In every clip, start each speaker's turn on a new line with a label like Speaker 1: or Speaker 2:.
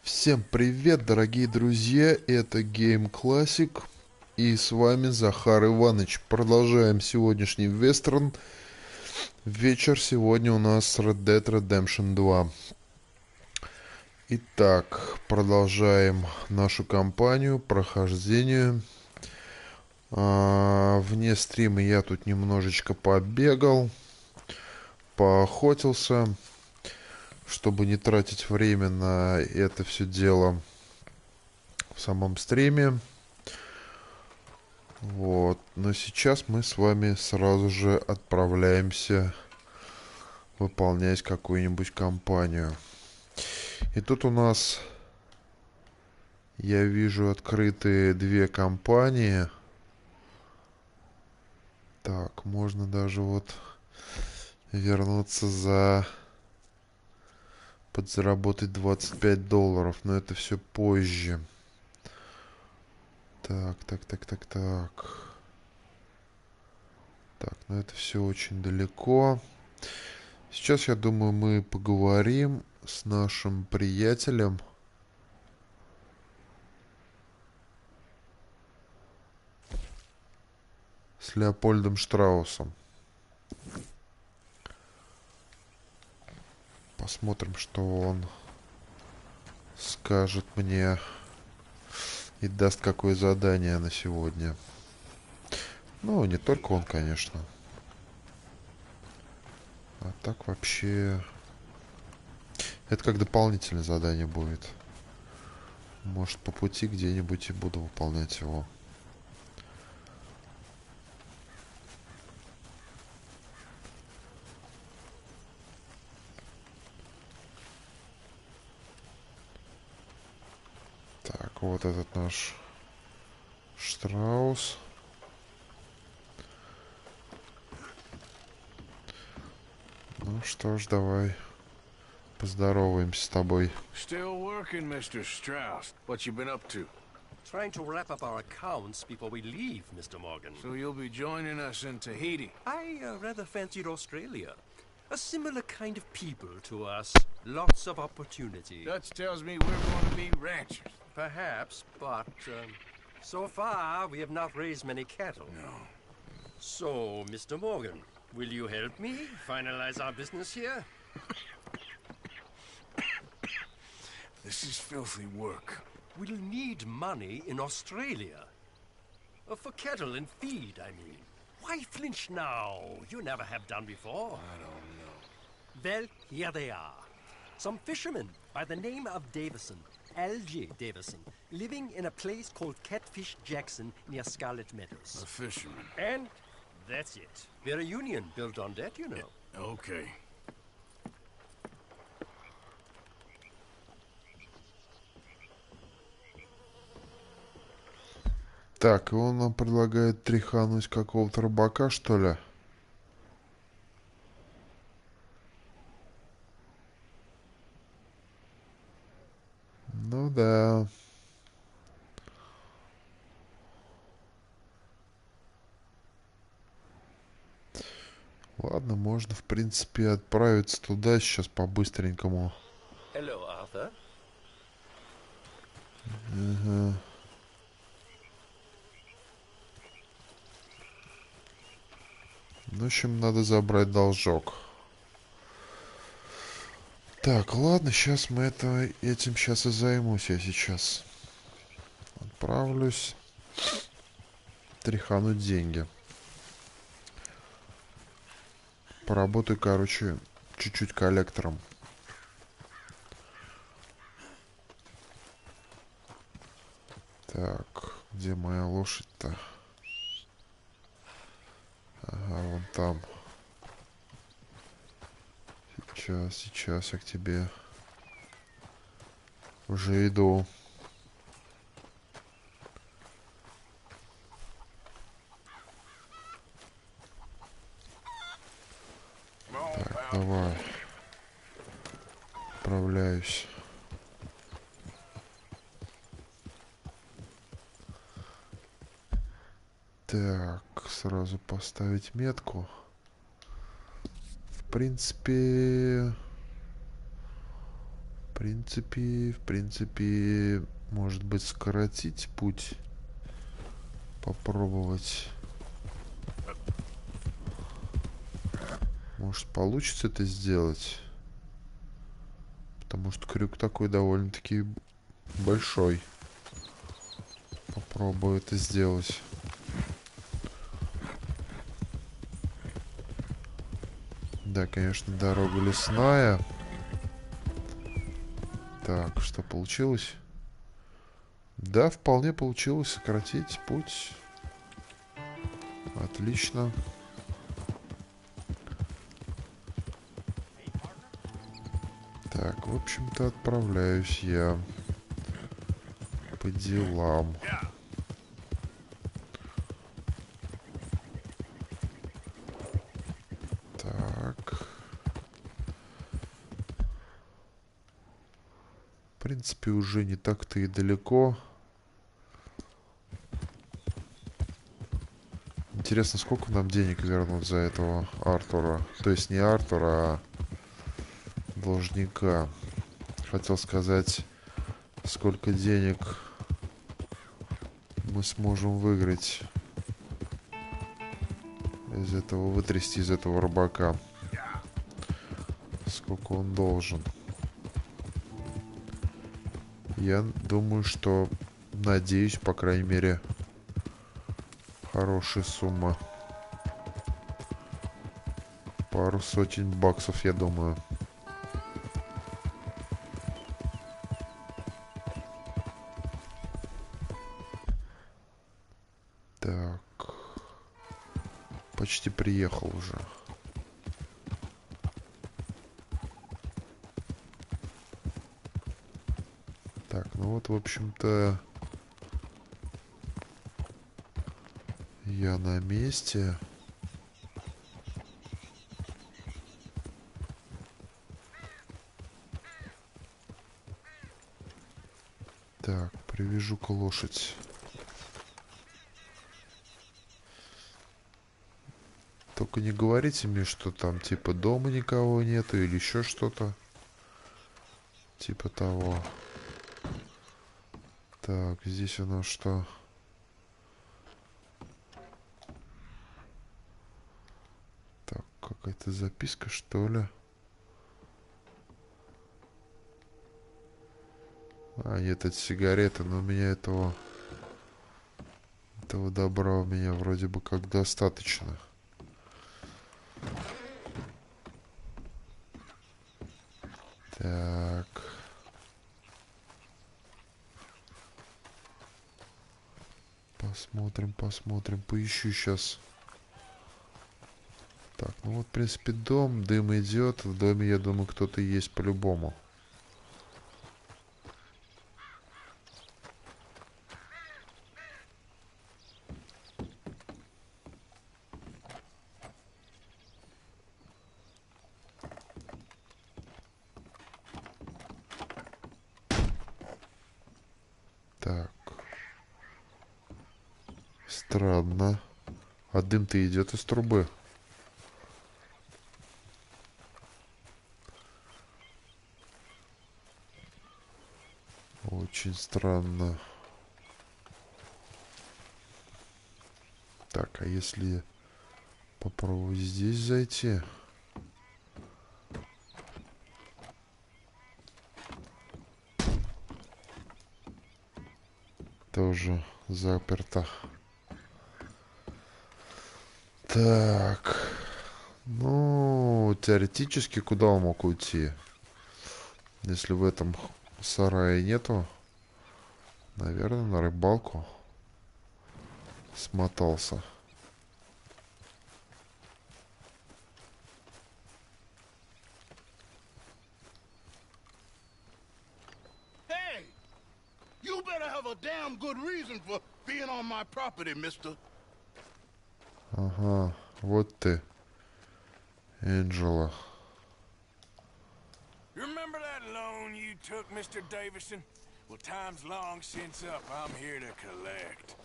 Speaker 1: Всем привет, дорогие друзья, это Game Classic, и с вами Захар Иванович. Продолжаем сегодняшний вестерн. Вечер сегодня у нас Red Dead Redemption 2. Итак, продолжаем нашу кампанию, прохождение. Вне стрима я тут немножечко побегал, поохотился, чтобы не тратить время на это все дело в самом стриме. Вот, но сейчас мы с вами сразу же отправляемся выполнять какую-нибудь кампанию. И тут у нас, я вижу, открытые две кампании. Так, можно даже вот вернуться подзаработать $25, но это все позже. Так. Так, но это все очень далеко. Сейчас, я думаю, мы поговорим с нашим приятелем. С Леопольдом Штраусом. Посмотрим, что он скажет мне и даст какое задание на сегодня. Ну, не только он, конечно. А так вообще... Это как дополнительное задание будет. Может, по пути где-нибудь и буду выполнять его. Так, вот этот наш Штраус. Ну что ж, давай поздороваемся с тобой.
Speaker 2: Still working, Mr. Strauss. What you been up to?
Speaker 3: Trying to wrap up our accounts before we leave, Mr. Morgan.
Speaker 2: So you'll be joining us in Tahiti?
Speaker 3: I rather fancied Australia. A similar kind of people to us. Lots of opportunity.
Speaker 2: Dutch tells me we're going to be ranchers.
Speaker 3: Perhaps, but so far we have not raised many cattle.
Speaker 2: No.
Speaker 3: So, Mr. Morgan, will you help me finalize our business here?
Speaker 2: This is filthy work.
Speaker 3: We'll need money in Australia. For cattle and feed, I mean. Why flinch now? You never have done before.
Speaker 2: I don't know.
Speaker 3: Well, here they are. Some fishermen by the name of Davison, L.J. Davison, living in a place called Catfish Jackson near Scarlet Meadows.
Speaker 2: A fisherman.
Speaker 3: And that's it. We're a union built on that, you know.
Speaker 2: Okay.
Speaker 1: Так, и он нам предлагает тряхануть какого-то рыбака, что ли? Ну да. Ладно, можно, в принципе, отправиться туда сейчас по-быстренькому.
Speaker 3: Hello, Arthur.
Speaker 1: Ага. В общем, надо забрать должок. Так, ладно, сейчас мы этим сейчас и займусь. Я сейчас отправлюсь тряхануть деньги. Поработаю, короче, чуть-чуть коллектором. Так, где моя лошадь-то? Ага, вон там. Сейчас я к тебе уже иду. Так, давай. Отправляюсь. Так, сразу поставить метку. В принципе, В принципе, может быть, сократить путь. Попробовать. Может, получится это сделать? Потому что крюк такой довольно-таки большой. Попробую это сделать. Да, конечно, дорога лесная. Так, что получилось? Да, вполне получилось сократить путь. Отлично. Так, в общем-то, отправляюсь я по делам. Так. В принципе, уже не так-то и далеко. Интересно, сколько нам денег вернут за этого Артура? То есть не Артура, а должника. Хотел сказать, сколько денег мы сможем выиграть из этого, вытрясти из этого рыбака. Сколько он должен. Я думаю, что, надеюсь, по крайней мере, хорошая сумма. Пару сотен баксов, я думаю. Так. Почти приехал уже. Так, ну вот, в общем-то, я на месте. Так, привяжу-ка лошадь. Только не говорите мне, что там типа дома никого нету или еще что-то. Типа того. Так, здесь у нас что? Так, какая-то записка, что ли? А, нет, это сигареты, но у меня этого добра у меня вроде бы как достаточно. Так. Посмотрим, поищу сейчас. Так, ну вот, в принципе, дом, дым идет. В доме, я думаю, кто-то есть по-любому. Так. Странно. А дым-то идет из трубы. Очень странно. Так, а если попробовать здесь зайти? Тоже заперто. Так. Ну, теоретически, куда он мог уйти? Если в этом сарае нету, наверное, на рыбалку смотался.
Speaker 2: Hey! You better have a damn good reason for being on my property, mister.
Speaker 1: Ага, вот ты, Энджела.
Speaker 2: You remember that loan you took, Mr. Davison? Well, time's long since up. I'm here to collect.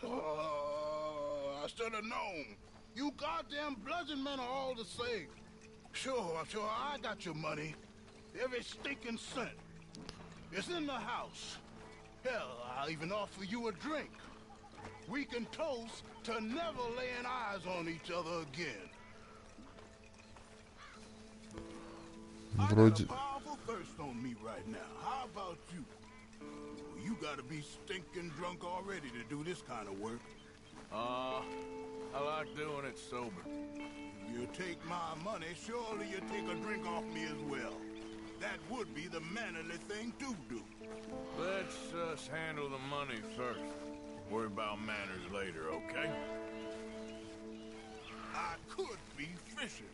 Speaker 2: I should have known. You goddamn bludgeon men are all the same. Sure, I got your money.
Speaker 4: Every stinking cent. It's in the house. Hell, I'll even offer you a drink. We can toast to never laying eyes on each other again.
Speaker 1: Вроде...
Speaker 4: I got a powerful thirst on me right now. How about you? You gotta be stinking drunk already to do this kind of work.
Speaker 2: I like doing it sober.
Speaker 4: You take my money, surely you take a drink off me as well. That would be the mannerly thing to do.
Speaker 2: Let's us handle the money first. Worry about manners later, okay?
Speaker 4: I could be fishing.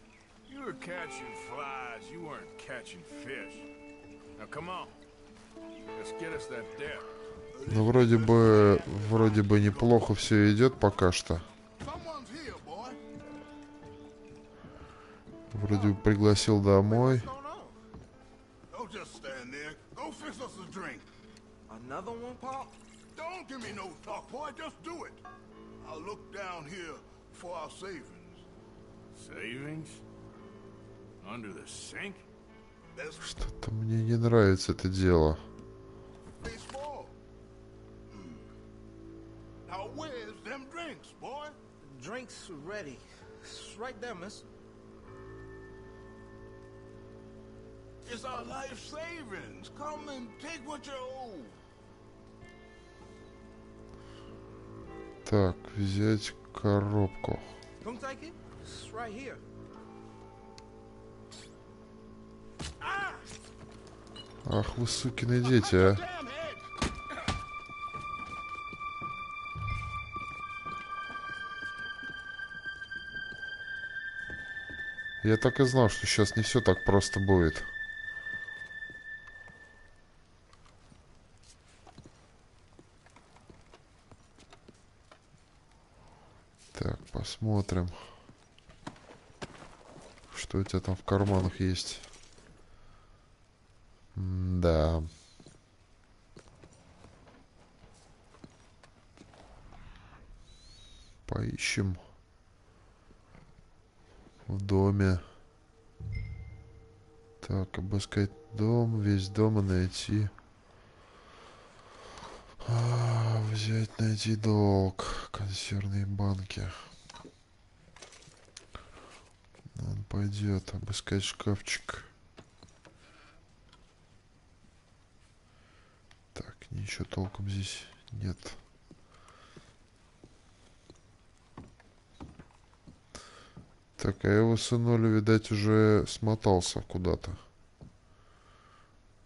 Speaker 2: You were catching flies, you weren't catching fish. Now come on. Let's get us that debt.
Speaker 1: Ну, вроде бы неплохо все идет пока что.
Speaker 4: Someone's here, boy.
Speaker 1: Вроде бы пригласил домой.
Speaker 4: Don't just stand there. Go fix us a drink.
Speaker 5: Another one, Pop?
Speaker 4: Don't give me no talk, boy. Just do it. I'll look down here for our savings.
Speaker 2: Savings? Under the sink?
Speaker 4: That's
Speaker 1: Что-то мне не нравится это дело.
Speaker 4: face for. Now where's them drinks, boy?
Speaker 5: Drinks ready. It's right there, miss.
Speaker 4: It's our life savings. Come and take what you owe.
Speaker 1: Так, взять коробку.
Speaker 5: Come take it. It's right here.
Speaker 1: Ах вы сукины дети, а.
Speaker 4: Damn head.
Speaker 1: Я так и знал, что сейчас не все так просто будет. Так, посмотрим, что у тебя там в карманах есть. Да. Поищем в доме. Так, обыскать дом, весь дом и найти. Взять, найти долг. Консервные банки. Он пойдет обыскать шкафчик. Так, ничего толком здесь нет. Так, а его сынуля, видать, уже смотался куда-то.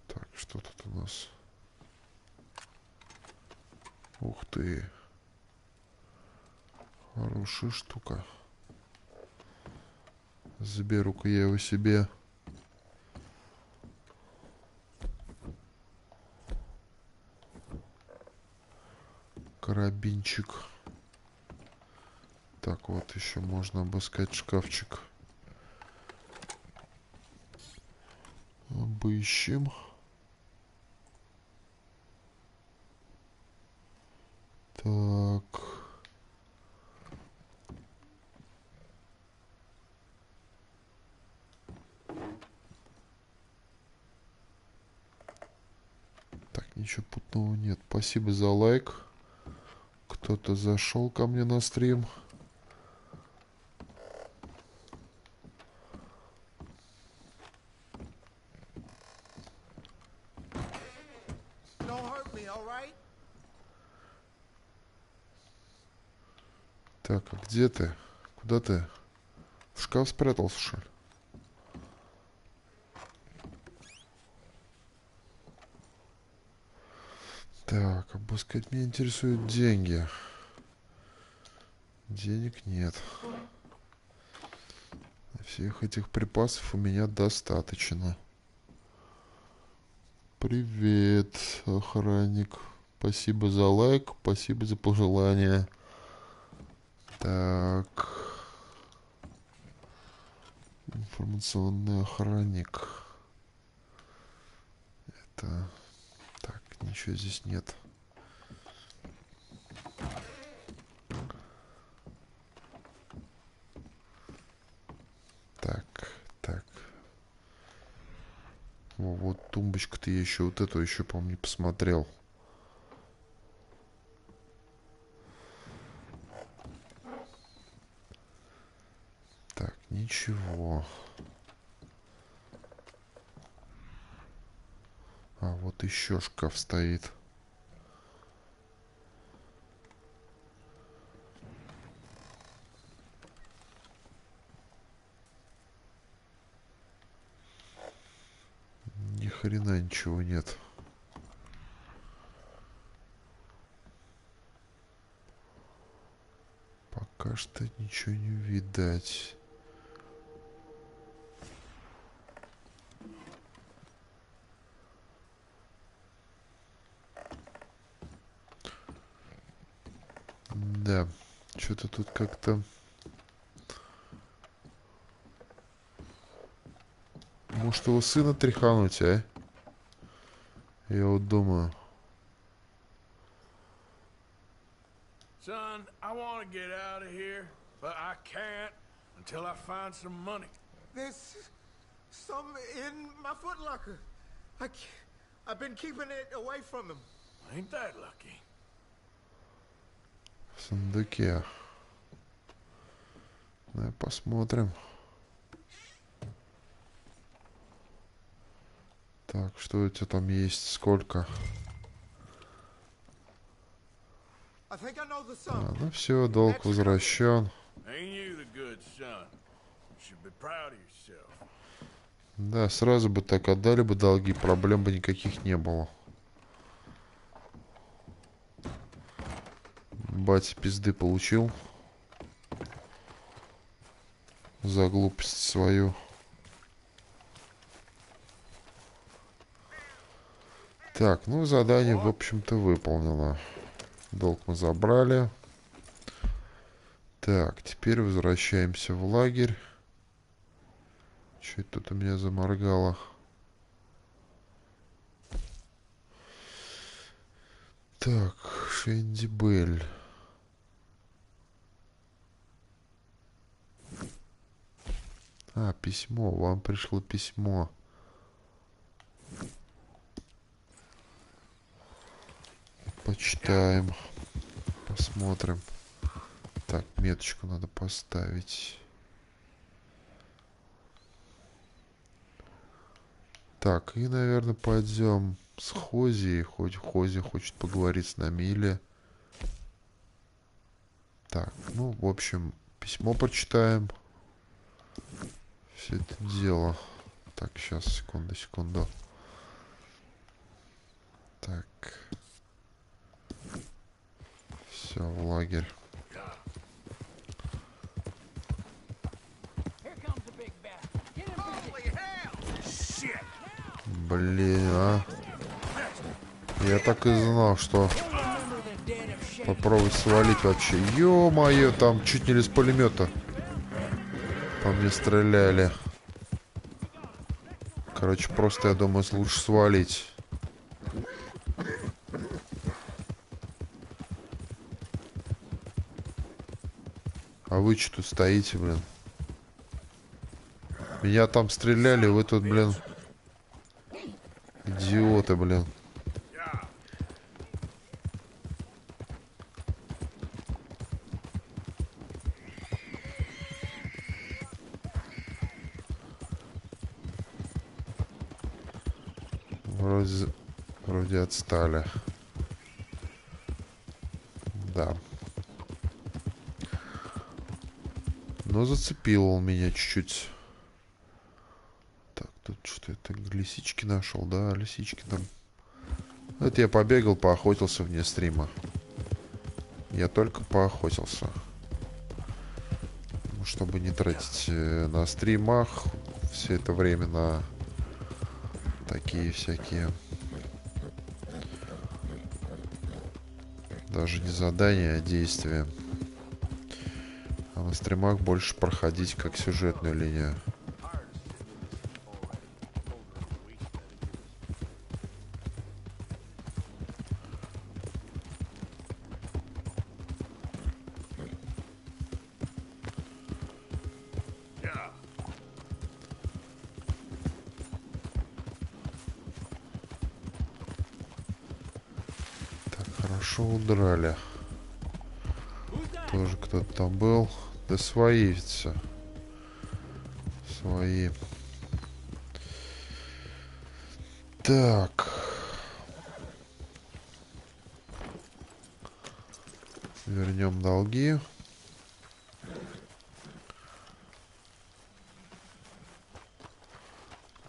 Speaker 1: Так, что тут у нас? Ух ты. Хорошая штука. Заберу-ка я его себе. Карабинчик. Так, вот еще можно обыскать шкафчик. Обыщем. Так. Так, ничего путного нет. Спасибо за лайк. Кто-то зашел ко мне на стрим.
Speaker 5: Don't hurt me, all right?
Speaker 1: Так, а где ты? Куда ты? В шкаф спрятался, что ли? Так, обыскать меня интересуют деньги. Денег нет. Всех этих припасов у меня достаточно. Привет, охранник. Спасибо за лайк, спасибо за пожелания. Так. Информационный охранник. Это... Так, ничего здесь нет. Так. вот тумбочка-то я еще вот эту еще, по-моему, не посмотрел. Так, ничего. А вот еще шкаф стоит. Ни хрена ничего нет. Пока что ничего не видать. Да, что-то тут как-то... Может, его сына тряхануть, а? Я вот думаю.
Speaker 2: Son, I want to get out of here, but I can't until I find some money.
Speaker 5: There's some in my footlocker. I've been keeping it away from him.
Speaker 2: Ain't that lucky?
Speaker 1: В сундуке. Ну, посмотрим. Так, что у тебя там есть? Сколько? А, ну все, долг возвращен. Да, сразу бы так отдали бы долги, проблем бы никаких не было. Батя пизды получил. За глупость свою. Так, ну задание, в общем-то, выполнено. Долг мы забрали. Так, теперь возвращаемся в лагерь. Что это тут у меня заморгало? Так, Шенди Белль. А, письмо. Вам пришло письмо. Почитаем. Посмотрим. Так, меточку надо поставить. Так, и, наверное, пойдем с Хози. Хоть Хози хочет поговорить с нами или... Так, ну, в общем, письмо прочитаем. Все это дело. Так, сейчас, секунду. Так. Все, в лагерь. Блин, а. Я так и знал, что попробовать свалить вообще. Ё-моё, там чуть не из пулемета по мне стреляли. Короче, просто, я думаю, лучше свалить. А вы что тут стоите, блин? Меня там стреляли, вы тут, блин... Идиоты, блин. Вроде отстали. Да. Но зацепил он меня чуть-чуть. Так, тут что это? Лисички нашел, да? Лисички там. Это я побегал, поохотился вне стрима. Я только поохотился. Ну, чтобы не тратить на стримах все это время на такие всякие... Даже не задания, а действия. А на стримах больше проходить как сюжетную линию. Хорошо удрали. Тоже кто-то там был. Да свои все. Свои. Так. Вернем долги.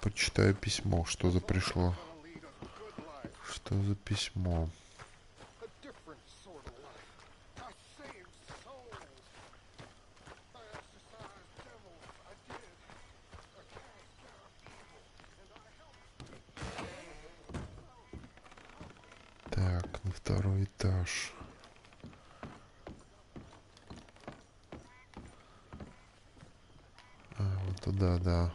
Speaker 1: Почитаю письмо. Что за пришло? Что за письмо? Так, на второй этаж. А, вот туда, да.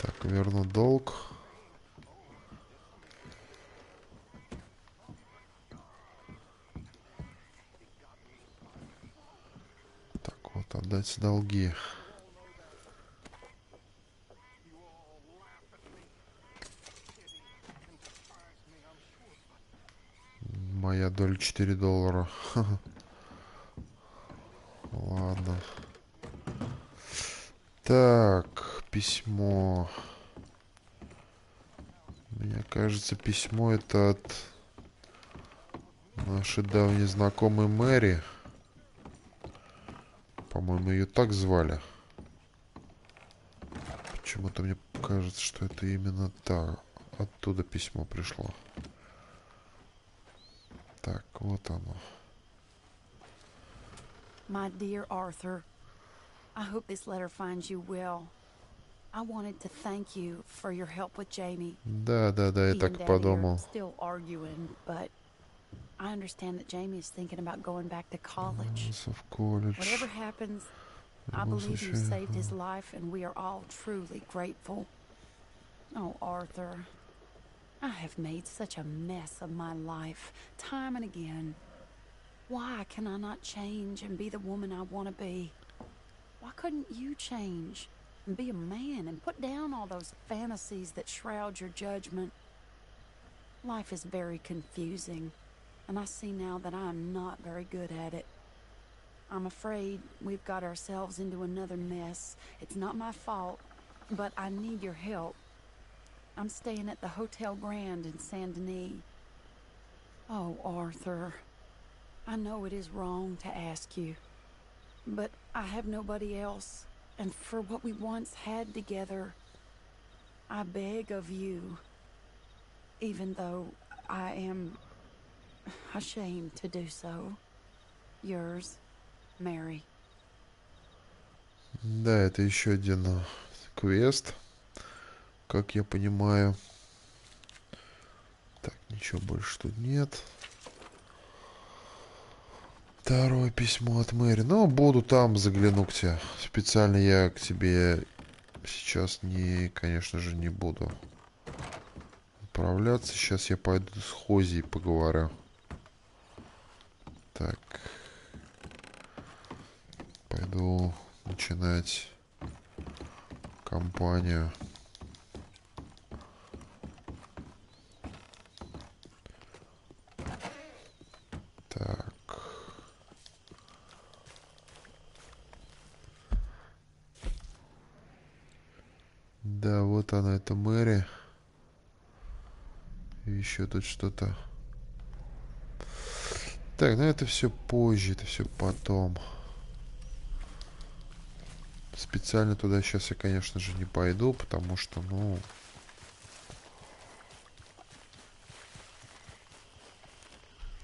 Speaker 1: Так, верну долг. Так, вот, отдать долги. Моя доля $4. Ладно. Так, письмо. Мне кажется, письмо это от нашей давней знакомой Мэри. По-моему, ее так звали. Почему-то мне кажется, что это именно та. Оттуда письмо пришло. Так, вот оно.
Speaker 6: My dear Arthur, I hope this letter finds you well. I wanted to thank you for your help with Jamie.
Speaker 1: Да, я
Speaker 6: He and
Speaker 1: так
Speaker 6: Daddy are
Speaker 1: подумал.
Speaker 6: still arguing, but I understand that Jamie is thinking about going back to college.
Speaker 1: В колледж.
Speaker 6: Whatever happens, I
Speaker 1: любом
Speaker 6: believe you
Speaker 1: случае,
Speaker 6: saved his life, and we are all truly grateful. Oh, Arthur, I have made such a mess of my life, time and again. Why can I not change and be the woman I want to be? Why couldn't you change and be a man and put down all those fantasies that shroud your judgment? Life is very confusing, and I see now that I am not very good at it. I'm afraid we've got ourselves into another mess. It's not my fault, but I need your help. I'm staying at the Hotel Grand in Saint Denis. Oh, Arthur, I know it is wrong to ask you, but I have nobody else, and for what we once had together, I beg of you, even though I am ashamed to do so. Yours, Mary.
Speaker 1: Да, это еще один квест, как я понимаю. Так, ничего больше тут нет. Второе письмо от Мэри. Ну, буду там, загляну к тебе. Специально я к тебе сейчас конечно же, не буду отправляться. Сейчас я пойду с Хозей поговорю. Так. Пойду начинать кампанию. Так. Да, вот она, это Мэри. И еще тут что-то. Так, ну это все позже, это все потом. Специально туда сейчас я, конечно же, не пойду, потому что, ну...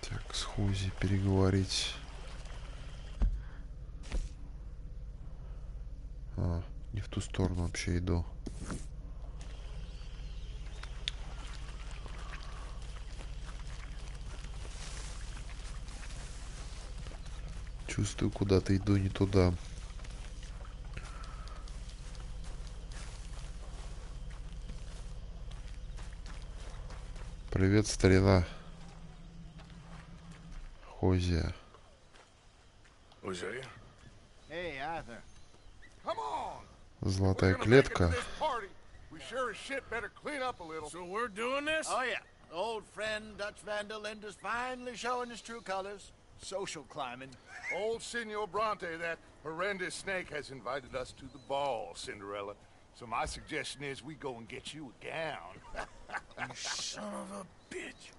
Speaker 1: Так, с Хузи переговорить. А, не в ту сторону вообще иду. Чувствую, куда-то иду не туда. Привет, старина. Хозя.
Speaker 2: Hosea?
Speaker 4: Hey, Arthur.
Speaker 2: Come on!
Speaker 1: Золотая
Speaker 2: We're gonna make it to
Speaker 1: клетка.
Speaker 2: this party. We sure as shit better clean up a little. So we're doing this?
Speaker 4: Oh, yeah. Old friend Dutch Vandal Linda's finally showing his true colors. Social climbing.
Speaker 2: Old Senor Bronte, that horrendous snake, has invited us to the ball, Cinderella. So my suggestion is we go and get you a gown. You son of a bitch.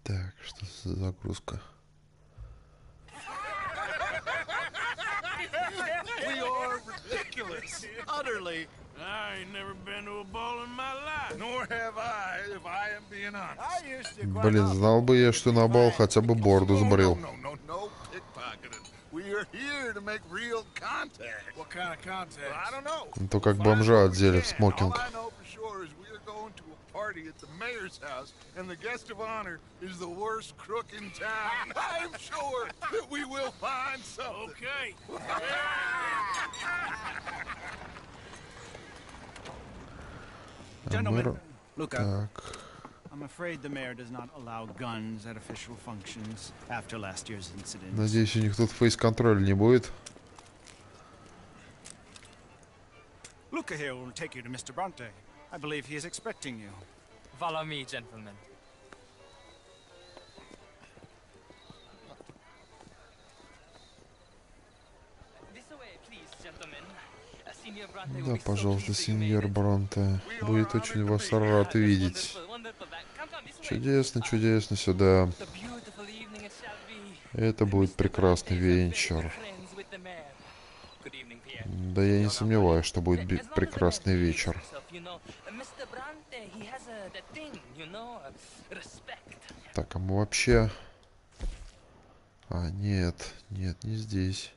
Speaker 1: Так, что за загрузка?
Speaker 2: We are ridiculous.
Speaker 4: Utterly.
Speaker 2: I ain't never been to a ball in my life. Nor have I, if I am being honest.
Speaker 4: I used to quite
Speaker 1: Блин,
Speaker 4: often.
Speaker 1: знал бы я, что на бал хотя бы бороду сбрил.
Speaker 2: No pickpocketing. We are here to make real contact. What kind of contact? Well, I don't know.
Speaker 1: Ну то как бомжа одели в смокинг.
Speaker 2: All I know for sure is we are going to a party at the mayor's house, and the guest of honor is the worst crook in town. I'm sure that we will find something. Okay.
Speaker 7: Gentlemen, look up.
Speaker 1: Так,
Speaker 7: I'm afraid the mayor does not allow guns at official functions after last year's incident.
Speaker 1: надеюсь, у них тут фейс-контроль не будет.
Speaker 7: Luca here will take you to Mr. Bronte. I believe he is expecting you.
Speaker 8: Follow me, gentlemen. This way, please, gentlemen. Senior Bronte will
Speaker 1: Да,
Speaker 8: be so
Speaker 1: пожалуйста,
Speaker 8: pleased that you made
Speaker 1: сеньор
Speaker 8: it.
Speaker 1: Бронте. Будет очень вас рад видеть.
Speaker 8: Wonderful, wonderful. Come, come, this way.
Speaker 1: Чудесно, чудесно сюда.
Speaker 8: The beautiful evening it shall be.
Speaker 1: Это будет прекрасный вечер.
Speaker 8: Friends with the mayor. Good evening, Pierre.
Speaker 1: Да я не сомневаюсь, что будет
Speaker 8: As long as
Speaker 1: прекрасный
Speaker 8: the mayor
Speaker 1: вечер.
Speaker 8: behaves himself, you know, Mr. Bronte, he has that thing, you know, respect.
Speaker 1: Так, а мы вообще... А, нет, нет, не здесь.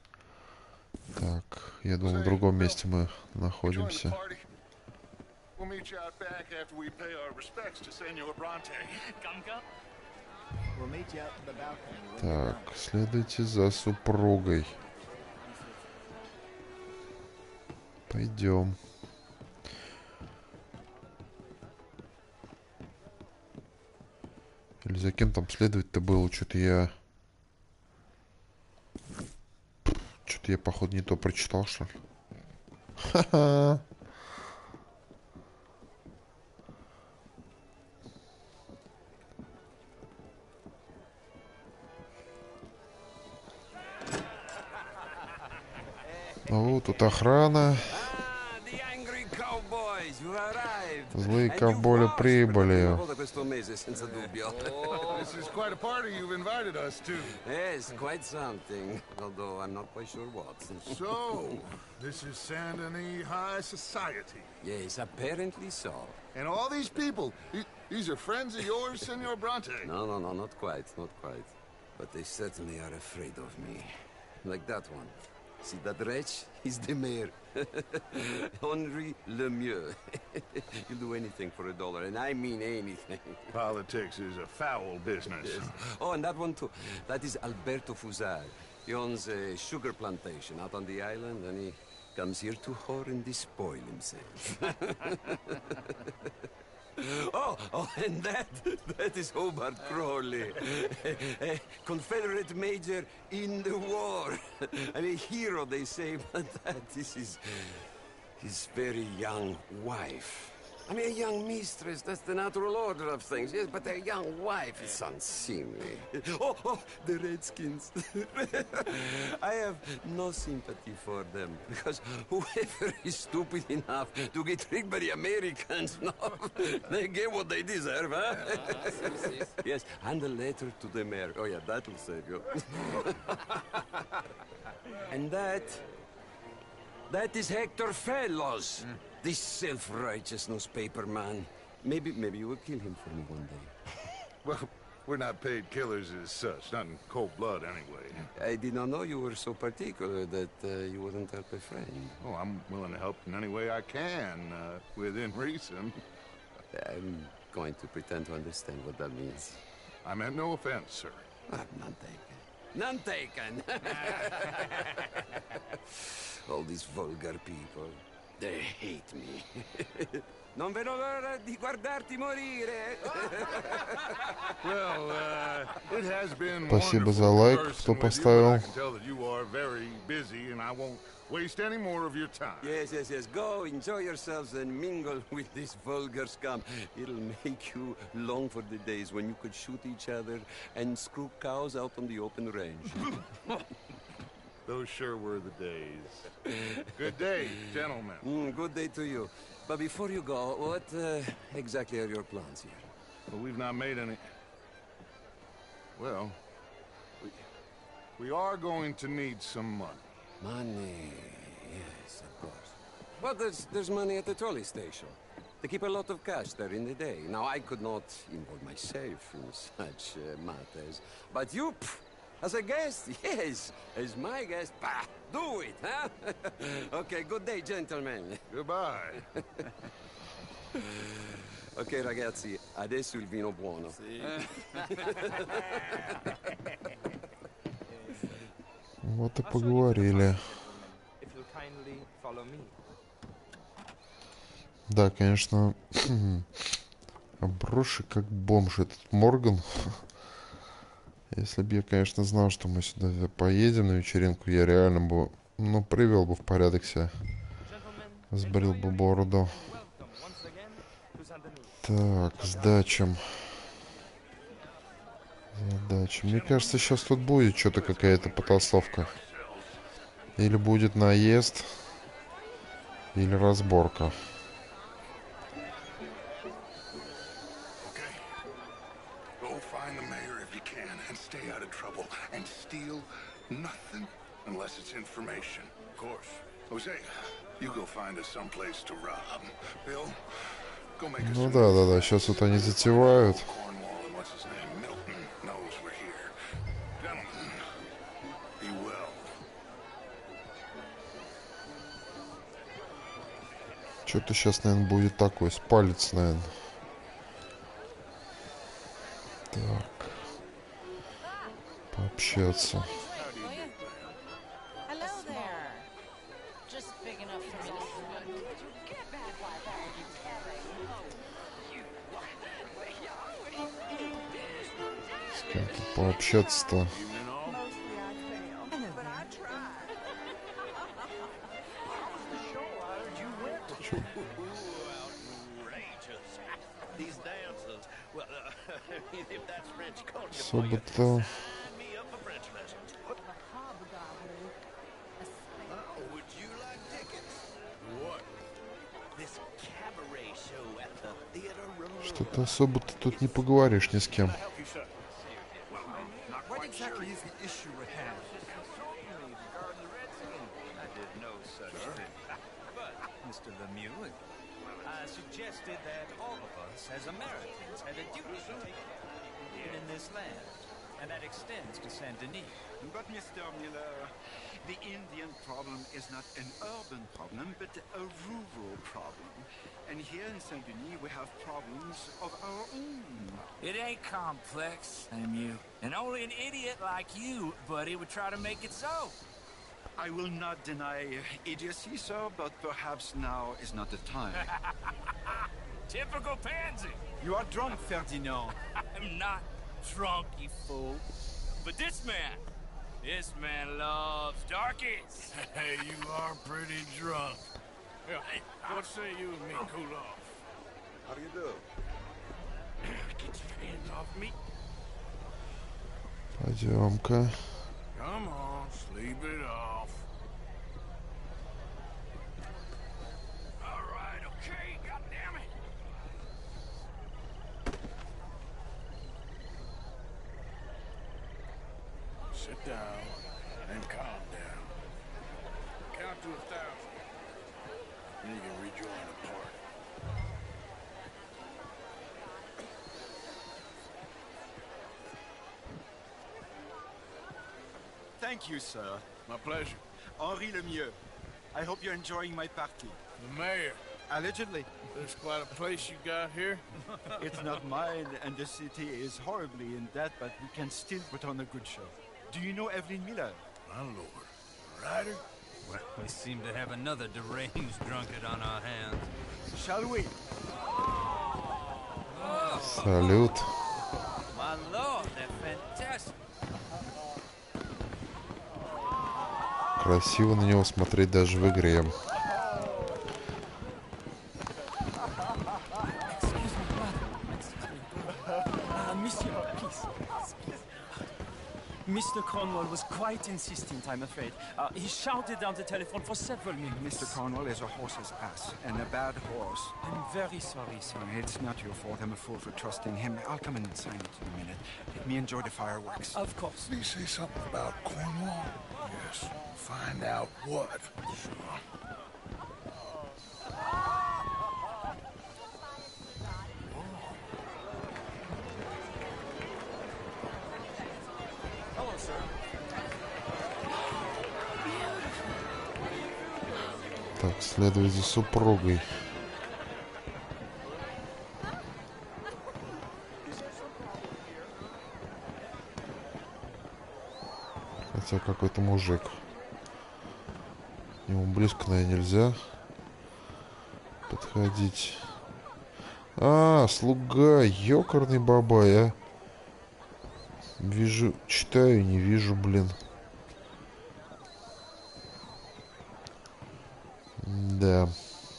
Speaker 1: Так, я думал, в другом месте мы находимся.
Speaker 2: We'll meet you out back after we pay our respects to Senor Bronte.
Speaker 8: Come, come.
Speaker 4: We'll meet you out to the balcony.
Speaker 1: Так, следуйте за супругой. Пойдем. Или за кем там следовать-то было? Что-то я, походу, не то прочитал, что ли? Ха-ха. О, тут охрана. Злые ковбои прибыли.
Speaker 2: This is quite a party you've invited us to.
Speaker 9: Yes, quite something. Although I'm not quite sure what.
Speaker 2: So, this is Saint Denis High Society.
Speaker 9: Yes, apparently so.
Speaker 2: And all these people, these are friends of yours, Senor Bronte?
Speaker 9: No, not quite, not quite. But they certainly are afraid of me. Like that one. See that wretch? He's the mayor. Henri Lemieux. He'll do anything for $1, and I mean anything.
Speaker 2: Politics is a foul business.
Speaker 9: Yes. Oh, and that one too. That is Alberto Fusar. He owns a sugar plantation out on the island, and he comes here to whore and despoil himself. Oh, and that is Hobart Crawley, a Confederate major in the war. I mean, hero, they say, but that is his very young wife. I mean, a young mistress, that's the natural order of things, yes, but a young wife is unseemly. Oh, the Redskins. I have no sympathy for them, because whoever is stupid enough to get tricked by the Americans, no, they get what they deserve, huh? Yes, and a letter to the mayor. Oh, yeah, that'll save you. And that is Hector Fellows. This self-righteous newspaper man. Maybe you will kill him for me one day.
Speaker 2: Well, we're not paid killers as such, not in cold blood anyway.
Speaker 9: I did not know you were so particular that you wouldn't help a friend.
Speaker 2: Oh, I'm willing to help in any way I can, within reason.
Speaker 9: going to pretend to understand what that means.
Speaker 2: I meant no offense, sir.
Speaker 9: None taken. None taken! All these vulgar people, they hate me. Non vedo l'ora di guardarti morire.
Speaker 2: Well, it has been
Speaker 1: Спасибо за
Speaker 2: wonderful
Speaker 1: лайк,
Speaker 2: conversing
Speaker 1: кто
Speaker 2: with you, but
Speaker 1: поставил.
Speaker 2: I can tell that you are very busy, and I won't waste any more of your time.
Speaker 9: Yes, yes, yes. Go enjoy yourselves and mingle with this vulgar scum. It'll make you long for the days when you could shoot each other and screw cows out on the open range.
Speaker 2: Those sure were the days. Good day, gentlemen.
Speaker 9: Good day to you. But before you go, what exactly are your plans here?
Speaker 2: Well, we've not made any... Well, we are going to need some money.
Speaker 9: Money, yes, of course. But there's money at the trolley station. They keep a lot of cash there in the day. Now, I could not involve myself in such matters. But you, as a guest, yes, as my guest, do it, huh? Okay, good day, gentlemen.
Speaker 2: Goodbye.
Speaker 9: Ok, ragazzi, adesso il vino buono.
Speaker 1: Вот и поговорили. Да, конечно, обросший как бомж этот Морган. Если бы я, конечно, знал, что мы сюда поедем на вечеринку, я реально бы, ну, привел бы в порядок себя. Сбрил бы бороду. Так, сдачам. Задача. Мне кажется, сейчас тут будет что-то, какая-то потасовка. Или будет наезд, или разборка.
Speaker 2: Stay out of trouble and steal nothing unless it's information. Of course. Jose, you go find us someplace to rob. Bill, go make us.
Speaker 1: Ну да, сейчас вот они затевают. Что-то сейчас, наверное, будет такой, с палец, наверное. Так. Пообщаться. С кем-то пообщаться-то. Особо-то... Что-то особо-то тут не поговоришь ни с кем.
Speaker 7: Suggested that all of us as Americans had a duty to take in this land, and that extends to Saint Denis.
Speaker 10: But Mr. Miller, the Indian problem is not an urban problem, but a rural problem. And here in Saint Denis, we have problems of our own.
Speaker 8: It ain't complex, you. And only an idiot like you, buddy, would try to make it so.
Speaker 10: I will not deny idiocy, sir, but perhaps now is not the time.
Speaker 8: Typical pansy.
Speaker 10: You are drunk, Ferdinand.
Speaker 8: I'm not drunk, you fool. But this man loves darkies.
Speaker 2: Hey, you are pretty drunk. Yeah, what say you and me cool off?
Speaker 9: How do you do?
Speaker 2: Get your hands off me.
Speaker 1: Пойдем-ка.
Speaker 2: Come on, sleep it off. All right, okay, goddammit. Sit down and calm down. Count to 1,000. Then you can rejoin the party.
Speaker 10: Thank you, sir.
Speaker 2: My pleasure.
Speaker 10: Henri Lemieux. I hope you're enjoying my party.
Speaker 2: The mayor.
Speaker 10: Allegedly.
Speaker 11: There's quite a place you got here.
Speaker 10: It's not mine, and the city is horribly in debt, but we can still put on a good show. Do you know Evelyn Miller?
Speaker 11: My lord. Ryder?
Speaker 7: Well, we seem to have another deranged drunkard on our hands.
Speaker 10: Shall we?
Speaker 1: Салют.
Speaker 7: My lord, they're fantastic.
Speaker 1: Красиво на него смотреть даже в игре.
Speaker 12: Mr. Cornwall was quite insistent, I'm afraid. He shouted down the telephone for several minutes.
Speaker 10: Mr. Cornwall is a horse's ass, and a bad horse.
Speaker 12: I'm very sorry, sir.
Speaker 10: It's not your fault. I'm a fool for trusting him. I'll come in and sign it in a minute. Let me enjoy the fireworks.
Speaker 12: Of course.
Speaker 2: Did he say something about Cornwall? Yes. Find out what. Sure.
Speaker 1: Так, следуй за супругой. Хотя какой-то мужик. К нему близко, наверное, нельзя подходить. А, слуга, ёкарный бабай, а. Вижу, читаю, не вижу, блин. Да.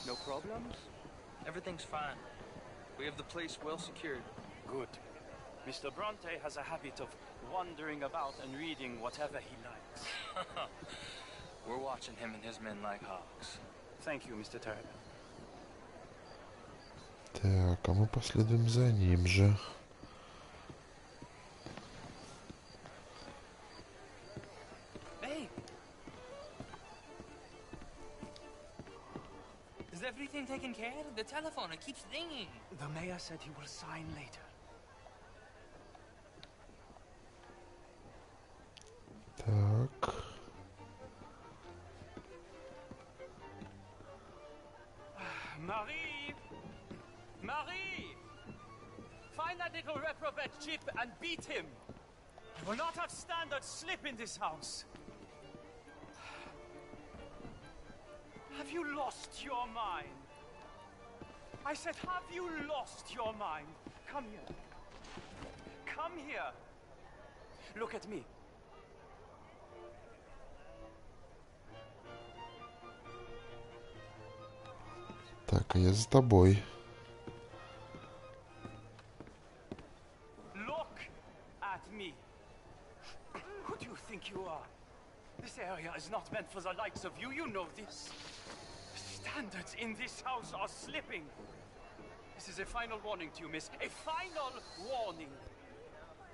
Speaker 12: No problems? Everything's fine. We have the place well secured. Good. Mr. Bronte has a habit of wandering about and reading whatever he likes. We're watching him and his men like hawks. Thank you, Mr. Turner.
Speaker 1: Так, а мы последуем за ним же.
Speaker 12: Hey!
Speaker 13: Is everything taken care of? The telephone, it keeps ringing.
Speaker 12: The mayor said he will sign later.
Speaker 1: Так.
Speaker 12: Marie! Marie! Find that little reprobate Chip and beat him! We will not have standard slip in this house! Have you lost your mind? I said, have you lost your mind? Come here. Come here. Look at me.
Speaker 1: Так, а я за тобой.
Speaker 12: Look at me. Who do you think you are? This area is not meant for the likes of you. You know this. Standards in this house are slipping. This is a final warning to you, miss. A final warning.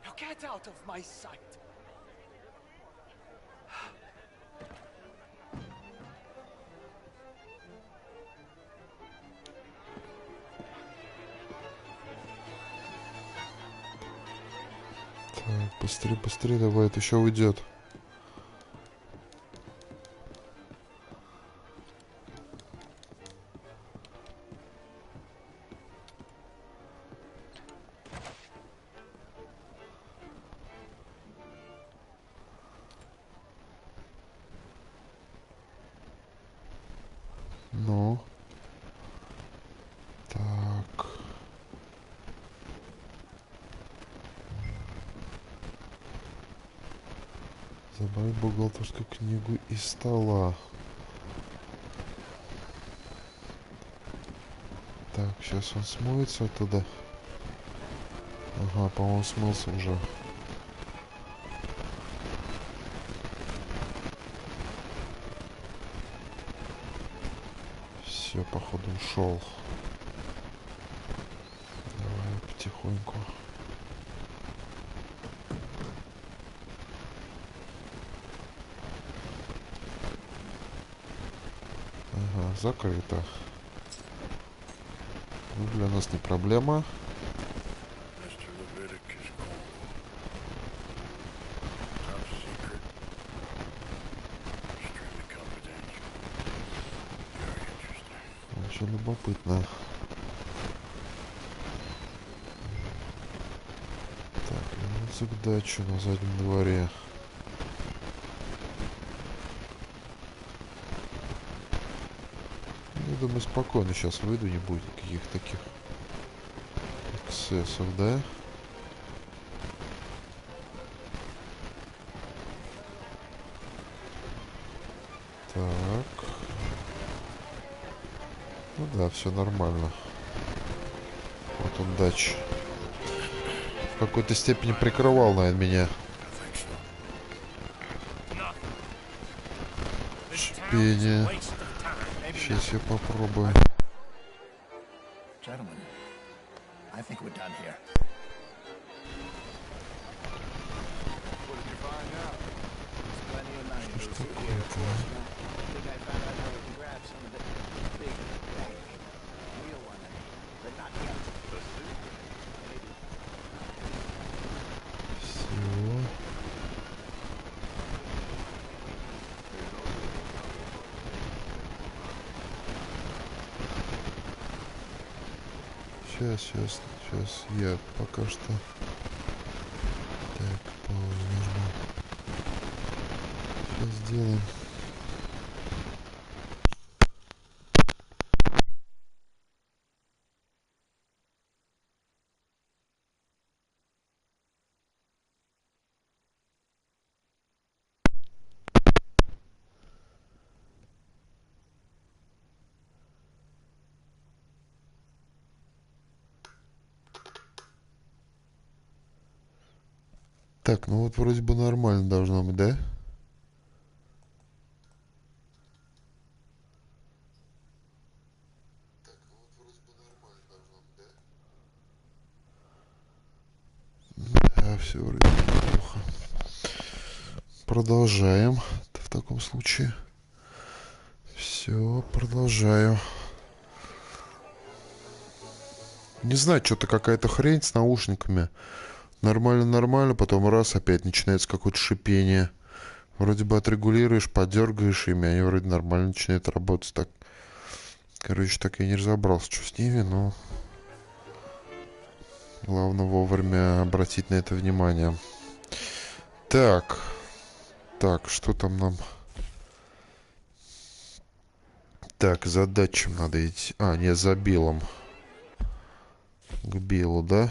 Speaker 12: Now get out of my sight.
Speaker 1: Так, быстрее, быстрее, давай, это еще уйдет. Ну. Так. Забрать бухгалтерскую книгу из стола. Так, сейчас он смоется оттуда. Ага, по-моему, смылся уже. Все, походу, ушел. Давай потихоньку. Ага, закрыто. Ну, для нас не проблема. Очень любопытно. Дачу на заднем дворе. Я думаю, спокойно сейчас выйду, не будет каких-то таких эксцессов, да? Так. Ну да, все нормально. Вот он дача. В какой-то степени прикрывал, наверное, меня. Шипение. Сейчас я попробую. Что ж такое-то? Сейчас я пока что так нажму. Сейчас сделаем. Так, ну вот вроде бы нормально должно быть, да? Да, все вроде неплохо. Продолжаем в таком случае. Все, продолжаю. Не знаю, что-то какая-то хрень с наушниками. Нормально, потом раз, опять начинается какое-то шипение. Вроде бы отрегулируешь, подергаешь ими, они вроде нормально начинают работать. Так, короче, так я не разобрался, что с ними, но главное вовремя обратить на это внимание. Так, что там нам? Так, за датчем надо идти. А, не, за белым. К белу, да?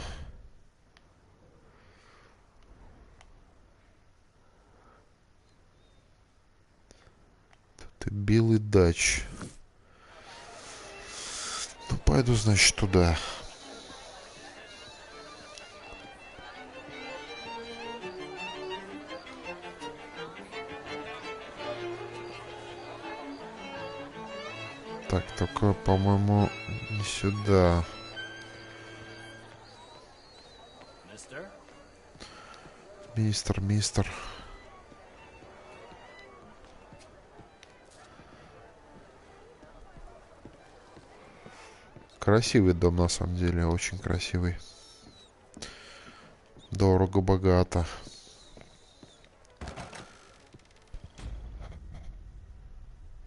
Speaker 1: Это белый дач. Ну, пойду, значит, туда. Так, только, по-моему, не сюда. Мистер. Красивый дом, на самом деле, очень красивый. Дорого-богато.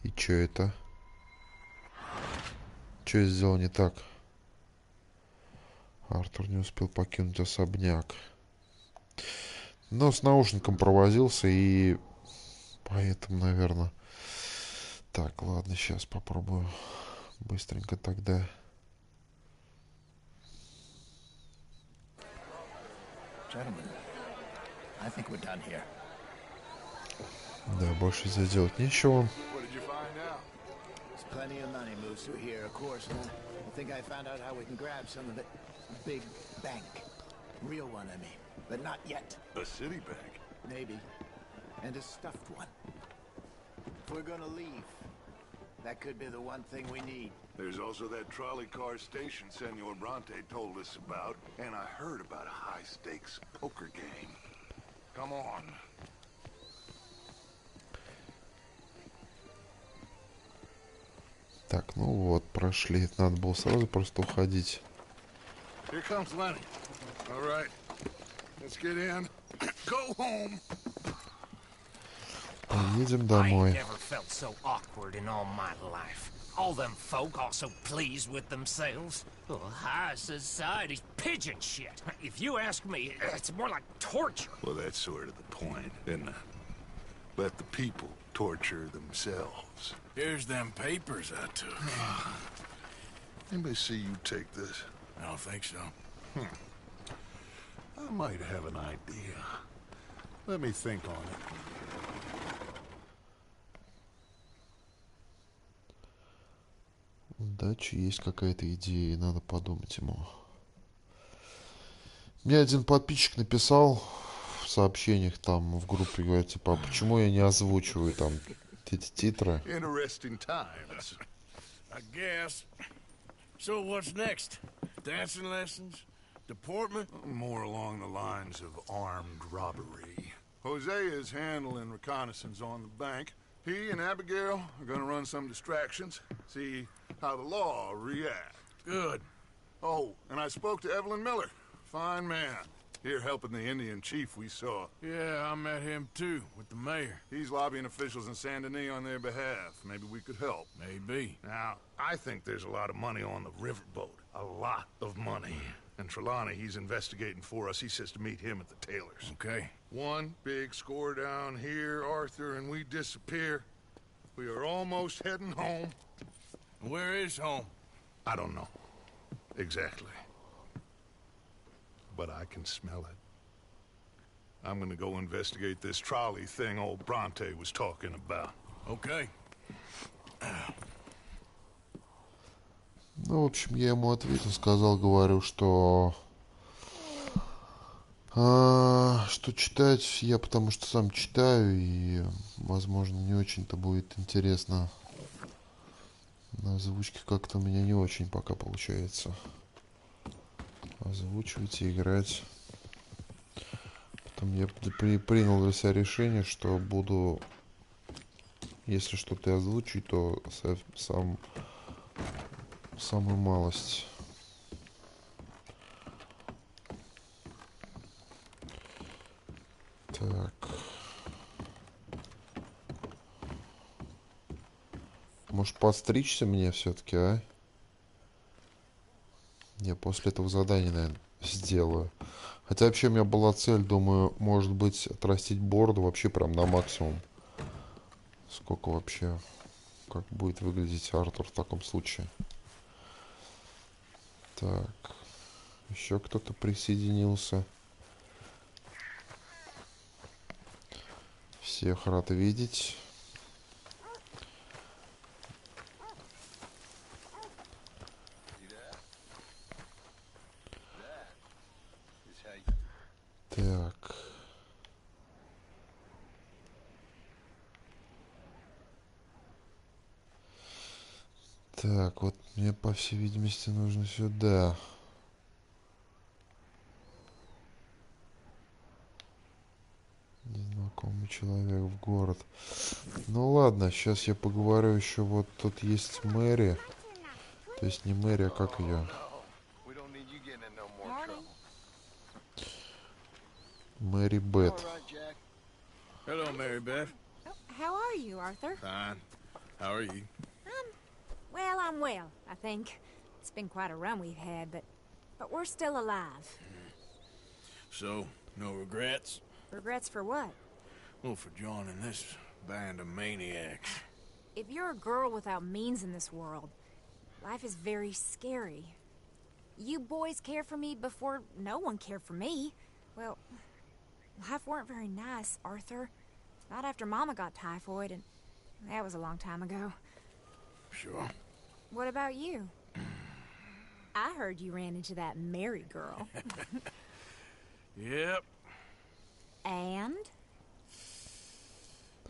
Speaker 1: И чё это? Чё я сделал не так? Артур не успел покинуть особняк. Но с наушником провозился, и поэтому, наверное... Так, ладно, сейчас попробую быстренько тогда. Да, больше здесь делать нечего.
Speaker 5: Plenty of money moves through here, of course, huh? I think I found out how we can grab some of it. A big bank. Real one, I mean. But not yet.
Speaker 2: A city bank?
Speaker 5: Maybe. And a stuffed one. If we're gonna leave, that could be the one thing we need.
Speaker 2: There's also that trolley car station Senor Bronte told us about, and I heard about a high-stakes poker game. Come on.
Speaker 1: Так, ну вот, прошли. Надо было сразу просто уходить.
Speaker 2: Here comes Lenny. All right. Let's get in. Go home.
Speaker 1: Едем домой.
Speaker 8: All them folk are so pleased with themselves. Oh, high society's pigeon shit. If you ask me, it's more like torture.
Speaker 2: Well, that's sort of the point, isn't it? Let the people torture themselves.
Speaker 11: Here's them papers I took.
Speaker 2: Anybody see you take this?
Speaker 11: I don't think so.
Speaker 2: I might have an idea. Let me think on it.
Speaker 1: Удачи, есть какая-то идея, и надо подумать ему. Мне один подписчик написал в сообщениях там в группе, говорит, типа, а почему я не озвучиваю там эти титры?
Speaker 2: Interesting times.
Speaker 11: I guess. So what's next? Dancing lessons? Deportment?
Speaker 2: More along the lines of armed robbery. Jose is handling reconnaissance on the bank. He and Abigail are gonna run some distractions, see how the law reacts.
Speaker 11: Good.
Speaker 2: Oh, and I spoke to Evelyn Miller. Fine man. Here helping the Indian chief we saw.
Speaker 11: Yeah, I met him too, with the mayor.
Speaker 2: He's lobbying officials in Saint Denis on their behalf. Maybe we could help.
Speaker 11: Maybe.
Speaker 2: Now, I think there's a lot of money on the riverboat. A lot of money. And Trelawney, he's investigating for us. He says to meet him at the Taylor's.
Speaker 11: Okay.
Speaker 2: One big score down here, Arthur, and we disappear. We are almost heading home.
Speaker 11: Where is home?
Speaker 2: I don't know. Exactly. But I can smell it. I'm gonna go investigate this trolley thing old Bronte was talking about.
Speaker 11: Okay.
Speaker 1: Ну, в общем, я ему ответил, сказал, говорю, что читать я потому что сам читаю, и, возможно, не очень-то будет интересно. На озвучке как-то у меня не очень пока получается озвучивать и играть. Потом я принял для себя решение, что буду, если что-то озвучить, то самую малость. Так. Может, подстричься мне все-таки, а? Я после этого задания, наверное, сделаю. Хотя вообще у меня была цель, думаю, может быть, отрастить бороду вообще прям на максимум. Сколько вообще, как будет выглядеть Артур в таком случае. Так. Еще кто-то присоединился. Всех рад видеть. Так. Так, вот мне, по всей видимости, нужно сюда. Незнакомый человек в город. Ну ладно, сейчас я поговорю еще. Вот тут есть Мэри. То есть не Мэри, а как ее? Мэри Бет.
Speaker 11: Hello, Mary Beth.
Speaker 14: How are you, Arthur?
Speaker 11: Fine. How are you?
Speaker 14: Well, I'm well, I think. It's been quite a run we've had, but we're still alive.
Speaker 11: So, no regrets?
Speaker 14: Regrets for what?
Speaker 11: Well, for joining this band of maniacs.
Speaker 14: If you're a girl without means in this world, life is very scary. You boys cared for me before no one cared for me. Well, life weren't very nice, Arthur. Not after Mama got typhoid, and that was a long time ago.
Speaker 11: Sure.
Speaker 14: What about you? I heard you ran into that Mary girl.
Speaker 11: Yep.
Speaker 14: And?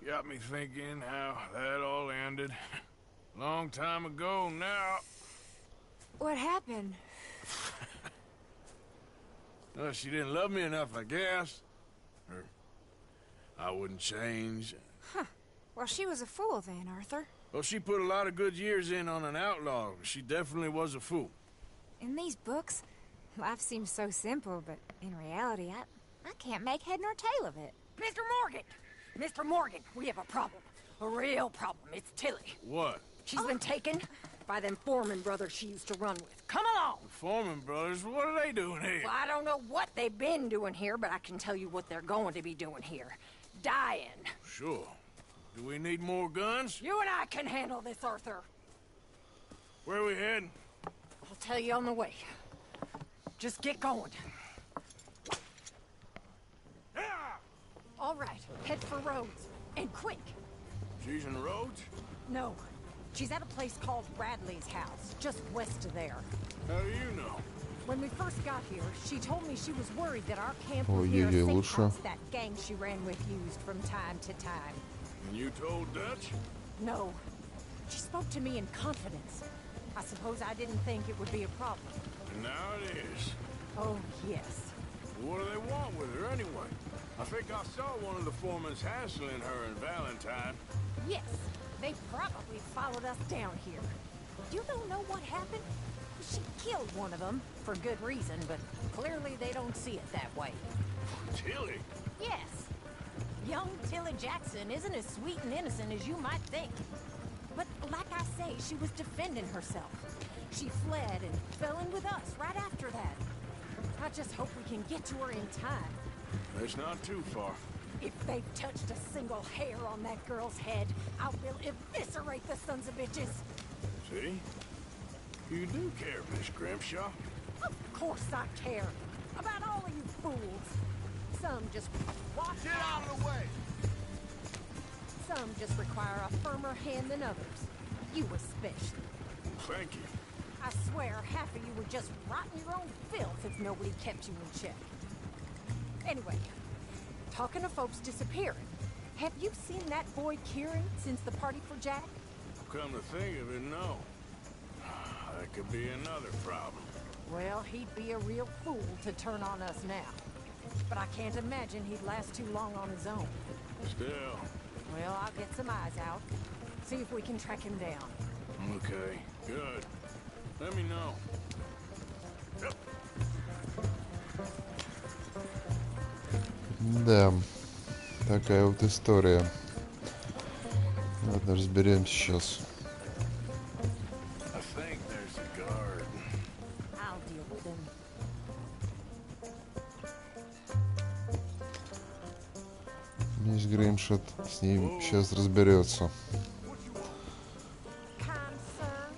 Speaker 11: Got me thinking how that all ended. Long time ago now.
Speaker 14: What happened?
Speaker 11: Well, she didn't love me enough, I guess. Or I wouldn't change.
Speaker 14: Huh. Well, she was a fool then, Arthur.
Speaker 11: Well, she put a lot of good years in on an outlaw. She definitely was a fool.
Speaker 14: In these books, life seems so simple, but in reality, I can't make head nor tail of it.
Speaker 15: Mr. Morgan! Mr. Morgan, we have a problem. A real problem. It's Tilly.
Speaker 11: What?
Speaker 15: She's been taken by them Foreman brothers she used to run with. Come along!
Speaker 11: The Foreman brothers, what are they doing here?
Speaker 15: Well, I don't know what they've been doing here, but I can tell you what they're going to be doing here. Dying.
Speaker 11: Sure. Do we need more guns?
Speaker 15: You and I can handle this, Arthur.
Speaker 11: Where are we heading?
Speaker 15: I'll tell you on the way. Just get going. All right, head for Rhodes. And quick.
Speaker 11: She's in Rhodes?
Speaker 15: No. She's at a place called Bradley's house, just west of there.
Speaker 11: How do you know?
Speaker 15: When we first got here, she told me she was worried that our camp
Speaker 1: Oh,
Speaker 15: was near a
Speaker 1: yeah,
Speaker 15: safe
Speaker 1: лучше.
Speaker 15: house that gang she ran with used from time to time.
Speaker 11: And you told Dutch?
Speaker 15: No. She spoke to me in confidence. I suppose I didn't think it would be a problem.
Speaker 11: And now it is.
Speaker 15: Oh, yes.
Speaker 11: What do they want with her anyway? I think I saw one of the foremans hassling her and Valentine.
Speaker 15: Yes. They probably followed us down here. You don't know what happened? She killed one of them, for good reason, but clearly they don't see it that way.
Speaker 11: Tilly?
Speaker 15: Yes. Young Tilly Jackson isn't as sweet and innocent as you might think. But like I say, she was defending herself. She fled and fell in with us right after that. I just hope we can get to her in time.
Speaker 11: It's not too far.
Speaker 15: If they've touched a single hair on that girl's head, I will eviscerate the sons of bitches.
Speaker 11: See? You do care, Miss Grimshaw.
Speaker 15: Of course I care. About all of you fools. Some just watch
Speaker 4: Get out of the way!
Speaker 15: Some just require a firmer hand than others. You especially.
Speaker 11: Thank you.
Speaker 15: I swear half of you would just rot in your own filth if nobody kept you in check. Anyway, talking of folks disappearing, have you seen that boy Kieran since the party for Jack?
Speaker 11: Come to think of it, no. That could be another problem.
Speaker 15: Well, he'd be a real fool to turn on us now. But I can't imagine he'd last too long on his own.
Speaker 11: Still.
Speaker 15: Well, I'll get some eyes out. See if we can track him down.
Speaker 11: Okay, good. Let me know. Yep.
Speaker 1: Да, такая вот история. Ладно, разберемся сейчас.
Speaker 11: I think there's a guard.
Speaker 15: I'll deal with him.
Speaker 1: Мисс Гримшот с ним сейчас разберется.
Speaker 15: Kind sir,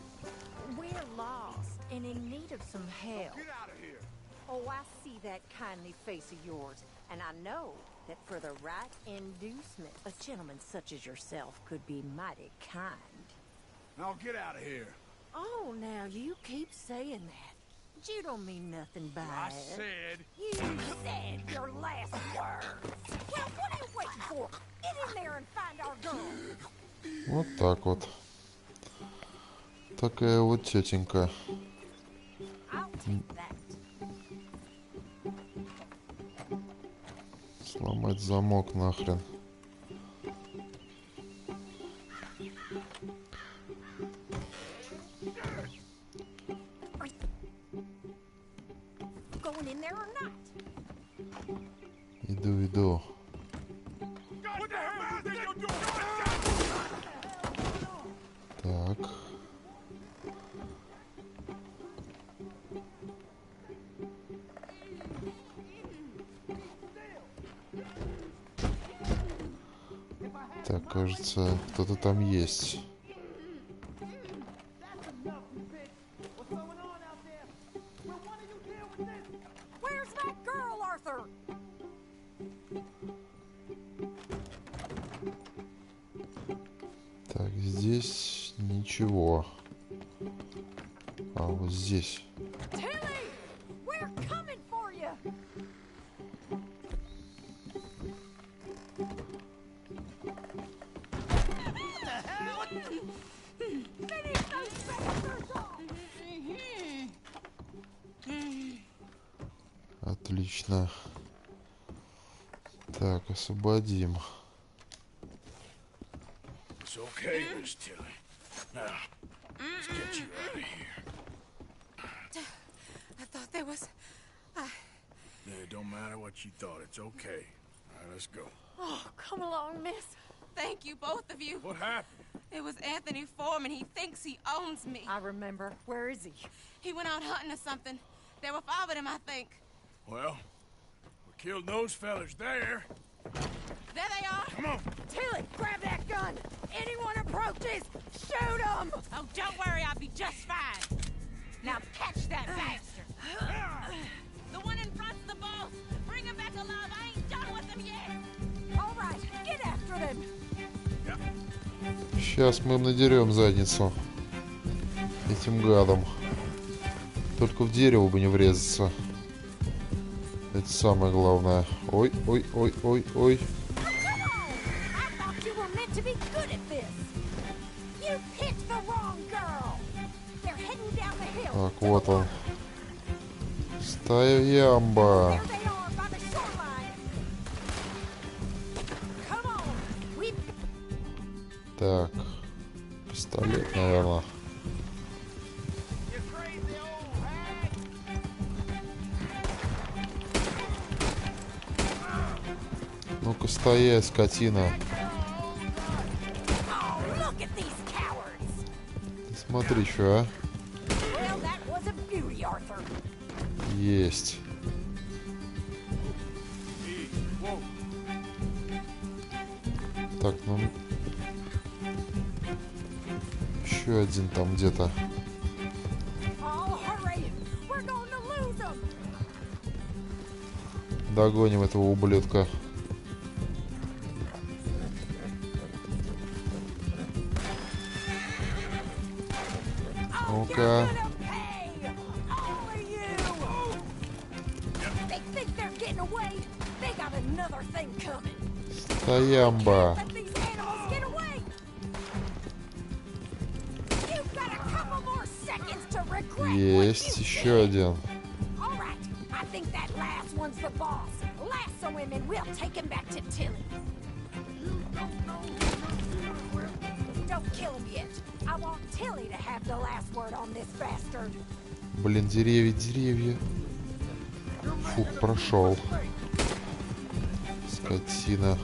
Speaker 15: we're lost and in need of some help.
Speaker 4: Get out of here!
Speaker 15: Oh, I see that kindly face of yours, and I know that for the right inducement, a gentleman such as yourself could be mighty kind.
Speaker 4: Now get out of here!
Speaker 15: Oh, now you keep saying that. But you don't mean nothing by
Speaker 4: I
Speaker 15: it.
Speaker 4: said...
Speaker 15: You said your last words. Well, what are you waiting for? Get in there and find our girl.
Speaker 1: Вот так вот. Такая вот тетенька.
Speaker 15: I'll take that.
Speaker 1: Сломать замок нахрен.
Speaker 15: Going in there or not?
Speaker 1: Иду.
Speaker 4: What the hell is you doing?
Speaker 1: Так. Так, кажется, кто-то там есть.
Speaker 15: Where's that girl, Arthur?
Speaker 1: Так, здесь ничего. А вот здесь.
Speaker 15: Tilly, we're coming for you. Finish those bastards off.
Speaker 1: Отлично. Так, освободим.
Speaker 11: It's okay, Miss Tilly. Now, let's get you out of here.
Speaker 14: I thought there was...
Speaker 11: Yeah, it don't matter what you thought. It's okay. All right, let's go.
Speaker 14: Oh, come along, miss. Thank you, both of you.
Speaker 11: What happened?
Speaker 15: It was Anthony Foreman. He thinks he owns me.
Speaker 14: I remember. Where is he?
Speaker 15: He went out hunting or something. There were 5 of them, I think.
Speaker 11: Well, we killed those fellas there.
Speaker 15: There they are.
Speaker 11: Come on.
Speaker 15: Tilly, grab that gun. Anyone approaches, shoot them. Oh, don't worry. I'll be just fine. Now catch that bastard. The one in front's the boss. Bring him back alive. I ain't done with them yet. All right, get after them.
Speaker 1: Сейчас мы им надерем задницу этим гадом. Только в дерево бы не врезаться. Это самое главное. Ой, ой, ой, ой, ой. Так, вот он. Стая ямба. Так, пистолет, наверное. Ну-ка стоять, скотина. Ты смотри, что, а? Есть. Так, ну... Еще один там где-то. Догоним этого ублюдка. Ну-ка. Стоямба. Есть еще один. Блин, деревья, деревья. Фух, прошел. Скотина.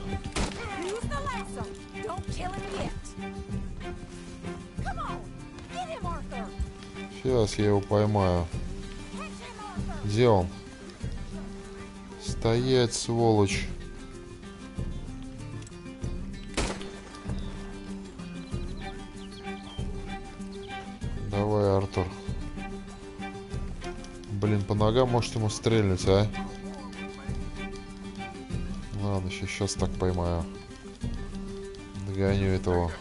Speaker 1: Сейчас я его поймаю. Где он? Стоять, сволочь. Давай, Артур. Блин, по ногам может ему стрельнуть, а? Ладно, сейчас так поймаю. Догоню этого.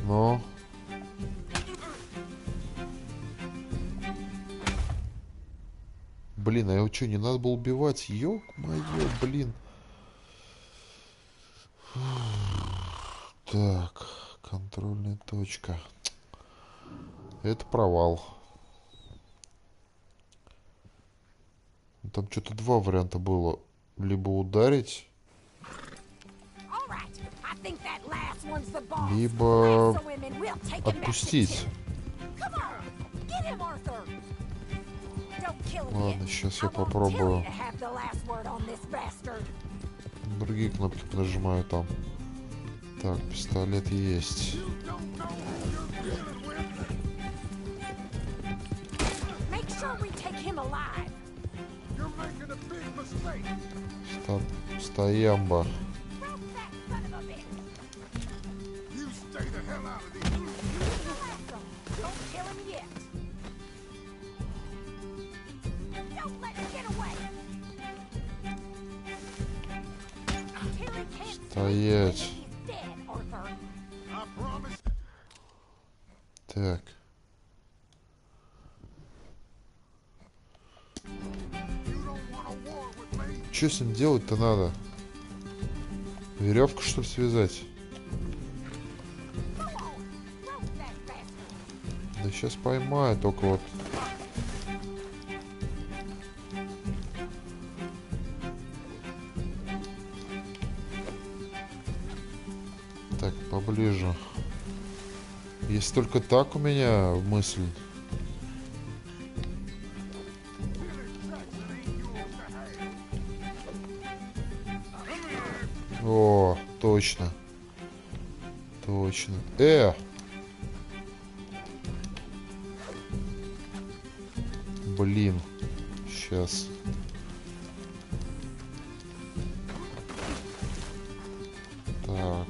Speaker 1: Ну. Блин, а его что, не надо было убивать? Ёк-моё, блин. Так, контрольная точка. Это провал. Там что-то 2 варианта было. Либо ударить, либо отпустить. Ладно, сейчас я попробую. Другие кнопки нажимаю там. Так, пистолет есть. Стоямба. Стоять. Так. Что с ним делать-то надо? Веревку, что ли, связать? Да сейчас поймаю, только вот. Так, поближе. Если только так у меня мысль. точно. Точно. Блин. Сейчас. Так.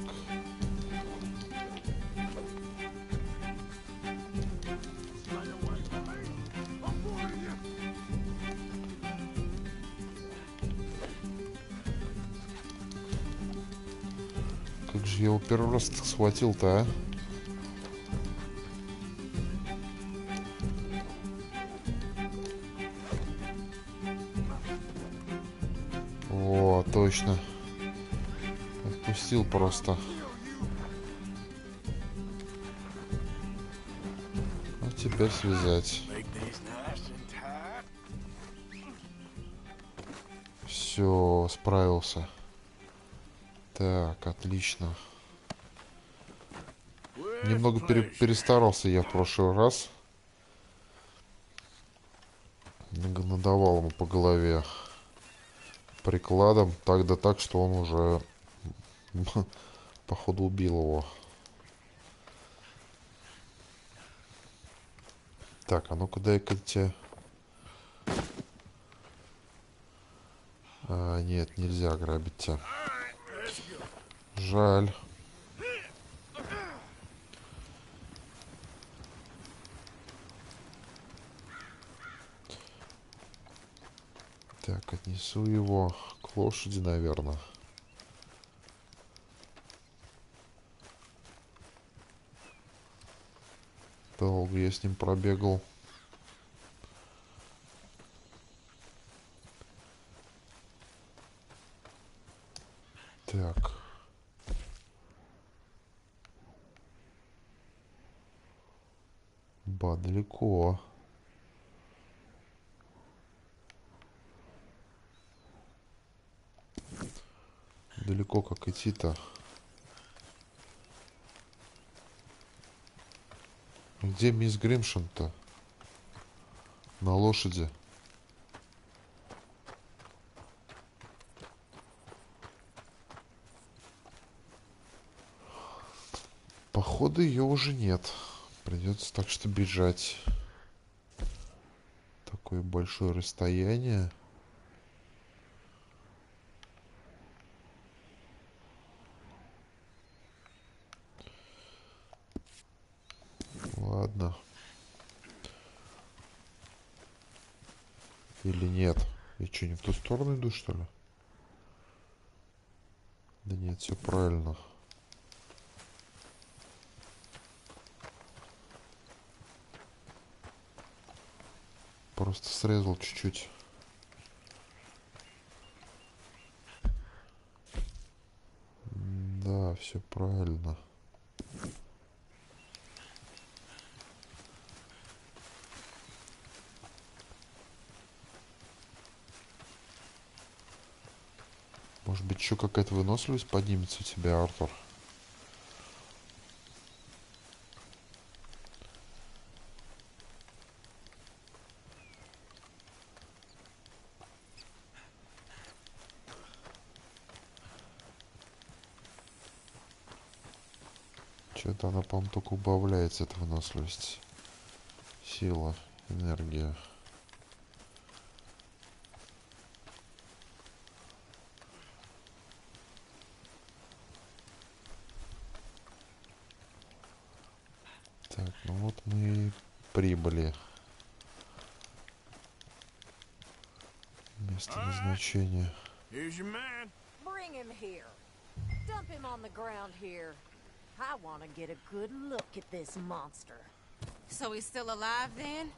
Speaker 1: Как же я его первый раз схватил-то, а? О, точно. Отпустил просто. А теперь связать. Все, справился. Так, отлично. Немного перестарался я в прошлый раз. Надавал ему по голове прикладом. Так, что он уже походу убил его. Так, а ну-ка дай-ка тебе... А, нет, нельзя грабить тебя. Жаль. Так, отнесу его к лошади, наверное. Долго я с ним пробегал. Так. Ба, далеко. Далеко как идти-то. Где мисс Гримшин-то? На лошади. Походу ее уже нет. Придется так что бежать. Такое большое расстояние. Ладно. Или нет? Я что, не в ту сторону иду, что ли? Да нет, все правильно. Просто срезал чуть-чуть. Да, все правильно. Может быть, еще какая-то выносливость поднимется у тебя, Артур? Что-то она, по-моему, только убавляется, эта выносливость. Сила, энергия. Так, ну вот мы и прибыли. Место назначения.
Speaker 15: Bring him here. Dump him on the ground here. I want to get a good look at this monster.
Speaker 16: So he's still alive then?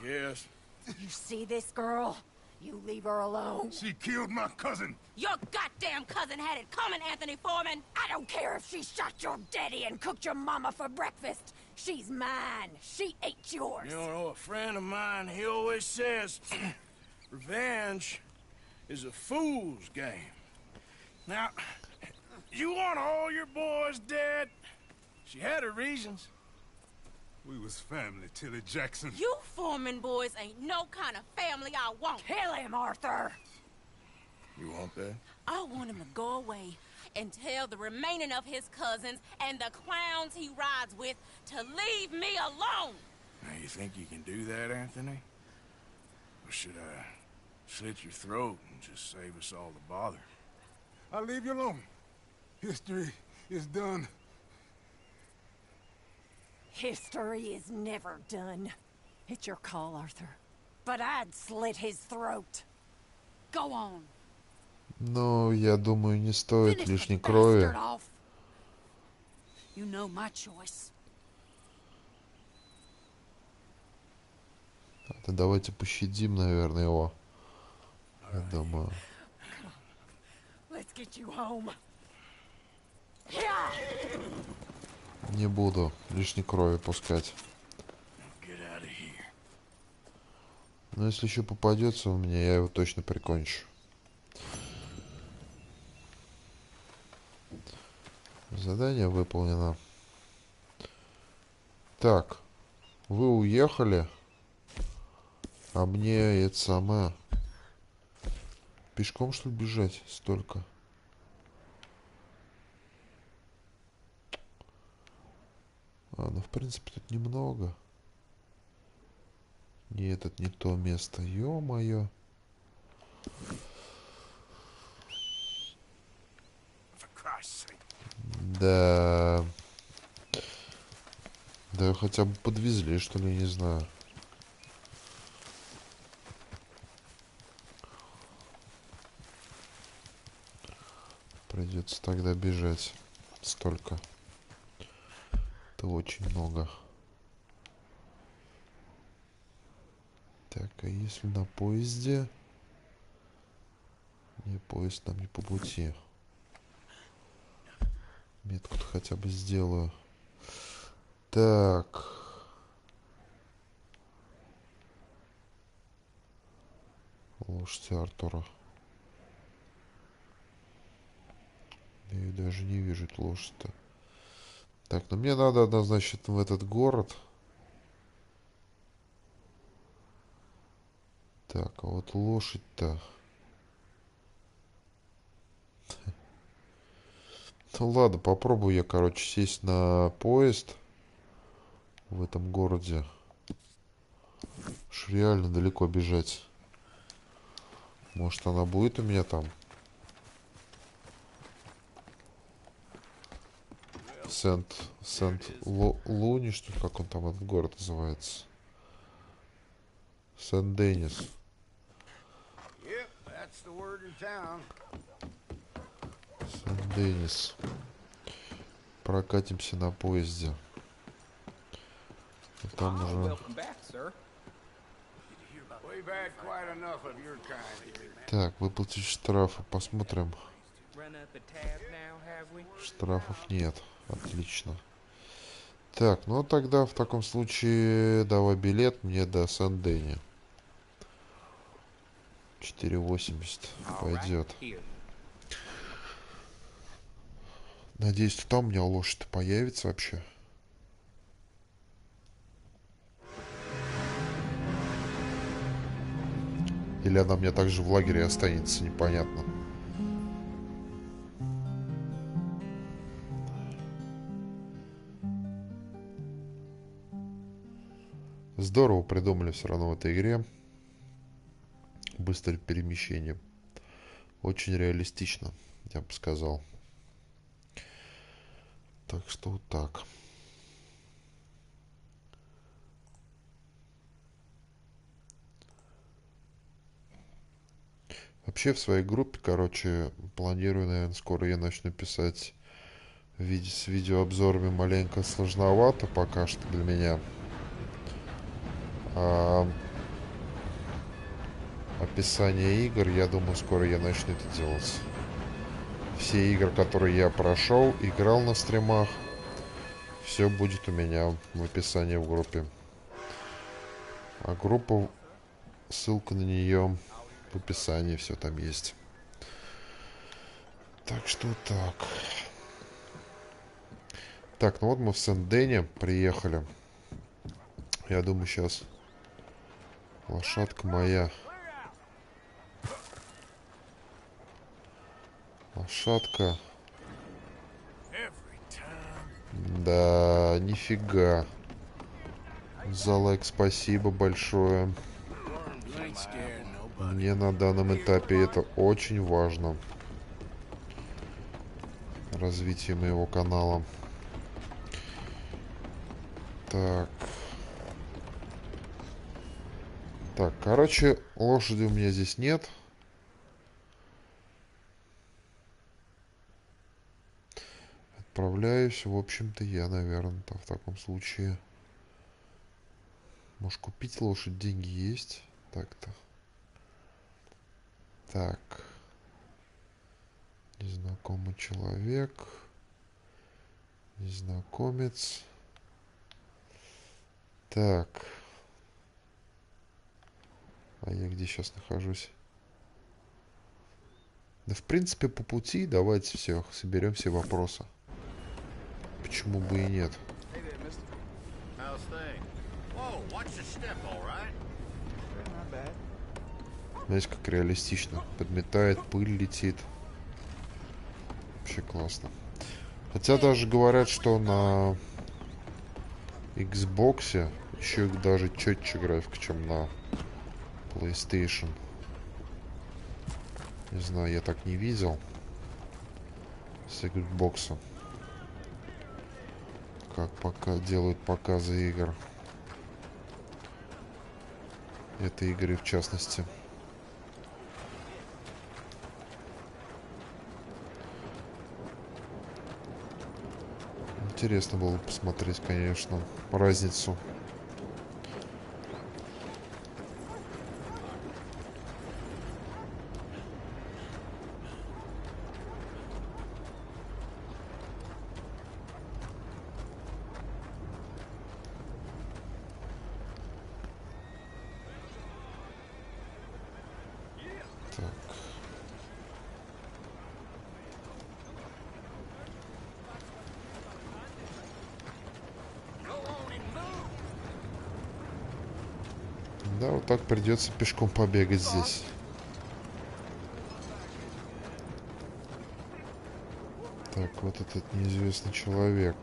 Speaker 11: Yes.
Speaker 15: You see this girl? You leave her alone.
Speaker 4: She killed my cousin.
Speaker 16: Your goddamn cousin had it coming, Anthony Foreman.
Speaker 15: I don't care if she shot your daddy and cooked your mama for breakfast. She's mine. She ate yours.
Speaker 11: You know, a friend of mine, he always says, revenge is a fool's game. Now, you want all your boys dead? She had her reasons.
Speaker 4: We was family, Tilly Jackson.
Speaker 16: You Foreman boys ain't no kind of family I want.
Speaker 15: Kill him, Arthur.
Speaker 11: You want that?
Speaker 16: I want him to go away. and tell the remaining of his cousins and the clowns he rides with to leave me alone.
Speaker 11: Now, you think you can do that, Anthony? Or should I slit your throat and just save us all the bother?
Speaker 17: I'll leave you alone. History is done.
Speaker 15: History is never done. It's your call, Arthur. But I'd slit his throat. Go on.
Speaker 1: Ну, я думаю, не стоит лишней крови.
Speaker 15: You know my choice.
Speaker 1: Да давайте пощадим, наверное, его. Я думаю.
Speaker 15: Let's get you home.
Speaker 1: Не буду лишней крови пускать. Но если еще попадется у меня, я его точно прикончу. Задание выполнено. Так, вы уехали, а мне это самое... Пешком, что ли, бежать столько? Ну, в принципе, тут немного. Нет, это не то место. Ё-моё. Да. Да хотя бы подвезли, что ли, не знаю. Придется тогда бежать. Столько. Это очень много. Так, а если на поезде? Не, поезд нам не по пути. Метку-то хотя бы сделаю. Так. Лошадь Артура. Я ее даже не вижу, эту лошадь-то. Так, ну мне надо однозначно в этот город. Так, а вот лошадь-то... Ну ладно, попробую я, короче, сесть на поезд в этом городе. Уж реально далеко бежать. Может, она будет у меня там? Сент-Луни, что ли, как он там, этот город называется? Сент-Денис. Сент-Денис. Прокатимся на поезде. И там уже... Так, выплатить штрафы. Посмотрим. Штрафов нет. Отлично. Так, ну тогда в таком случае давай билет мне до Сан-Дени. 4,80 пойдет. Надеюсь, что там у меня лошадь появится вообще. Или она у меня также в лагере останется, непонятно. Здорово придумали все равно в этой игре. Быстрое перемещение. Очень реалистично, я бы сказал. Так что вот так. Вообще в своей группе, короче, планирую, наверное, скоро я начну писать с видеообзорами. Маленько сложновато пока что для меня. Описание игр, я думаю, скоро я начну это делать. Все игры, которые я прошел, играл на стримах, все будет у меня в описании в группе. А группа, ссылка на нее в описании, все там есть. Так что так. Так, ну вот мы в Сен-Дене приехали. Я думаю, сейчас лошадка моя. Лошадка Да, нифига. За лайк спасибо большое. Мне на данном этапе это очень важно. Развитие моего канала. Так. Так, короче, лошади у меня здесь нет. Отправляюсь, в общем-то, я, наверное, в таком случае. Может, купить лошадь, деньги есть? Так-то. Так. Незнакомый человек. Незнакомец. Так. А я где сейчас нахожусь? Да, в принципе, по пути давайте все, соберем все вопросы. Почему бы и нет? Знаете, как реалистично. Подметает, пыль летит. Вообще классно. Хотя даже говорят, что на Xbox еще даже четче графика, чем на PlayStation. Не знаю, я так не видел. С Xbox. Как пока делают показы игр. Это игры в частности. Интересно было посмотреть, конечно, разницу. Да, вот так придется пешком побегать здесь. Так, вот этот неизвестный человек.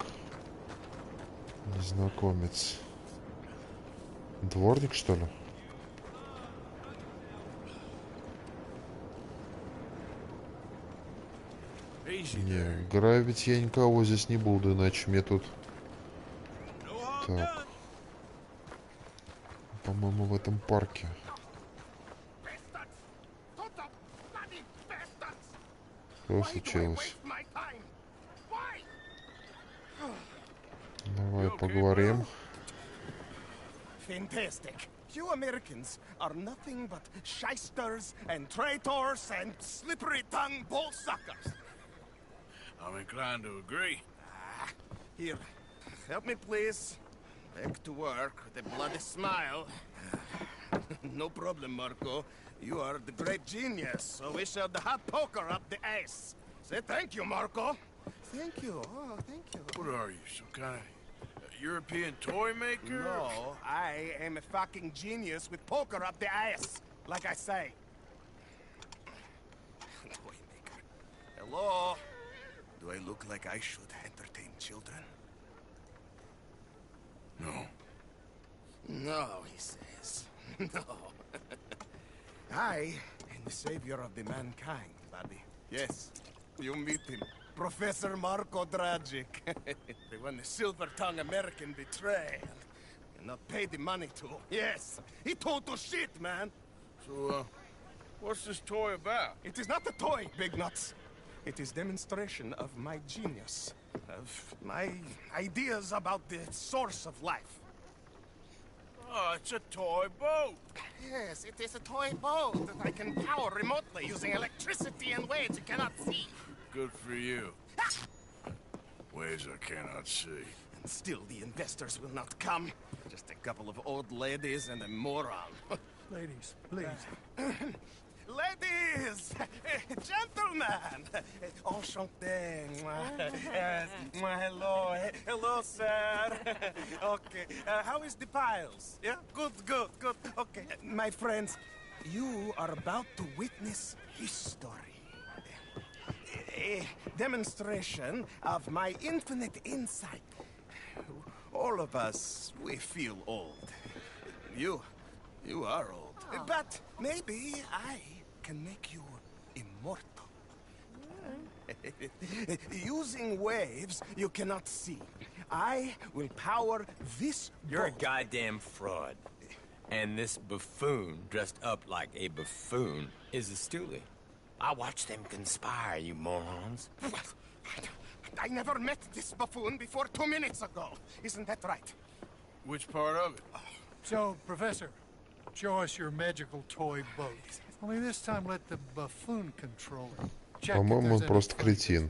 Speaker 1: Незнакомец. Дворник, что ли? Не, грабить я никого здесь не буду, иначе мне тут... Так. По-моему, в этом парке. Что случилось? Давай поговорим.
Speaker 11: Fantastic. You Americans are nothing but shysters and traitors and slippery-tongued bullsuckers.
Speaker 10: I'm inclined to agree.
Speaker 11: Here, help me please. Back to work with a bloody smile. No problem, Marco. You are the great genius, so we shall the hot poker up the ass. Say thank you, Marco. Thank you. Oh, thank you.
Speaker 10: What are you, some kind of European toy maker?
Speaker 11: No, I am a fucking genius with poker up the ass, like I say. Toy maker. Hello? Do I look like I should entertain children?
Speaker 10: No.
Speaker 11: No, he says. No. I am the savior of the mankind, buddy. Yes, you meet him. Professor Marco Dragic. The one the silver-tongued American betrayed. And not paid the money to. Yes, he total shit, man.
Speaker 10: So, what's this toy about?
Speaker 11: It is not a toy, Big Nuts. It is demonstration of my genius. Of my ideas about the source of life.
Speaker 10: Oh, it's a toy boat.
Speaker 11: Yes, it is a toy boat that I can power remotely using electricity in ways you cannot see.
Speaker 10: Good for you. Ways I cannot see.
Speaker 11: And still the investors will not come. Just a couple of old ladies and a moron.
Speaker 17: Ladies, please.
Speaker 11: Ladies! Gentlemen! Enchanté. Hello. Hello, sir. Okay. How is the piles? Yeah? Good. Okay. My friends, you are about to witness history. A demonstration of my infinite insight all of us, we feel old. You are old.
Speaker 15: Oh.
Speaker 11: But maybe I can make you immortal. Using waves you cannot see, I will power this
Speaker 18: You're a
Speaker 11: boat.
Speaker 18: goddamn fraud. And this buffoon, dressed up like a buffoon, is a stoolie. I watched them conspire, you morons.
Speaker 11: I never met this buffoon before 2 minutes ago. Isn't that right?
Speaker 10: Which part of it?
Speaker 19: So, Professor, show us your magical toy boat. Only this time let the buffoon control it. Check if
Speaker 1: По-моему,
Speaker 19: there's
Speaker 1: он
Speaker 19: any
Speaker 1: просто
Speaker 19: flaws.
Speaker 1: кретин.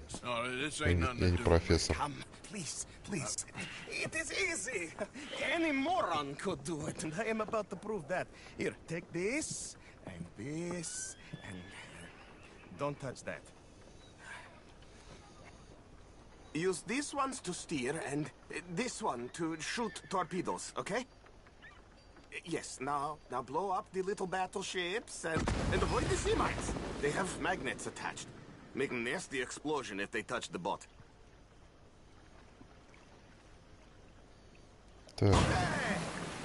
Speaker 1: Я не профессор.
Speaker 11: Come, please, please. It is easy. Any moron could do it, and I am about to prove that. Here, take this, and this, and... Don't touch that. Use these ones to steer, and this one to shoot torpedoes, okay? Yes, now blow up the little battleships, and avoid the sea mines. They have magnets attached. Make a nasty explosion if they touch the boat.
Speaker 1: Так.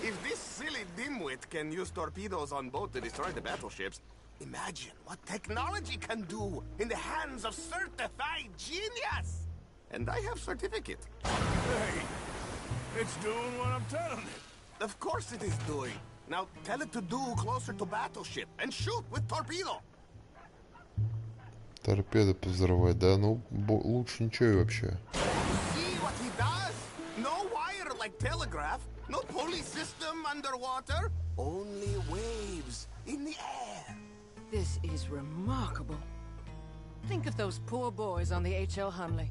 Speaker 11: If this silly dimwit can use torpedoes on boat to destroy the battleships, imagine what technology can do in the hands of certified genius! And I have certificate.
Speaker 10: Hey, it's doing what I'm telling it.
Speaker 11: Of course it is doing. Now tell it to do closer to battleship and shoot with torpedo.
Speaker 1: Торпеды взрывать, да? Ну, лучше ничего и вообще.
Speaker 11: See what he does? No wire like telegraph. No pulley system underwater. Only waves in the air.
Speaker 20: This is remarkable. Think of those poor boys on the H.L. Hunley.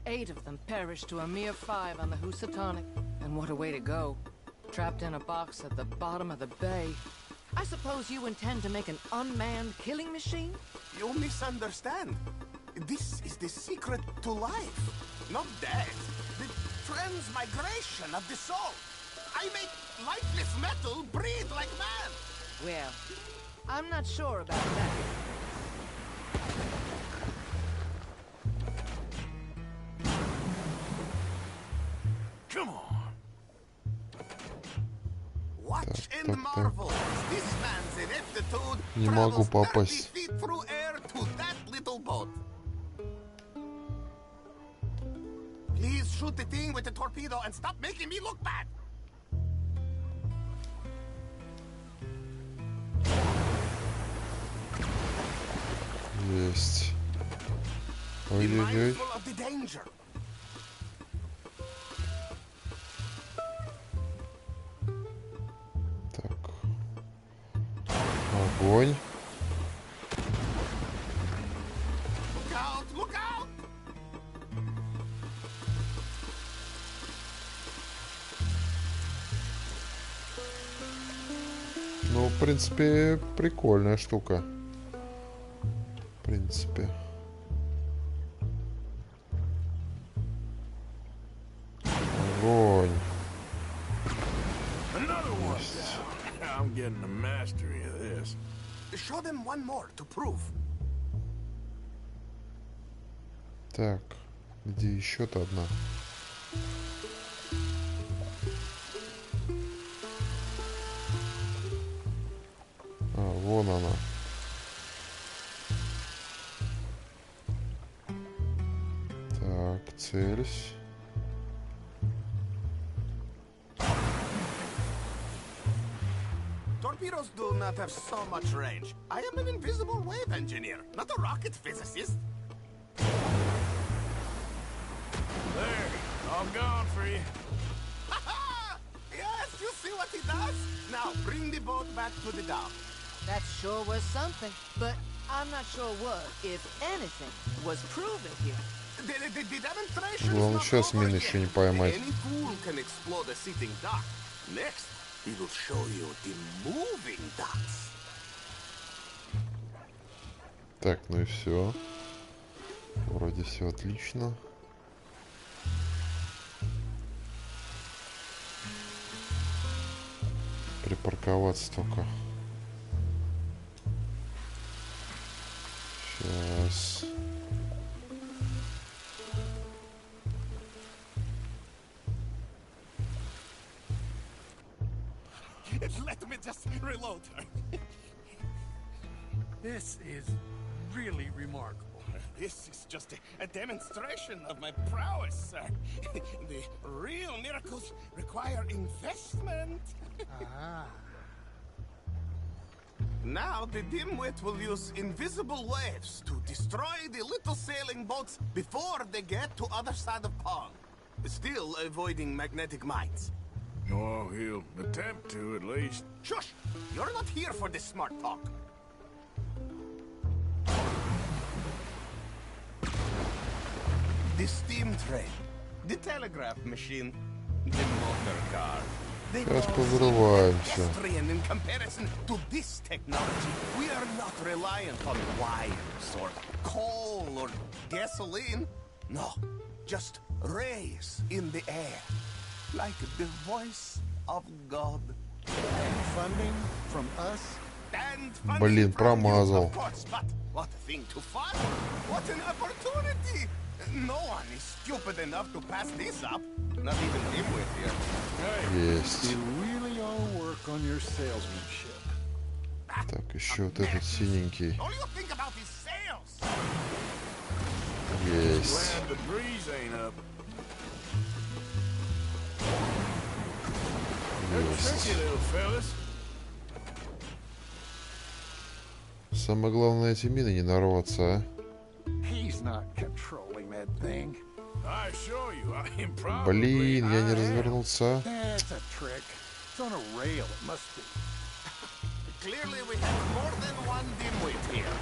Speaker 20: 8 of them perished to a mere 5 on the Housatonic. And what a way to go. Trapped in a box at the bottom of the bay. I suppose you intend to make an unmanned killing machine?
Speaker 11: You misunderstand. This is the secret to life. Not death. The transmigration of the soul. I make lifeless metal breathe like man.
Speaker 20: Well, I'm not sure about that.
Speaker 11: Come on. Watch and marvel. This man's ineptitude
Speaker 1: Не могу
Speaker 11: travels 30
Speaker 1: попасть.
Speaker 11: feet through air to that little boat. Please shoot the thing with the torpedo and stop making me look bad.
Speaker 1: Есть.
Speaker 11: Be
Speaker 1: Ой-ой-ой.
Speaker 11: mindful of the danger.
Speaker 1: Так. Огонь.
Speaker 11: Look out! Look out!
Speaker 1: Ну, в принципе, прикольная штука. В принципе. Огонь.
Speaker 10: Another one down. I'm getting the mastery of this.
Speaker 11: Show them one more to prove.
Speaker 1: Так, где еще-то одна? А, вон она. Так, целься.
Speaker 11: Torpedoes do not have so much range. I am an invisible wave engineer, not a rocket physicist.
Speaker 10: There, all gone for you.
Speaker 11: Yes, you see what he does? Now, bring the boat back to the dock.
Speaker 20: That sure was something, but I'm not sure what, if anything, was proven here.
Speaker 11: The demonstration is
Speaker 1: Главное,
Speaker 11: not
Speaker 1: сейчас
Speaker 11: over
Speaker 1: мины
Speaker 11: yet.
Speaker 1: еще не поймать.
Speaker 11: Any fool can explode a sitting dock. Next, he will show you the moving docks.
Speaker 1: Так, ну и все. Вроде все отлично. Припарковаться только. Сейчас.
Speaker 11: Let me just reload her.
Speaker 19: This is really remarkable.
Speaker 11: This is just a demonstration of my prowess, sir. The real miracles require investment.
Speaker 19: Ah.
Speaker 11: Now the dimwit will use invisible waves to destroy the little sailing boats before they get to other side of pond. Still avoiding magnetic mines.
Speaker 17: Oh, he'll attempt to, at least.
Speaker 11: Shush! You're not here for this smart talk. The steam train, the telegraph machine, the motor car. They
Speaker 1: Сейчас
Speaker 11: all
Speaker 1: подрываемся.
Speaker 11: pedestrian in comparison to this technology. We are not reliant on wires or coal or gasoline. No, just rays in the air, like the voice of God.
Speaker 4: And funding from us?
Speaker 11: And
Speaker 1: Блин, промазал.
Speaker 11: of course, but what a thing to fund! What an opportunity! No one is stupid enough to pass this up. Not even him with you.
Speaker 1: Есть.
Speaker 4: You really all work on your salesmanship.
Speaker 1: Так, еще вот этот синенький.
Speaker 11: All you think about is sales.
Speaker 1: Есть.
Speaker 17: Glad the breeze ain't up.
Speaker 1: Есть.
Speaker 17: Tricky little fellas.
Speaker 1: Самое главное, эти мины не нарваться, а?
Speaker 4: He's not controlling that thing.
Speaker 17: I assure you, I am probably.
Speaker 1: Блин, я не развернулся.
Speaker 4: That's a trick. It's on a rail, it must be.
Speaker 11: Clearly we have more than one dimwit here.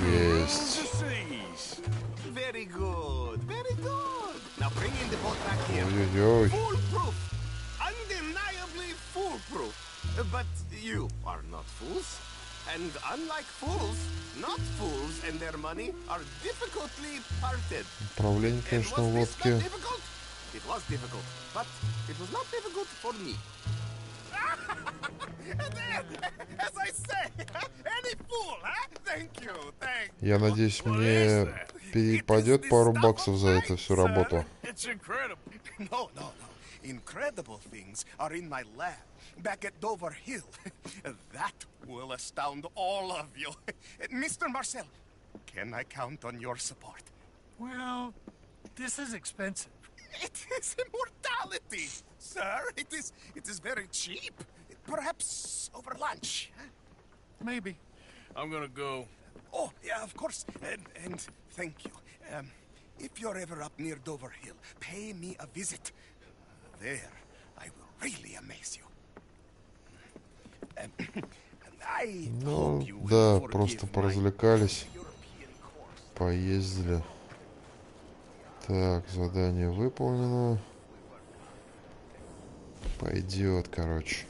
Speaker 1: Есть.
Speaker 11: Very good, very good. Now bring in the boat back here.
Speaker 1: Ой-ой-ой.
Speaker 11: Foolproof. Undeniably foolproof. But you are not fools. And unlike fools, not fools and their money are difficultly parted.
Speaker 1: Управление, конечно,
Speaker 11: And was this
Speaker 1: лодки.
Speaker 11: not difficult? It was difficult, but it was not difficult for me. As I say, any fool, huh? Thank you, thank you.
Speaker 1: Я надеюсь, мне перепадет пару баксов за эту всю работу.
Speaker 11: It's incredible. No, no, no. Incredible things are in my lab back at Dover Hill. That will astound all of you. Mr. Marcel, can I count on your support?
Speaker 19: Well, this is expensive.
Speaker 11: It is immortality, sir. It is very cheap. Perhaps over lunch.
Speaker 19: Maybe.
Speaker 17: I'm gonna go.
Speaker 11: Oh, yeah, of course. And thank you. If you're ever up near Dover Hill, pay me a visit. There, I will really amaze you. I
Speaker 1: Ну,
Speaker 11: hope you will
Speaker 1: да,
Speaker 11: forgive
Speaker 1: просто
Speaker 11: my
Speaker 1: поразвлекались,
Speaker 11: European course.
Speaker 1: поездили. Так, задание выполнено. Пойдет, короче.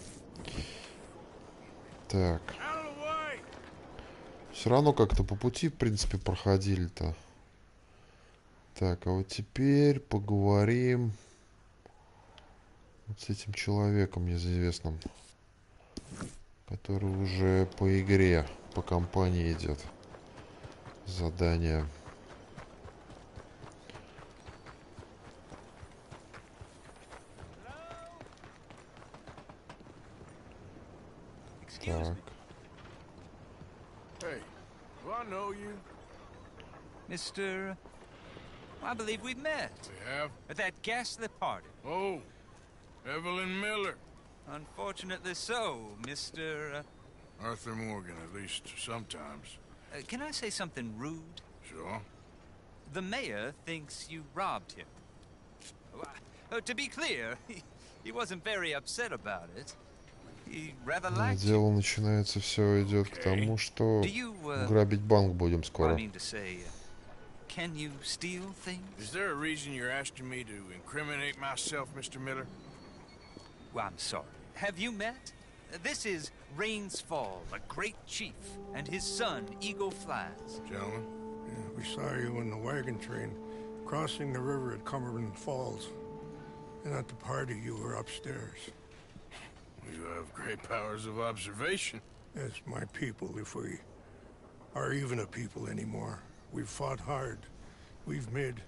Speaker 1: Так. Все равно как-то по пути, в принципе, проходили-то. Так, а вот теперь поговорим вот с этим человеком неизвестным, который уже по игре, по компании идет. Задание. Так.
Speaker 17: Hey, do I know you?
Speaker 7: Mr. I believe we've met.
Speaker 17: We have?
Speaker 7: At that ghastly party.
Speaker 17: Oh, Evelyn Miller.
Speaker 7: Unfortunately so, Mr.
Speaker 17: Arthur Morgan, at least sometimes.
Speaker 7: Can I say something rude?
Speaker 17: Sure.
Speaker 7: The mayor thinks you robbed him. To be clear, he wasn't very upset about it. He rather liked you.
Speaker 1: Дело начинается, все идет к тому, что грабить банк будем скоро.
Speaker 7: Can you steal things?
Speaker 17: Is there a reason you're asking me to incriminate myself, Mr. Miller?
Speaker 7: Well, I'm sorry. Have you met? This is Rains Fall, a great chief, and his son, Eagle Flies.
Speaker 17: Gentlemen?
Speaker 21: Yeah, we saw you in the wagon train crossing the river at Cumberland Falls. And at the party, you were upstairs.
Speaker 17: You have great powers of observation.
Speaker 21: Yes, my people, if we are even a people anymore. We've fought hard. We've made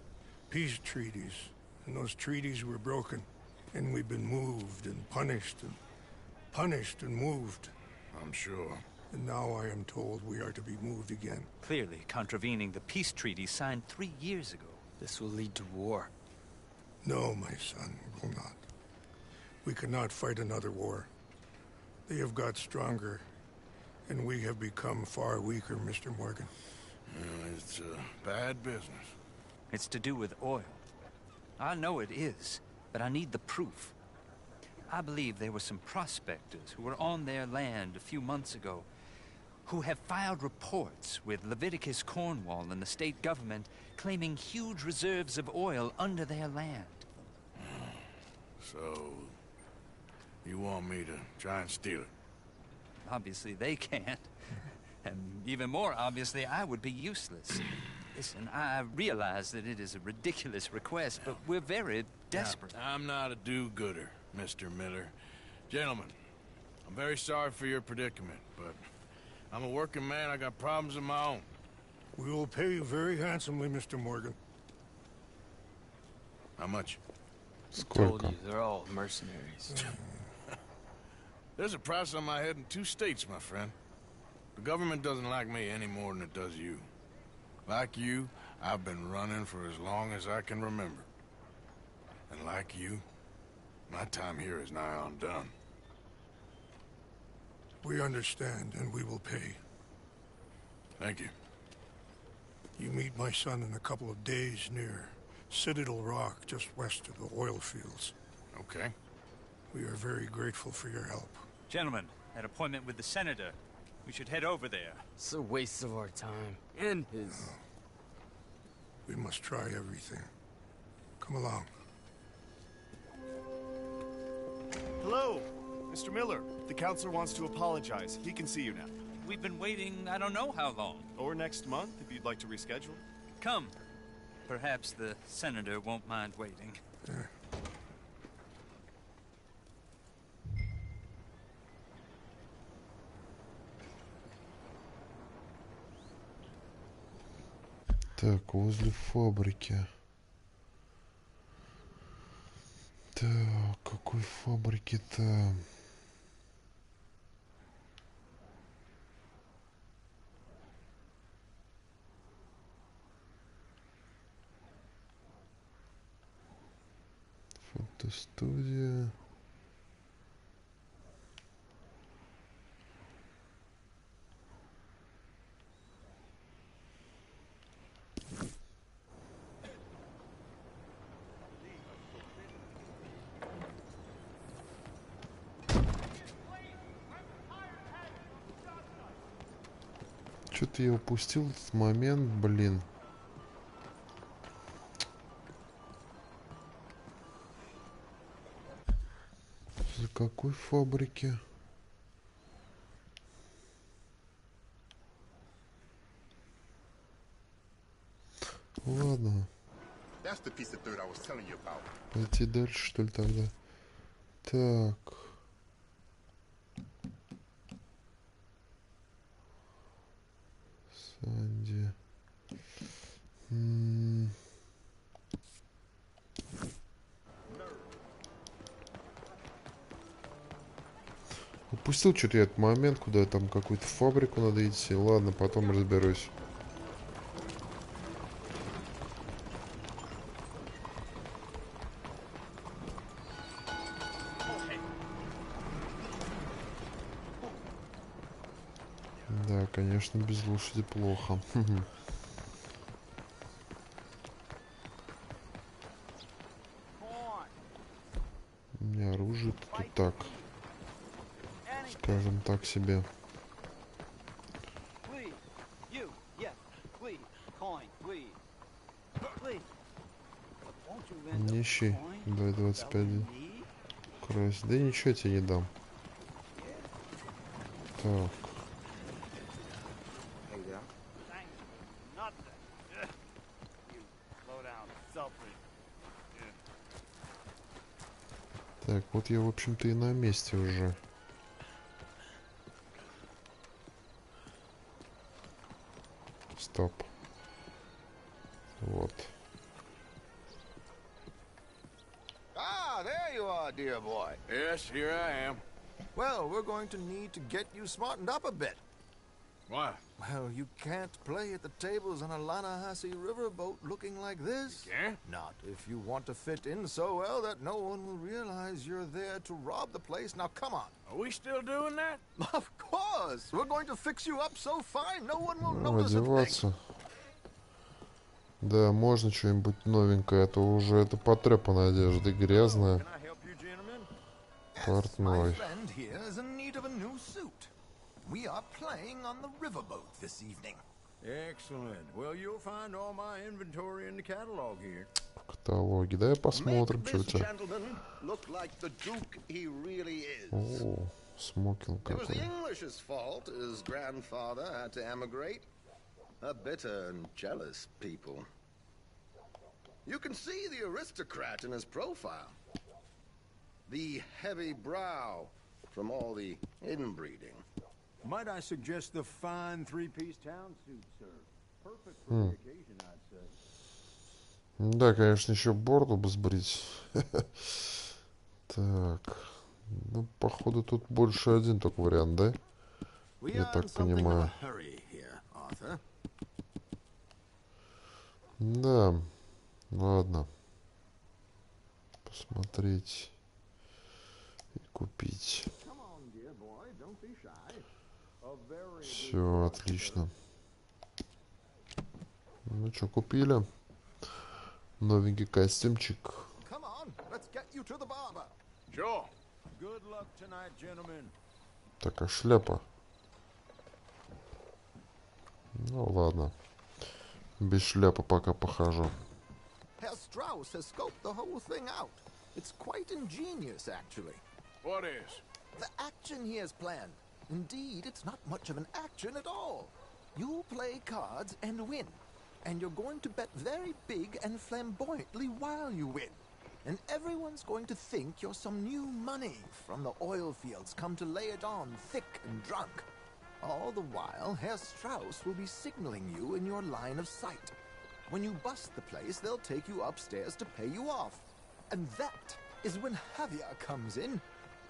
Speaker 21: peace treaties. And those treaties were broken. And we've been moved and punished and moved.
Speaker 4: I'm sure.
Speaker 21: And now I am told we are to be moved again.
Speaker 7: Clearly contravening the peace treaty signed 3 years ago.
Speaker 18: This will lead to war.
Speaker 21: No, my son, it will not. We cannot fight another war. They have got stronger, and we have become far weaker, Mr. Morgan.
Speaker 4: It's bad business.
Speaker 7: It's to do with oil. I know it is, but I need the proof. I believe there were some prospectors who were on their land a few months ago who have filed reports with Leviticus Cornwall and the state government claiming huge reserves of oil under their land.
Speaker 4: So, you want me to try and steal it?
Speaker 7: Obviously they can't. And even more obviously, I would be useless. Listen, I realize that it is a ridiculous request, but we're very desperate.
Speaker 4: Now, I'm not a do-gooder, Mr. Miller. Gentlemen, I'm very sorry for your predicament, but I'm a working man. I got problems of my own.
Speaker 21: We will pay you very handsomely, Mr. Morgan.
Speaker 4: How much?
Speaker 18: Told you, they're all mercenaries.
Speaker 4: There's a price on my head in 2 states, my friend. The government doesn't like me any more than it does you. Like you, I've been running for as long as I can remember. And like you, my time here is nigh undone.
Speaker 21: We understand, and we will pay.
Speaker 4: Thank you.
Speaker 21: You meet my son in a couple of days near Citadel Rock, just west of the oil fields.
Speaker 4: Okay.
Speaker 21: We are very grateful for your help.
Speaker 7: Gentlemen, that appointment with the senator. We should head over there.
Speaker 18: It's a waste of our time. And his.
Speaker 21: We must try everything. Come along.
Speaker 3: Hello, Mr. Miller. The counselor wants to apologize. He can see you now.
Speaker 7: We've been waiting I don't know how long.
Speaker 3: Or next month, if you'd like to reschedule.
Speaker 7: Come. Perhaps the senator won't mind waiting.
Speaker 1: Так, возле фабрики. Так, какой фабрики-то? Фотостудия. Что-то я упустил этот момент, блин. За какой фабрики? Ладно. Пойти дальше, что ли, тогда? Так. Санди. Упустил что-то я этот момент, куда там какую-то фабрику надо идти. Ладно, потом разберусь. Да, конечно, без лошади плохо. У меня оружие-то тут так. Скажем так себе. Нищий. 2,25. Крась. Да ничего тебе не дам. Так. Так, вот я, в общем-то, и на месте уже. Стоп. Вот.
Speaker 6: you are, dear boy.
Speaker 4: Yes, here I am.
Speaker 6: Well, we're going to need to get you smartened up a bit.
Speaker 4: Why?
Speaker 6: Well, you can't play at the tables on a Lanahasi riverboat looking like this.
Speaker 4: You can't?
Speaker 6: Not if you want to fit in so well that no one will realize you're there to rob the place. Now, come on.
Speaker 4: Are we still doing that?
Speaker 6: Of course. We're going to fix you up so fine, no one will
Speaker 1: Ну,
Speaker 6: notice a thing.
Speaker 1: одеваться. Да, можно что-нибудь новенькое, а то уже это потрепанная одежда, грязная. Портной.
Speaker 6: Friend here is in need of a new suit. We are playing on the riverboat this evening.
Speaker 9: Excellent. Well, you'll find all my inventory in the catalog here.
Speaker 1: В каталоге. Давай посмотрим, что у тебя.
Speaker 6: Look like the Duke he really is.
Speaker 1: О, смокинг
Speaker 6: It was the
Speaker 1: какой.
Speaker 6: English's fault his grandfather had to emigrate. A bitter and jealous people. You can see the aristocrat in his profile. The heavy brow from all the inbreeding.
Speaker 9: Might I suggest the fine three-piece town suit, sir? Perfect for the occasion, I'd say.
Speaker 1: Да, конечно, еще бороду бы сбрить. Так. Ну, походу, тут больше один только вариант, да? Я так понимаю. Да. Ладно. Посмотреть и купить. Все, отлично. Ну что, купили? Новенький костюмчик. Так, а шляпа? Ну ладно. Без шляпы пока похожу.
Speaker 6: Herr Strauss has scoped the whole thing out. It's quite ingenious, actually.
Speaker 4: What is?
Speaker 6: The action he has planned. Indeed, it's not much of an action at all. You play cards and win. And you're going to bet very big and flamboyantly while you win. And everyone's going to think you're some new money from the oil fields come to lay it on thick and drunk. All the while, Herr Strauss will be signaling you in your line of sight. When you bust the place, they'll take you upstairs to pay you off. And that is when Javier comes in,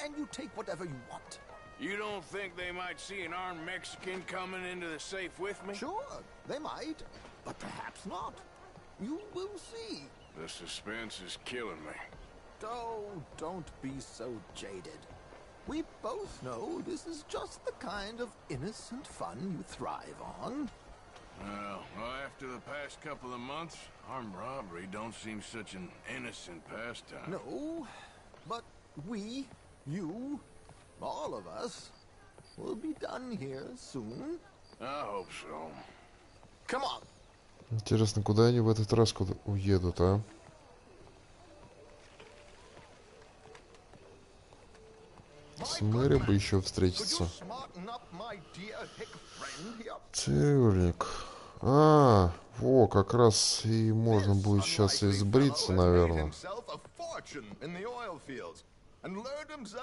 Speaker 6: and you take whatever you want.
Speaker 4: You don't think they might see an armed Mexican coming into the safe with me?
Speaker 6: Sure, they might, but perhaps not. You will see.
Speaker 4: The suspense is killing me.
Speaker 6: Oh, don't be so jaded. We both know this is just the kind of innocent fun you thrive on.
Speaker 4: Well, after the past couple of months, armed robbery don't seem such an innocent pastime.
Speaker 6: No, but we, you, all of us, will be done here soon.
Speaker 4: I hope so.
Speaker 6: Come on.
Speaker 1: Интересно, куда они в этот раз уедут, а? С Мэри бы еще встретиться. Тюрник. А, во, как раз и можно будет сейчас и сбриться, наверное.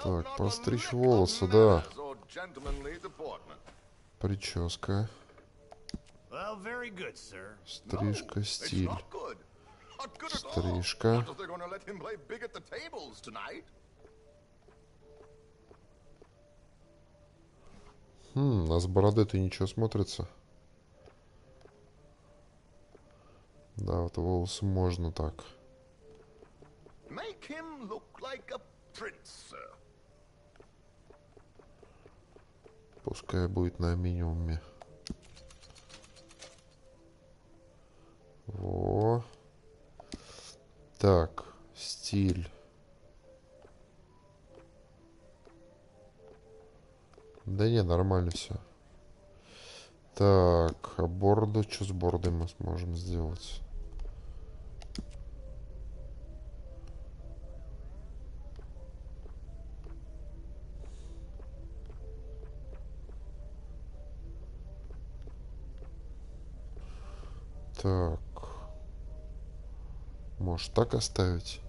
Speaker 1: Так, постричь волосы, да. Прическа. Стрижка, стиль. Стрижка. А с бородой-то ничего смотрится. Да, вот волосы можно так. Пускай будет на минимуме. Во. Так, стиль. Да не, нормально все. Так, а бороду, что с бородой мы сможем сделать? Так. Может так оставить?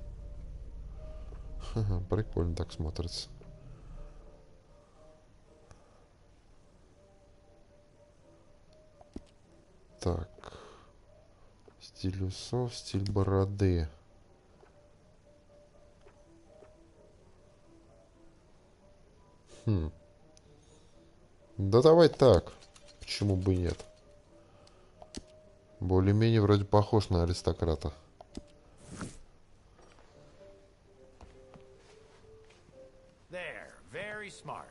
Speaker 1: Ха-ха, прикольно так смотрится. Так. Стиль усов, стиль бороды. Да давай так. Почему бы и нет? Более-менее вроде похож на аристократа.
Speaker 13: There, very smart.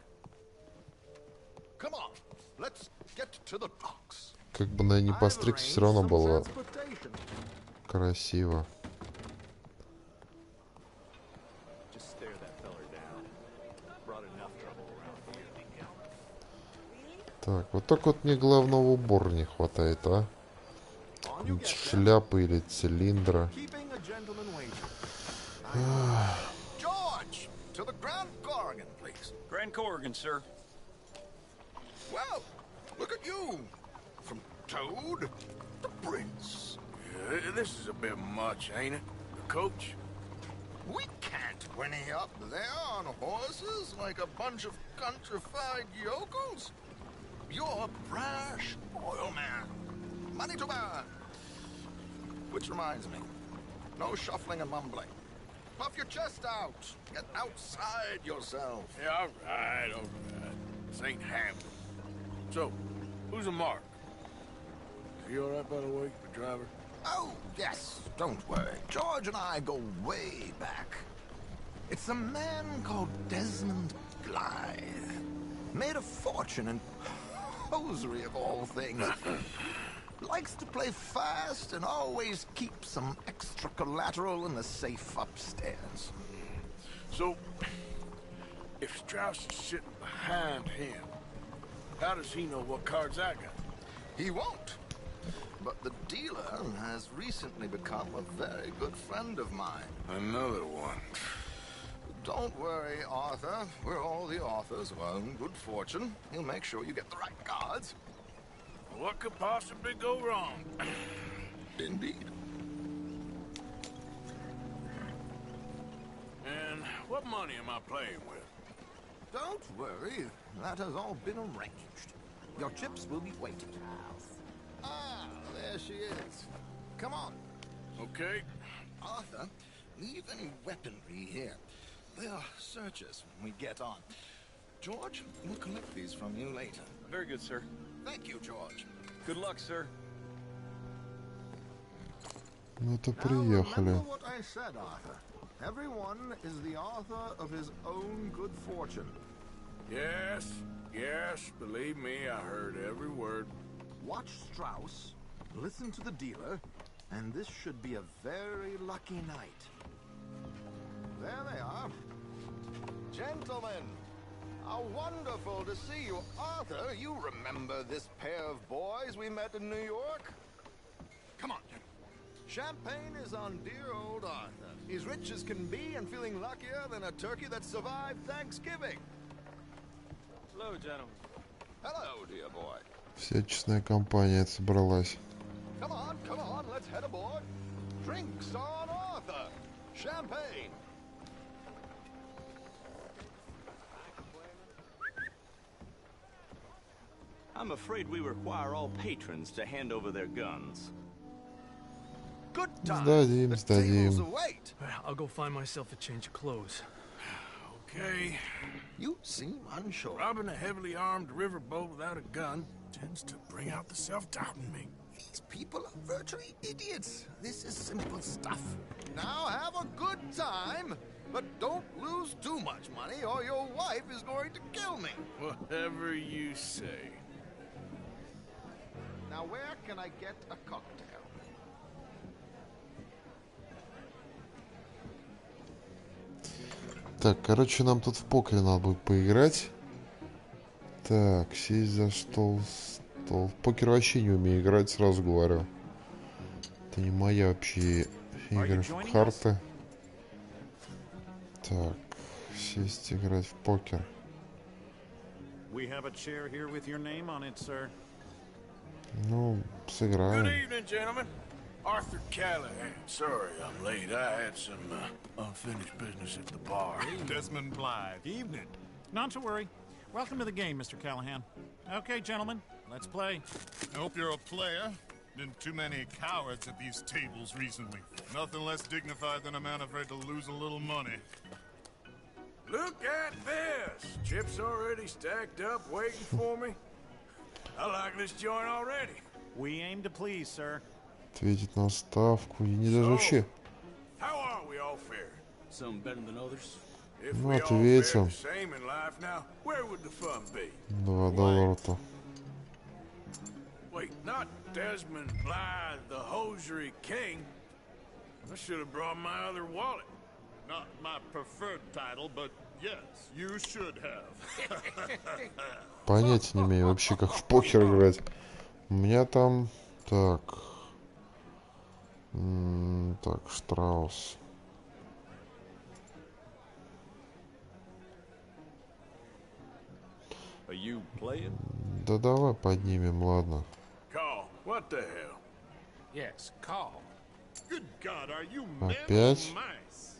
Speaker 2: Come on, let's get to the docks.
Speaker 1: Как бы на не постригся, все равно было красиво. Так, вот так вот мне головного убора не хватает, а? Шляпы или цилиндра.
Speaker 2: George, to the Grand Corrigan, please.
Speaker 13: Grand Corrigan, sir.
Speaker 2: Well, look at you. From Toad to Prince.
Speaker 4: Yeah, this is a bit much, ain't it? The coach?
Speaker 2: We can't whinny up there on horses like a bunch of countrified yokels. You're brash oil man. Money to burn. Which reminds me, no shuffling and mumbling. Puff your chest out. Get outside yourself.
Speaker 4: Yeah, all right. This ain't happening. So, who's a mark? Is he all right, by the way, the driver?
Speaker 2: Oh, yes. Don't worry. George and I go way back. It's a man called Desmond Blythe. Made a fortune in hosiery of all things. Likes to play fast and always keep some extra collateral in the safe upstairs.
Speaker 4: So, if Strauss is sitting behind him, how does he know what cards I got?
Speaker 2: He won't. But the dealer has recently become a very good friend of mine.
Speaker 4: Another one.
Speaker 2: Don't worry, Arthur. We're all the authors of our own good fortune. He'll make sure you get the right cards.
Speaker 4: What could possibly go wrong?
Speaker 2: Indeed.
Speaker 4: And what money am I playing with?
Speaker 2: Don't worry. That has all been arranged. Your chips will be waiting. Ah, there she is. Come on.
Speaker 4: Okay.
Speaker 2: Arthur, leave any weaponry here. They'll search us when we get on. George, we'll collect these from you later.
Speaker 13: Very good, sir.
Speaker 2: Thank you, George.
Speaker 13: Good luck, sir.
Speaker 1: Ну то
Speaker 2: Now,
Speaker 1: приехали.
Speaker 2: remember what I said, Arthur. Everyone is the author of his own good fortune.
Speaker 4: Yes, believe me, I heard every word.
Speaker 2: Watch Strauss, listen to the dealer, and this should be a very lucky night. There they are. Gentlemen, how wonderful to see you. Arthur, you remember this pair of boys we met in New York? Come on, gentlemen. Champagne is on dear old Arthur. He's rich as can be and feeling luckier than a turkey that survived Thanksgiving.
Speaker 13: Hello, gentlemen.
Speaker 2: Hello, dear boy.
Speaker 1: Вся честная компания собралась.
Speaker 2: Come on, let's head aboard. Drinks on Arthur. Champagne.
Speaker 13: I'm afraid we require all patrons to hand over their guns.
Speaker 2: Good time.
Speaker 1: Сдадим.
Speaker 13: I'll go find myself a change of clothes.
Speaker 4: Okay.
Speaker 2: You seem unsure.
Speaker 4: Robbing a heavily armed riverboat without a gun tends to bring out the self-doubt in me.
Speaker 2: These people are virtually idiots. This is simple stuff. Now have a good time, but don't lose too much money or your wife is going to kill me.
Speaker 4: Whatever you say.
Speaker 2: Now where can I get a cocktail?
Speaker 1: Так, короче, нам тут в покер надо будет поиграть. Так, сесть за стол. В покер вообще не умею играть, сразу говорю. Это не моя вообще игра в карты. Так, сесть играть в покер.
Speaker 22: We have a chair here with your name on it, sir.
Speaker 1: Ну,
Speaker 4: Good
Speaker 1: сыграем.
Speaker 4: evening, gentlemen. Arthur Callahan. Sorry I'm late. I had some unfinished business at the bar.
Speaker 22: Desmond Blythe. Evening. Not to worry. Welcome to the game, Mr. Callahan. Okay, gentlemen, let's play.
Speaker 3: I hope you're a player. Been too many cowards at these tables recently. Nothing less dignified than a man afraid to lose a little money.
Speaker 11: Look at this. Chips already stacked up, waiting for me. I like this joint already.
Speaker 22: We aim to please, sir.
Speaker 1: Ответить на ставку. Я не даже вообще.
Speaker 11: How are we all fair?
Speaker 13: Some better than others.
Speaker 11: If
Speaker 1: Ну,
Speaker 11: we all fare
Speaker 1: ответил.
Speaker 11: the same in life now, where would the fun be?
Speaker 1: $2-то.
Speaker 11: Wait, not Desmond Blythe, the hosiery king. I should have brought my other wallet.
Speaker 5: Not my preferred title, but yes, you should have.
Speaker 1: Понятия не имею вообще, как в покер играть. У меня там... Так... Так, Штраус.
Speaker 5: Are you playing?
Speaker 1: Да давай поднимем, ладно.
Speaker 11: Call. What the hell?
Speaker 5: Yes, call. Good God, are you
Speaker 1: Опять?
Speaker 5: mice?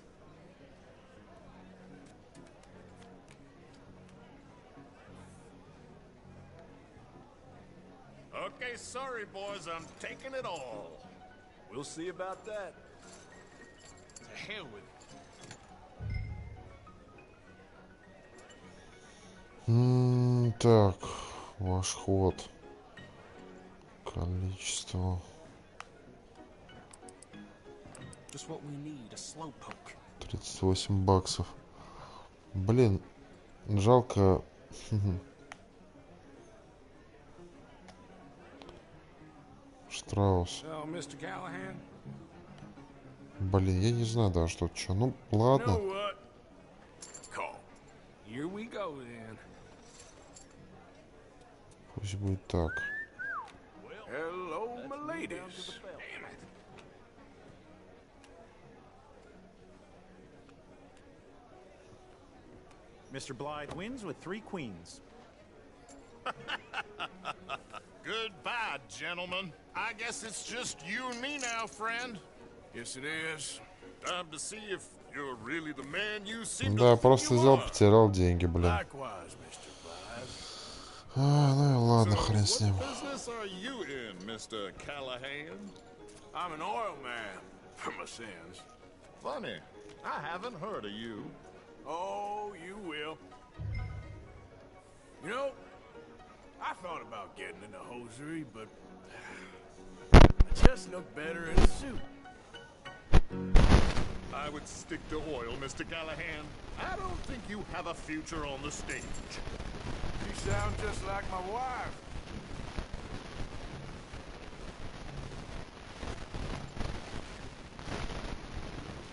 Speaker 5: Okay, sorry, boys, I'm taking it all.
Speaker 13: We'll see about that. To hell with it.
Speaker 1: Так, ваш ход. Количество.
Speaker 13: Just what we need, a slowpoke.
Speaker 1: 38 баксов. Блин, жалко. Штраус.
Speaker 11: So, Mr. Callahan?
Speaker 1: Блин, я не знаю даже что. Ну, ладно.
Speaker 11: You know what? Call.
Speaker 13: Here we go then.
Speaker 1: Пусть будет так.
Speaker 11: Hello, my ladies.
Speaker 22: Mr. Blythe wins with 3 queens.
Speaker 5: Goodbye, gentlemen. I guess it's just you and me now, friend.
Speaker 11: Yes, it is.
Speaker 5: Time to see if you're really the man you seem
Speaker 1: Да,
Speaker 5: to
Speaker 1: просто взял, потерял деньги, блин.
Speaker 11: Likewise, Mr. Blythe.
Speaker 1: Ну и ладно,
Speaker 5: So,
Speaker 1: хрен с ним.
Speaker 5: what business are you in, Mr. Callahan?
Speaker 11: I'm an oil man for my sins.
Speaker 5: Funny, I haven't heard of you.
Speaker 11: Oh, you will. You know, I thought about getting into hosiery, but I just look better in a suit.
Speaker 5: I would stick to oil, Mr. Callahan. I don't think you have a future on the stage.
Speaker 11: You sound just like my wife.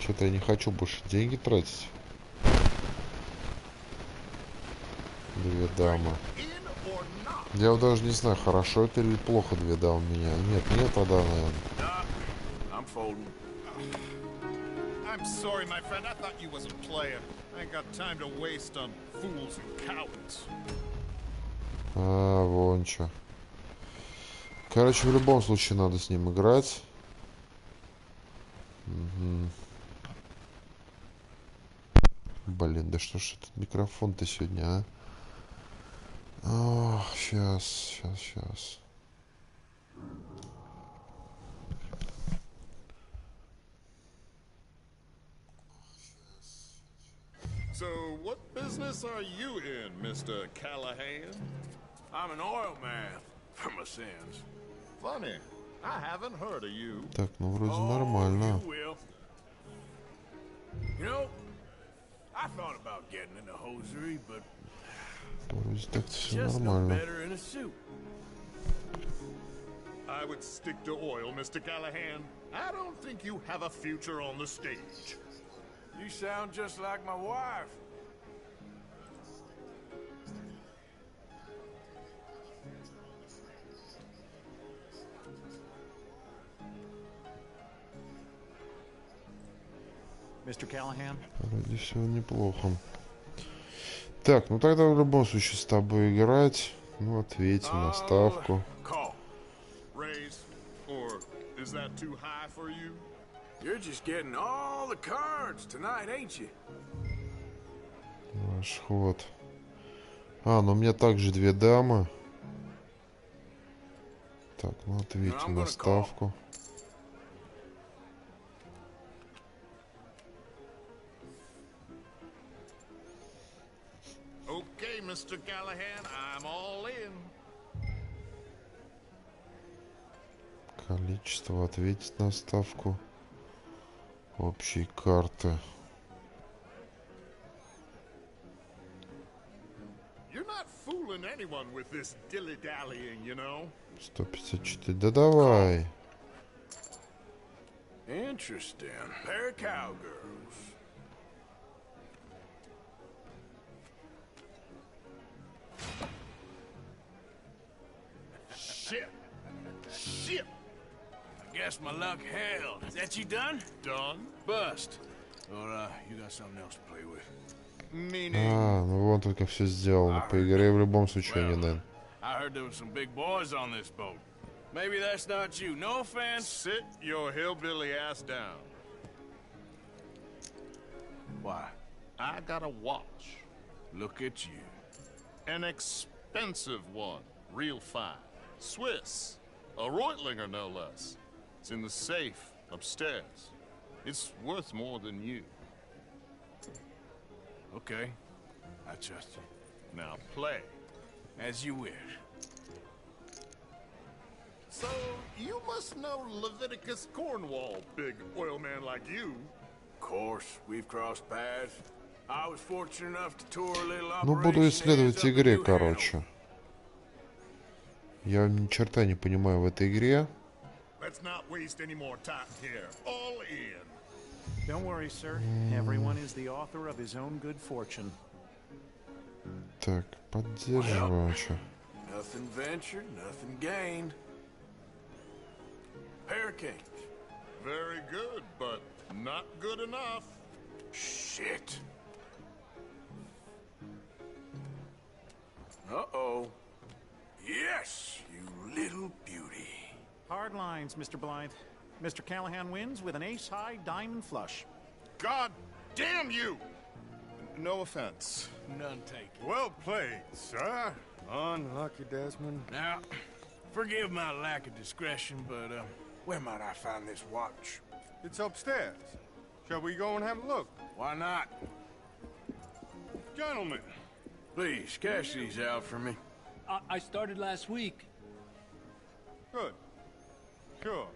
Speaker 1: Что-то я не хочу больше деньги тратить. 2 дамы. Я вот даже не знаю, хорошо это или плохо 2 дамы у меня. Нет, тогда, наверное.
Speaker 11: I'm folding.
Speaker 5: I'm sorry, my friend. I thought you wasn't playing. I ain't got time to waste on fools and cowards.
Speaker 1: Вон чё. Короче, в любом случае надо с ним играть. Угу. Блин, да что ж этот микрофон-то сегодня, а? О, сейчас.
Speaker 5: So, what business are you in, Mr. Callahan?
Speaker 11: I'm an oil man for my sins.
Speaker 5: Funny, I haven't heard of you.
Speaker 1: Так, ну вроде нормально.
Speaker 11: You will. You know, I thought about getting into hosiery, but
Speaker 1: Вроде так все
Speaker 11: just look
Speaker 1: нормально.
Speaker 11: better in a suit.
Speaker 5: I would stick to oil, Mr. Callahan. I don't think you have a future on the stage.
Speaker 11: You sound just like my wife.
Speaker 22: Mr. Callahan?
Speaker 1: Вроде все неплохо. Так, ну тогда в любом случае с тобой играть. Ну, ответим на ставку.
Speaker 5: Raise, or is that too high for you?
Speaker 11: You're just getting all the cards tonight, ain't you?
Speaker 1: Ваш ход. Ну у меня также 2 дамы. Так, ну ответим на ставку.
Speaker 5: Mr. Callahan. I'm all in.
Speaker 1: Количество, ответить на ставку. Общие карты.
Speaker 5: You're not fooling anyone with this dilly-dallying, you know?
Speaker 1: 154. Да давай.
Speaker 4: Interesting. Pair of cowgirls.
Speaker 5: Shit. Shit.
Speaker 4: I guess my luck held. Is that you done?
Speaker 5: Done?
Speaker 4: Bust. Or, you got something else to play with?
Speaker 1: А, ну вон только все сделано. По игре в любом случае не дэн.
Speaker 4: I heard there were some big boys on this boat. Maybe that's not you. No offense.
Speaker 5: Sit your hillbilly ass down.
Speaker 4: Why?
Speaker 5: I got a watch.
Speaker 4: Look at you.
Speaker 5: An expensive one. Real fine. Swiss. A Reutlinger, no less. It's in the safe upstairs. It's worth more than you.
Speaker 4: Okay. I trust you.
Speaker 5: Now play.
Speaker 4: As you wish.
Speaker 5: So, you must know Leviticus Cornwall, big oil man like you.
Speaker 4: Of course, we've crossed paths. I was fortunate enough to tour a little
Speaker 1: Ну, буду
Speaker 4: operation
Speaker 1: исследовать игре, короче. Я ни черта не понимаю в этой игре.
Speaker 5: Let's not waste any more time here. All in.
Speaker 22: Don't worry, sir. Everyone is the author of his own good fortune.
Speaker 1: Так, поддерживаю. Чё?
Speaker 4: Nothing ventured, nothing gained. Pair of kings.
Speaker 5: Very good, but not good enough.
Speaker 4: Shit. Uh-oh. Yes, you little beauty.
Speaker 22: Hard lines, Mr. Blythe. Mr. Callahan wins with an ace-high diamond flush.
Speaker 5: God damn you! No offense.
Speaker 4: None taken.
Speaker 17: Well played, sir. Unlucky, Desmond.
Speaker 4: Now, forgive my lack of discretion, but, where might I find this watch?
Speaker 17: It's upstairs. Shall we go and have a look?
Speaker 4: Why not?
Speaker 17: Gentlemen.
Speaker 4: Please, cash these out for me.
Speaker 8: I started last week.
Speaker 17: Good. Sure.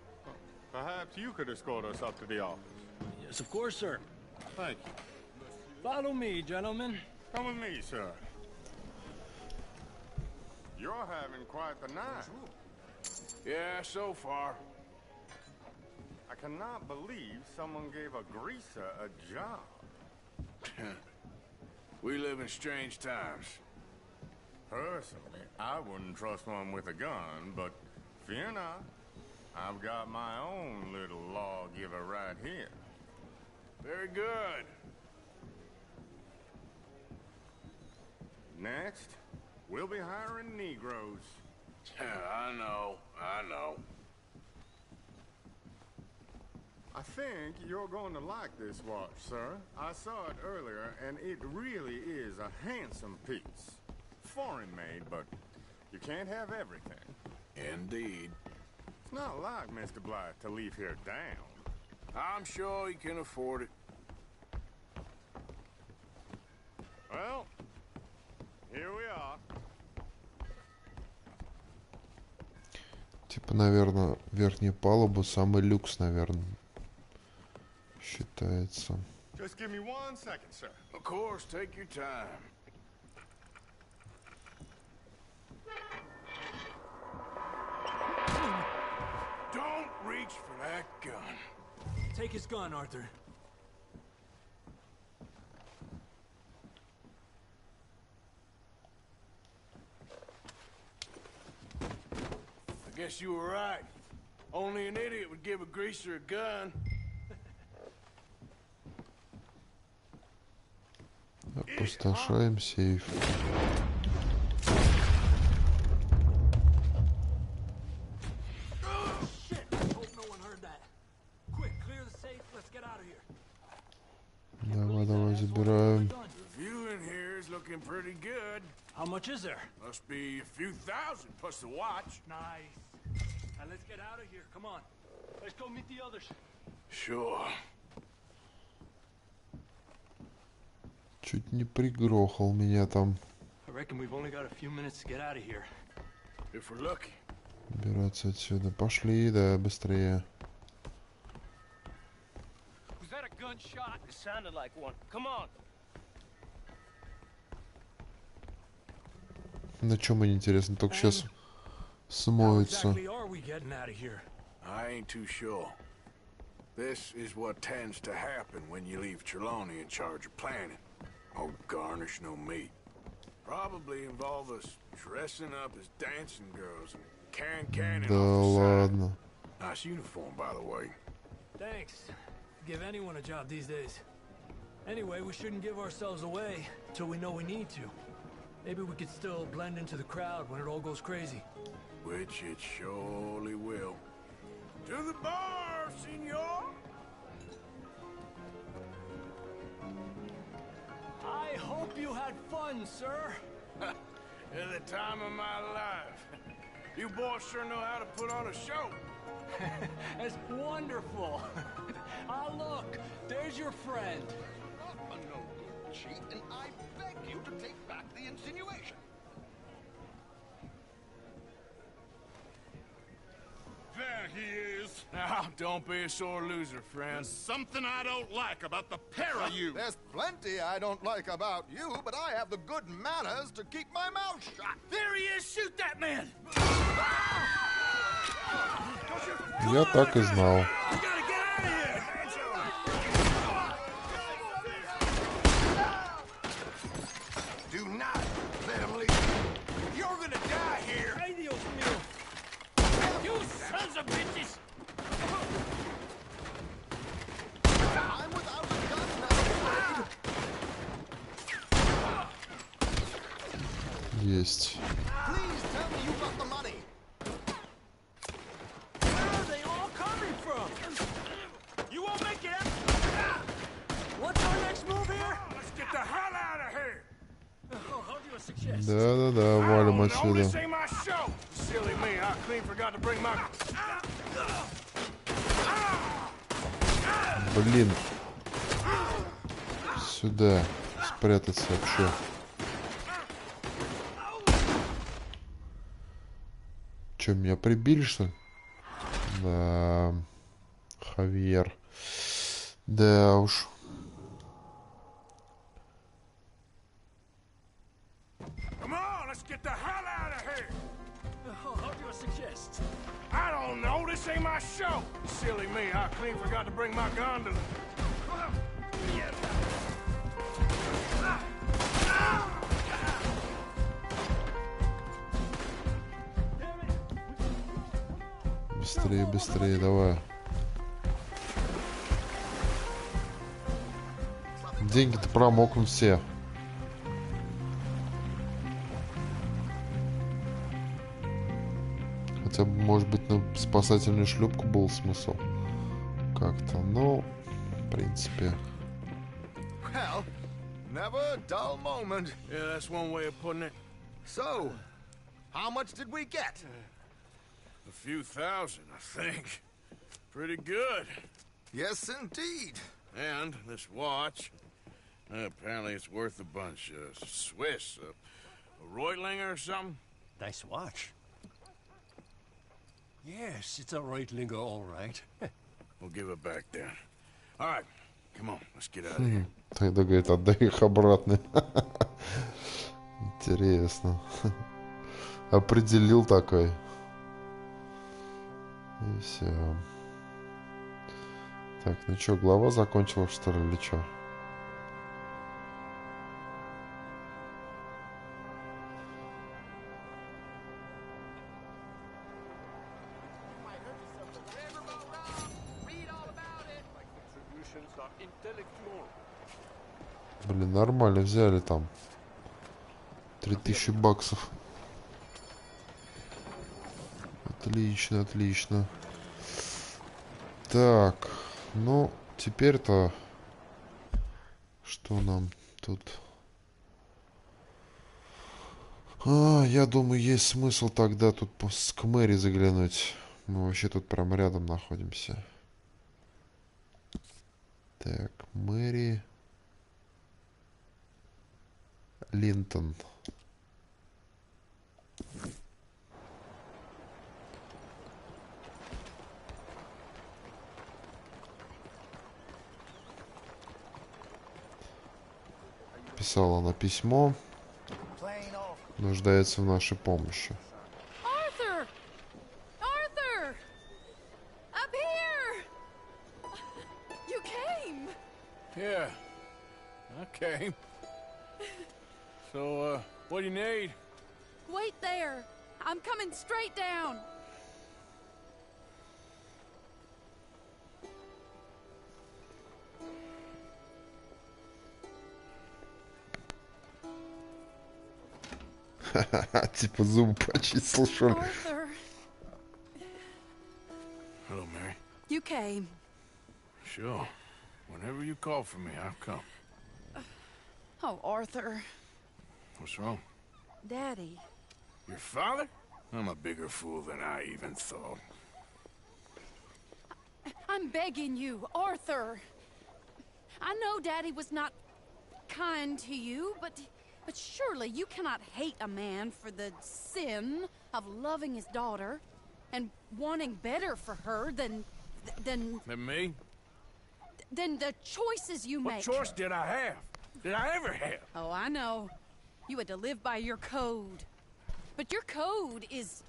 Speaker 17: Perhaps you could escort us up to the office.
Speaker 8: Yes, of course, sir.
Speaker 17: Thank you.
Speaker 8: Follow me, gentlemen.
Speaker 17: Come with me, sir. You're having quite the night.
Speaker 4: Yeah, so far.
Speaker 17: I cannot believe someone gave a greaser a job.
Speaker 4: We live in strange times.
Speaker 17: Personally, I wouldn't trust one with a gun, but fear not. I've got my own little lawgiver right here.
Speaker 4: Very good.
Speaker 17: Next, we'll be hiring Negroes.
Speaker 4: I know.
Speaker 17: I think you're going to like this watch, sir. I saw it earlier, and it really is a handsome piece. Foreign made, but you can't have everything.
Speaker 4: Indeed.
Speaker 17: It's not like Mr. Blythe to leave here down.
Speaker 4: I'm sure he can afford it.
Speaker 17: Well, here we are.
Speaker 1: Типа, наверное, верхняя палуба самый люкс, наверное, считается.
Speaker 17: Just give me 1 second, sir.
Speaker 4: Of course, take your time. Don't reach for that gun.
Speaker 8: Take his gun, Arthur.
Speaker 4: I guess you were right. Only an idiot would give a greaser a gun.
Speaker 1: Опустошаем сейф. Давай, забираем.
Speaker 4: The view in here is looking pretty good.
Speaker 8: How much is there?
Speaker 4: Must be a few thousand plus the watch.
Speaker 8: Nice. Now let's get out of here. Come on. Let's go meet the others.
Speaker 4: Sure.
Speaker 1: Чуть не пригрохал меня там.
Speaker 8: reckon we've only got a few minutes to get out of here.
Speaker 4: If we're lucky.
Speaker 1: Убираться отсюда. Пошли, да, быстрее.
Speaker 8: Was that a gunshot? It sounded like one. Come on.
Speaker 1: На чем мне интересно? Только сейчас смоются.
Speaker 11: Exactly are we getting out of here?
Speaker 4: I ain't too sure. This is what tends to happen when you leave Trelawney in charge of planning. Oh, garnish no meat. Probably involve us dressing up as dancing girls and canning
Speaker 1: Да
Speaker 4: off the side.
Speaker 1: ладно.
Speaker 4: Nice uniform, by the way.
Speaker 8: Thanks. Give anyone a job these days. Anyway, we shouldn't give ourselves away till we know we need to. Maybe we could still blend into the crowd when it all goes crazy.
Speaker 4: Which it surely will. To the bar, senor!
Speaker 8: I hope you had fun, sir.
Speaker 4: At the time of my life. You boys sure know how to put on a show.
Speaker 8: That's wonderful. Ah, look, there's your friend.
Speaker 6: A no good cheat, and I beg you to take back the insinuation.
Speaker 5: There he is.
Speaker 4: Now, don't be a sore loser, friend.
Speaker 5: There's something I don't like about the pair of you.
Speaker 6: There's plenty I don't like about you, but I have the good manners to keep my mouth shut.
Speaker 11: There he is! Shoot that man!
Speaker 1: Я так и знал.
Speaker 11: We gotta get out of here!
Speaker 6: Do not let him leave.
Speaker 11: You're gonna die here! Radio mule! You sons of bitches!
Speaker 6: I'm without a gun now, afraid.
Speaker 1: Есть.
Speaker 6: Please tell me you got the money.
Speaker 8: Where are they all coming from? You won't make it out. What's our next move here?
Speaker 11: Let's get the hell out of here!
Speaker 8: Oh, how do you suggest?
Speaker 1: Да-да-да, валим
Speaker 4: No,
Speaker 1: отсюда.
Speaker 4: this ain't my show. Silly me, I clean forgot to bring my...
Speaker 1: Блин. Сюда. Спрятаться вообще. Че, меня прибили, что ли? Да. Хавьер. Да уж.
Speaker 4: Come on, let's get the hell out of here!
Speaker 8: Oh, how do you suggest?
Speaker 4: I don't know, this ain't my show. Silly me, I clean forgot to bring my gondola.
Speaker 1: Быстрее, быстрее, давай. Деньги-то промокнут все. Хотя бы, может быть, на спасательную шлюпку был смысл. Как-то, но, в принципе.
Speaker 6: Well, never a dull moment.
Speaker 4: Yeah, that's one way of putting it.
Speaker 6: So, how much did we get?
Speaker 4: A few thousand, I think. Pretty good.
Speaker 6: Yes, indeed.
Speaker 4: And this watch, apparently it's worth a bunch. Swiss, a Reutlinger or something?
Speaker 8: Nice watch. Yes, it's a Reutlinger, all right.
Speaker 4: We'll give it back then. All right, come on, let's get out of here.
Speaker 1: Тогда, говорит, отдай их обратно. Интересно. Определил такой. И все. Так, ну что, глава закончилась, что ли, или что? Блин, нормально взяли там. 3000 баксов. Отлично, отлично. Так, ну, теперь-то... Что нам тут? Я думаю, есть смысл тогда тут к мэри заглянуть. Мы вообще тут прям рядом находимся. Так, мэри... Линтон. Писала она письмо. Нуждается в нашей помощи.
Speaker 12: Arthur! Arthur! Up here! You came!
Speaker 4: Yeah, I came. So, what do you need?
Speaker 12: Wait there! I'm coming straight down!
Speaker 1: Типа зубы почистил, что ли?
Speaker 12: Arthur,
Speaker 4: Hello, Mary.
Speaker 12: you came.
Speaker 4: Sure. Whenever you call for me, I'll come.
Speaker 12: Oh, Arthur.
Speaker 4: What's wrong?
Speaker 12: Daddy.
Speaker 4: Your father? I'm a bigger fool than I even thought.
Speaker 12: I'm begging you, Arthur. I know Daddy was not kind to you, but surely you cannot hate a man for the sin of loving his daughter and wanting better for her than
Speaker 4: Than me?
Speaker 12: than the choices you
Speaker 4: What
Speaker 12: make.
Speaker 4: choice did I have? Did I ever have?
Speaker 12: Oh, I know. You had to live by your code. But your code is...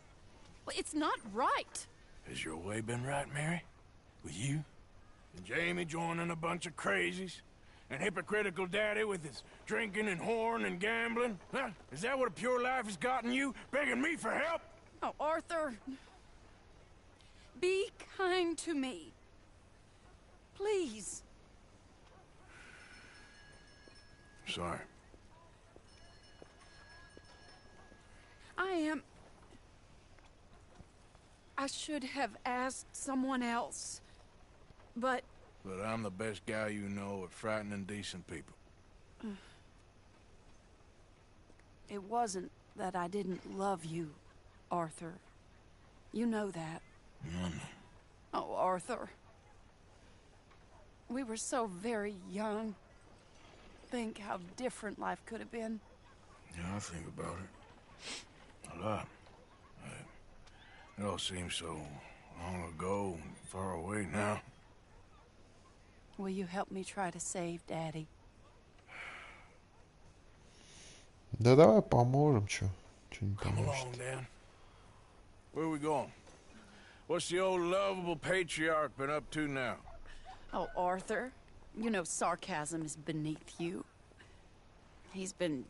Speaker 12: well, it's not right.
Speaker 4: Has your way been right, Mary? With you? And Jamie joining a bunch of crazies? And hypocritical daddy with his drinking and whoring and gambling? Huh? Is that what a pure life has gotten you? Begging me for help?
Speaker 12: Oh, Arthur. Be kind to me. Please.
Speaker 4: Sorry.
Speaker 12: I should have asked someone else. But
Speaker 4: I'm the best guy you know at frightening decent people.
Speaker 12: it wasn't that I didn't love you, Arthur. You know that. Oh, Arthur. We were so very young. Think how different life could have been.
Speaker 4: Yeah, I think about it. A lot. It all seems so long ago and far away now.
Speaker 12: Will you help me try to save Daddy?
Speaker 1: Да давай поможем, чё не
Speaker 4: Come
Speaker 1: поможет.
Speaker 4: along, Dan. Where are we going? What's the old lovable patriarch been up to now?
Speaker 12: Oh, Arthur, you know sarcasm is beneath you. He's been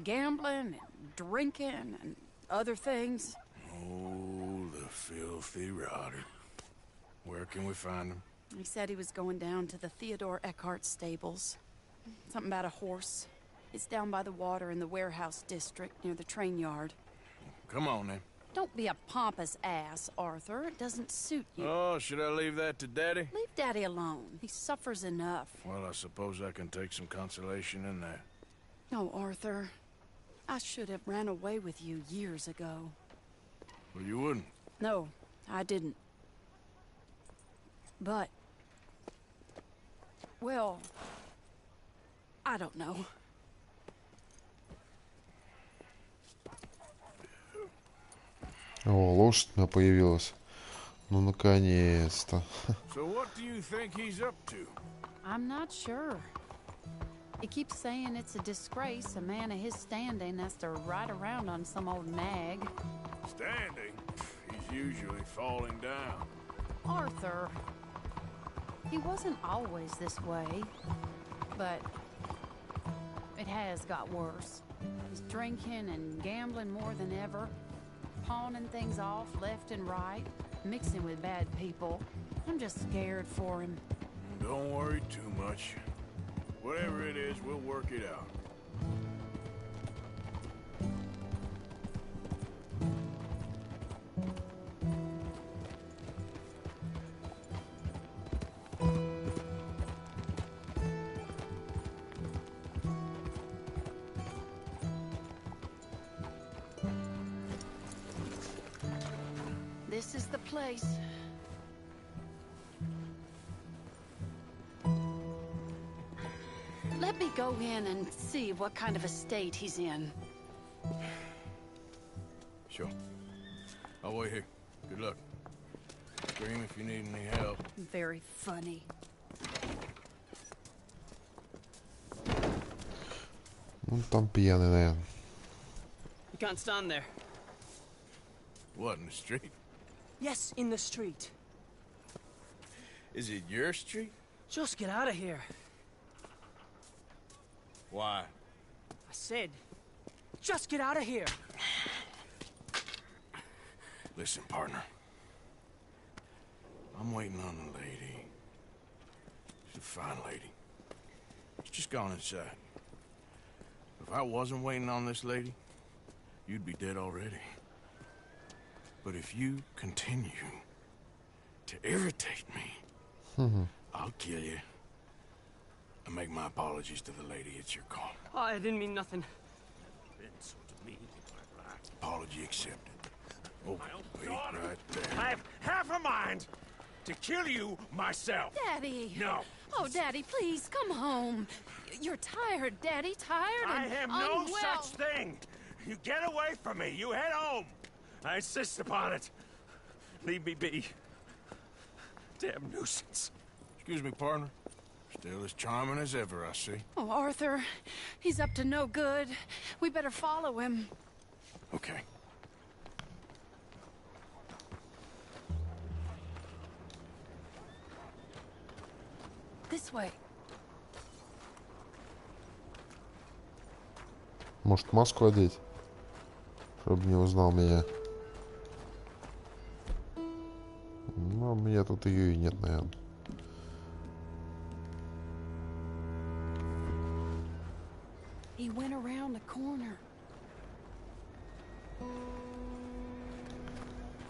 Speaker 12: gambling and drinking and other things.
Speaker 4: Oh, the filthy rotter. Where can we find him?
Speaker 12: He said he was going down to the Theodore Eckhart stables. Something about a horse. It's down by the water in the warehouse district near the train yard.
Speaker 4: Come on, then.
Speaker 12: Don't be a pompous ass, Arthur. It doesn't suit you.
Speaker 4: Oh, should I leave that to Daddy?
Speaker 12: Leave Daddy alone. He suffers enough.
Speaker 4: Well, I suppose I can take some consolation in that.
Speaker 12: No, Arthur. I should have ran away with you years ago.
Speaker 4: Well, you wouldn't.
Speaker 12: No, I didn't. But... well... I don't know.
Speaker 1: О, лошадь у меня появилась. Ну, наконец-то.
Speaker 4: So what do you think he's up to?
Speaker 12: I'm not sure. He keeps saying it's a disgrace a man of his standing has to ride around on some old nag.
Speaker 4: Standing? He's usually falling down.
Speaker 12: Arthur. He wasn't always this way, but it has got worse. He's drinking and gambling more than ever, pawning things off left and right, mixing with bad people. I'm just scared for him.
Speaker 4: Don't worry too much. Whatever it is, we'll work it out.
Speaker 12: This is the place. Let me go in and see what kind of a state he's in.
Speaker 4: Sure. I'll wait here. Good luck. Scream if you need any help.
Speaker 12: Very funny.
Speaker 1: Ну, там пьяный, наверное.
Speaker 14: You can't stand there.
Speaker 4: What, in the street?
Speaker 14: Yes, in the street.
Speaker 4: Is it your street?
Speaker 14: Just get out of here.
Speaker 4: Why?
Speaker 14: I said, just get out of here.
Speaker 4: Listen, partner. I'm waiting on the lady. She's a fine lady. She's just gone inside. If I wasn't waiting on this lady, you'd be dead already. But if you continue to irritate me, I'll kill you. I make my apologies to the lady. It's your call.
Speaker 14: Oh, I didn't mean nothing.
Speaker 4: Apology accepted. Oh, wait right there.
Speaker 16: I have half a mind to kill you myself.
Speaker 12: Daddy!
Speaker 16: No.
Speaker 12: Oh, Daddy, please, come home. You're tired, Daddy, tired
Speaker 16: I
Speaker 12: and
Speaker 16: have no
Speaker 12: unwell.
Speaker 16: such thing. You get away from me. You head home. I insist upon it. Leave me be. Damn nuisance.
Speaker 4: Excuse me, partner. Still as charming as ever, I see.
Speaker 12: Oh, Arthur, he's up to no good. We better follow him.
Speaker 4: Okay.
Speaker 12: This way.
Speaker 1: Может, маску одеть, чтобы не узнал меня. Ну, у меня тут ее и нет, наверное.
Speaker 12: He went around the corner.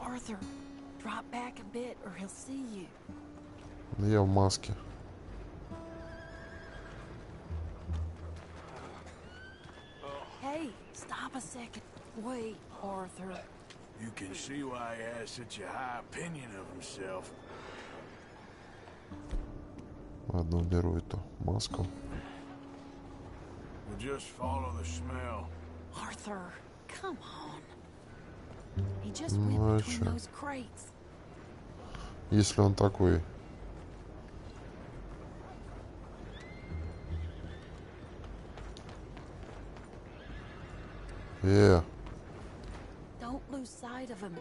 Speaker 12: Arthur, drop back a bit or he'll see you.
Speaker 1: Ну, я в маске.
Speaker 12: Hey, stop a second. Wait, Arthur.
Speaker 4: You can see why he has such a high opinion of himself.
Speaker 1: Ладно, уберу эту маску.
Speaker 4: We'll just follow the smell.
Speaker 12: Arthur, come on. He just went
Speaker 1: Ну, а
Speaker 12: between
Speaker 1: чё?
Speaker 12: those crates.
Speaker 1: Если он такой.
Speaker 12: Don't lose sight of him.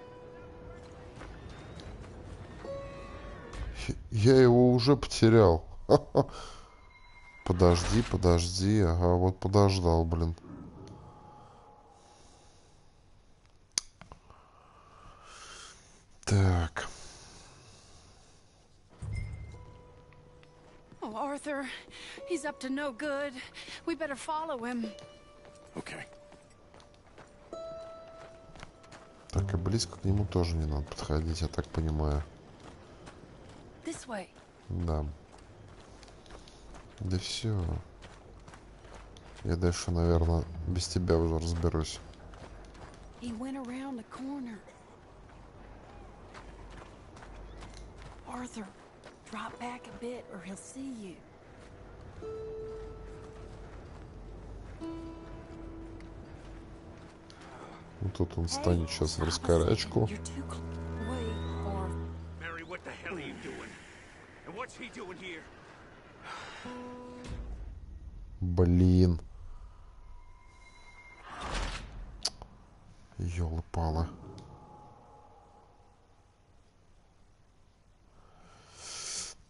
Speaker 1: Я его уже потерял. Подожди, подожди. Ага, вот подождал, блин. Так.
Speaker 12: Oh, Arthur, he's up to no good. We better follow him.
Speaker 4: Okay.
Speaker 1: Так, и близко к нему тоже не надо подходить, я так понимаю.
Speaker 12: This way.
Speaker 1: Да. Да все. Я дальше, наверное, без тебя уже разберусь.
Speaker 12: He went around the corner. Arthur, drop back a bit or he'll see you.
Speaker 1: Ну, тут он станет сейчас в раскорячку.
Speaker 16: Mary, what the hell are you doing? And what's he doing here?
Speaker 1: Блин. Ёлы-палы.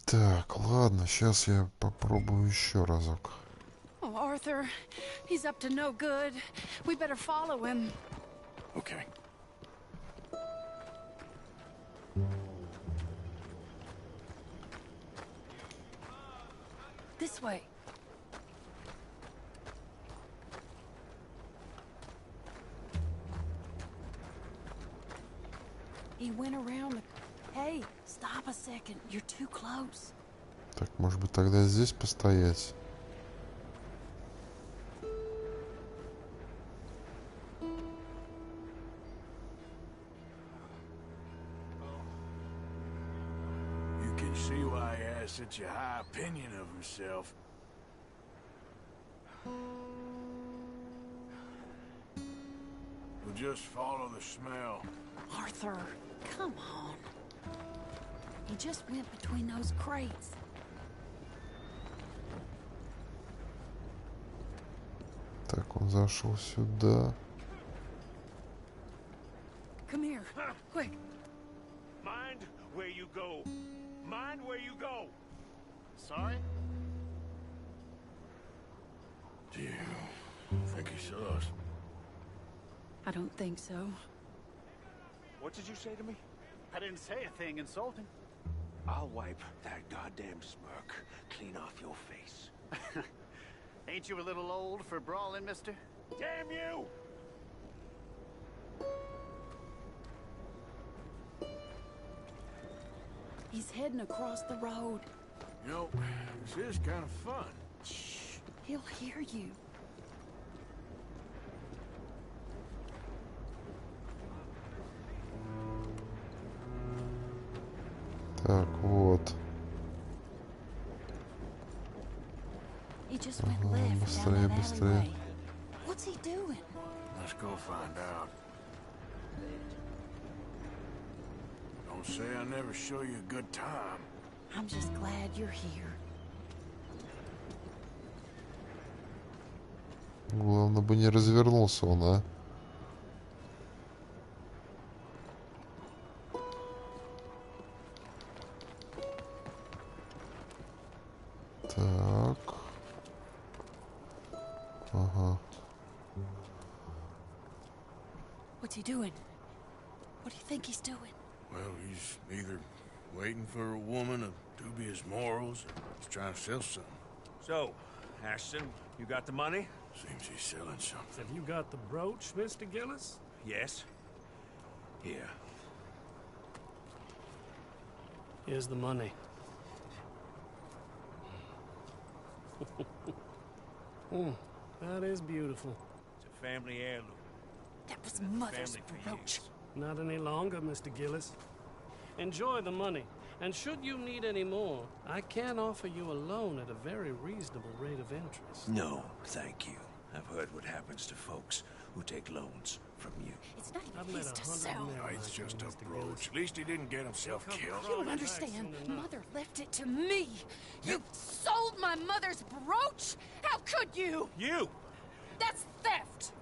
Speaker 1: Так, ладно, сейчас я попробую еще разок.
Speaker 12: Oh, Arthur, he's up to no good. We better follow him.
Speaker 4: Okay.
Speaker 12: This way. He went around the... Hey, stop a second. You're too close.
Speaker 1: Так, может быть, тогда здесь постоять?
Speaker 4: You can see why he has such a high opinion of himself. We'll just follow the smell.
Speaker 12: Arthur, come on. He just went between those crates.
Speaker 1: Так, он зашел сюда.
Speaker 14: Come here, quick.
Speaker 16: Mind where you go. Mind where you go.
Speaker 11: Sorry?
Speaker 4: Do you think he saw us?
Speaker 12: I don't think so.
Speaker 16: What did you say to me?
Speaker 11: I didn't say a thing insulting.
Speaker 16: I'll wipe that goddamn smirk clean off your face.
Speaker 11: Ain't you a little old for brawling, mister?
Speaker 16: Damn you!
Speaker 12: He's heading across the road.
Speaker 4: You know, this is kind of fun.
Speaker 12: Shh, he'll hear you.
Speaker 1: Так, вот.
Speaker 12: He just went left
Speaker 1: Быстрее,
Speaker 12: down that
Speaker 1: быстрее.
Speaker 12: alleyway. What's he doing?
Speaker 4: Let's go find out. Don't say I never show you a good time.
Speaker 12: I'm just glad you're here.
Speaker 1: Главное бы не развернулся он, а. Так. Ага.
Speaker 12: What's he doing? What do you think he's doing?
Speaker 4: Well, he's either waiting for a woman of dubious morals or he's trying to sell something.
Speaker 16: So, Ashton, you got the money?
Speaker 4: Seems he's selling something.
Speaker 10: Have you got the brooch, Mr. Gillis?
Speaker 16: Yes. Here.
Speaker 10: Here's the money. That is beautiful.
Speaker 16: It's a family heirloom.
Speaker 12: That was Mother's
Speaker 16: Family for
Speaker 12: brooch.
Speaker 16: years.
Speaker 10: Not any longer, Mr. Gillis. Enjoy the money, and should you need any more, I can offer you a loan at a very reasonable rate of interest.
Speaker 9: No, thank you. I've heard what happens to folks who take loans from you.
Speaker 12: It's not
Speaker 10: I've
Speaker 12: even
Speaker 10: made
Speaker 12: his to
Speaker 10: 100
Speaker 12: sell.
Speaker 10: men
Speaker 4: No, it's
Speaker 10: like
Speaker 4: just
Speaker 10: you,
Speaker 4: a
Speaker 10: Mr.
Speaker 4: brooch.
Speaker 10: Gillis.
Speaker 4: At least he didn't get himself
Speaker 10: He'll come
Speaker 4: killed.
Speaker 12: You don't
Speaker 10: crawling back
Speaker 12: understand.
Speaker 10: soon enough.
Speaker 12: Mother left it to me. You sold my mother's brooch? How could you?
Speaker 16: You!
Speaker 12: That's theft.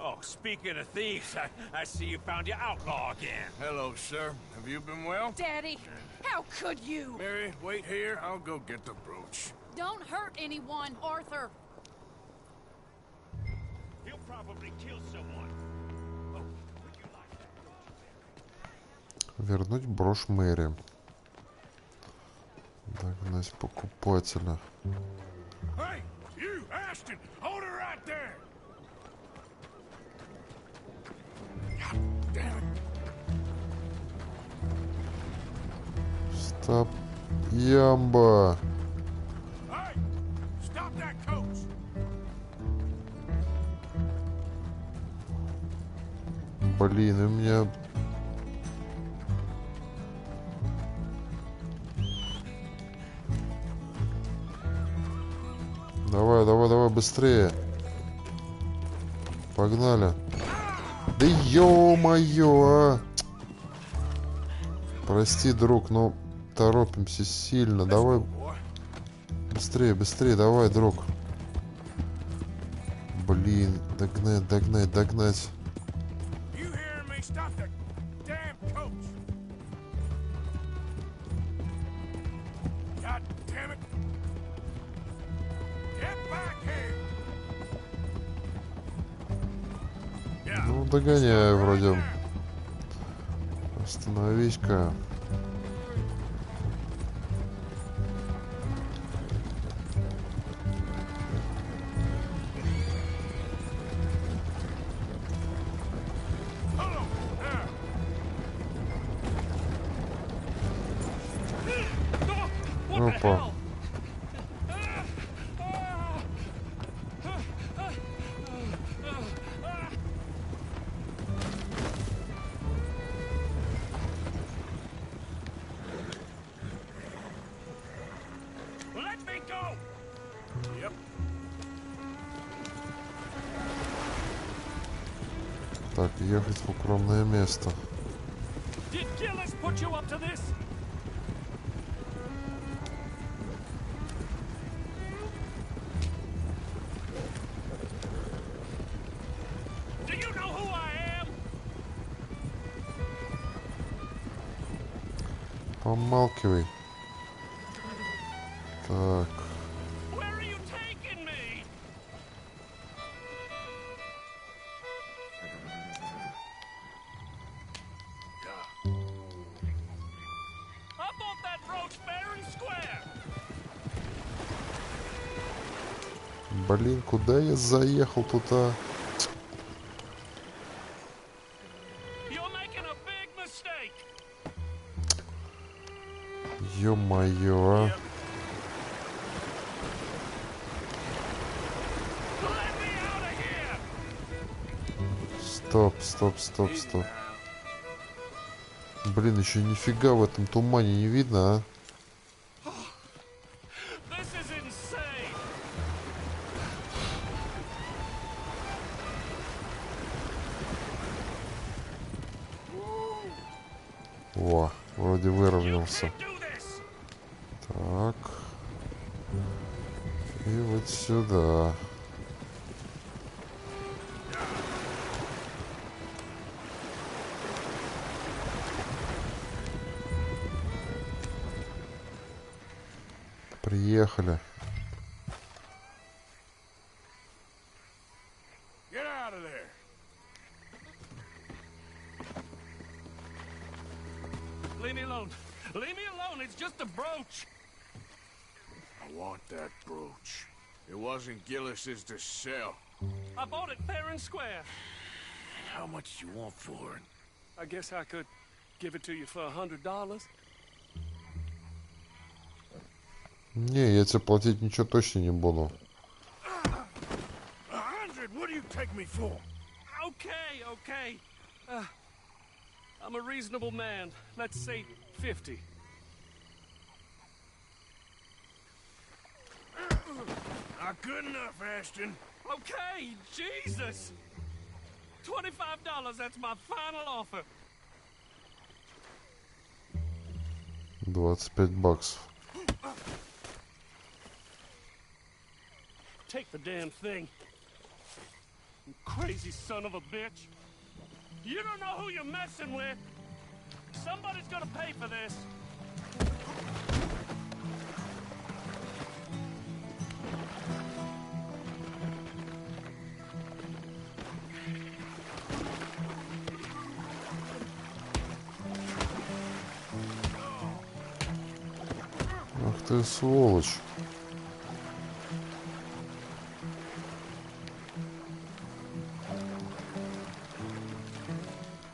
Speaker 16: Oh, speaking of thieves, I see you found your outlaw again.
Speaker 4: Hello, sir. Have you been well?
Speaker 12: Daddy, how could you?
Speaker 4: Mary, wait here. I'll go get the brooch.
Speaker 12: Don't hurt anyone, Arthur.
Speaker 16: He'll probably kill someone. Oh, would you like that?
Speaker 1: Вернуть брошь Мэри. Догнать покупателя.
Speaker 4: Hey, you, Ashton! Hold her right there! God damn it.
Speaker 1: Стоп. Ямба.
Speaker 4: Hey! Stop that coach!
Speaker 1: Блин, у меня... Давай, давай, давай, быстрее. Погнали. Да ё-моё, а! Прости, друг, но торопимся сильно. Давай. Быстрее, быстрее, давай, друг. Блин, догнать, догнать, догнать.
Speaker 4: You hearing me? Stop that damn coach! God damn it! Get back here! Yeah.
Speaker 1: Ну, догоняю вроде. Остановись-ка. Опа.
Speaker 16: Let me go! Yep.
Speaker 1: Так, ехать в укромное место.
Speaker 10: Did Gillis put you up to this? Do you know who I am?
Speaker 1: Помалкивай. Так.
Speaker 10: Where are you taking me? I bought that brooch fair and square.
Speaker 1: Блин, куда я заехал тут, а?
Speaker 10: You're making a big mistake.
Speaker 1: Ё-моё, а. Стоп, стоп, стоп, стоп. Блин, еще нифига в этом тумане не видно, а?
Speaker 10: This is insane.
Speaker 1: О, вроде выровнялся. Так. И вот сюда. Приехали.
Speaker 11: Get out of there.
Speaker 10: Leave me alone. Leave me alone. It's just a brooch.
Speaker 11: I want that brooch. It wasn't Gillis's to sell.
Speaker 10: I bought it fair and square.
Speaker 11: How much you want for it?
Speaker 10: I guess I could give it to you for $100.
Speaker 1: Не, я тебе платить ничего точно не буду.
Speaker 11: 100? What do you take me for?
Speaker 10: Okay, okay. I'm a reasonable man. Let's say 50.
Speaker 11: Not good enough, Ashton.
Speaker 10: Okay, Jesus. $25, that's my final offer.
Speaker 1: 25 баксов.
Speaker 10: Take the damn thing. You crazy son of a bitch. You don't know who you're messing with. Somebody's gonna pay for this.
Speaker 1: Ах ты сволочь.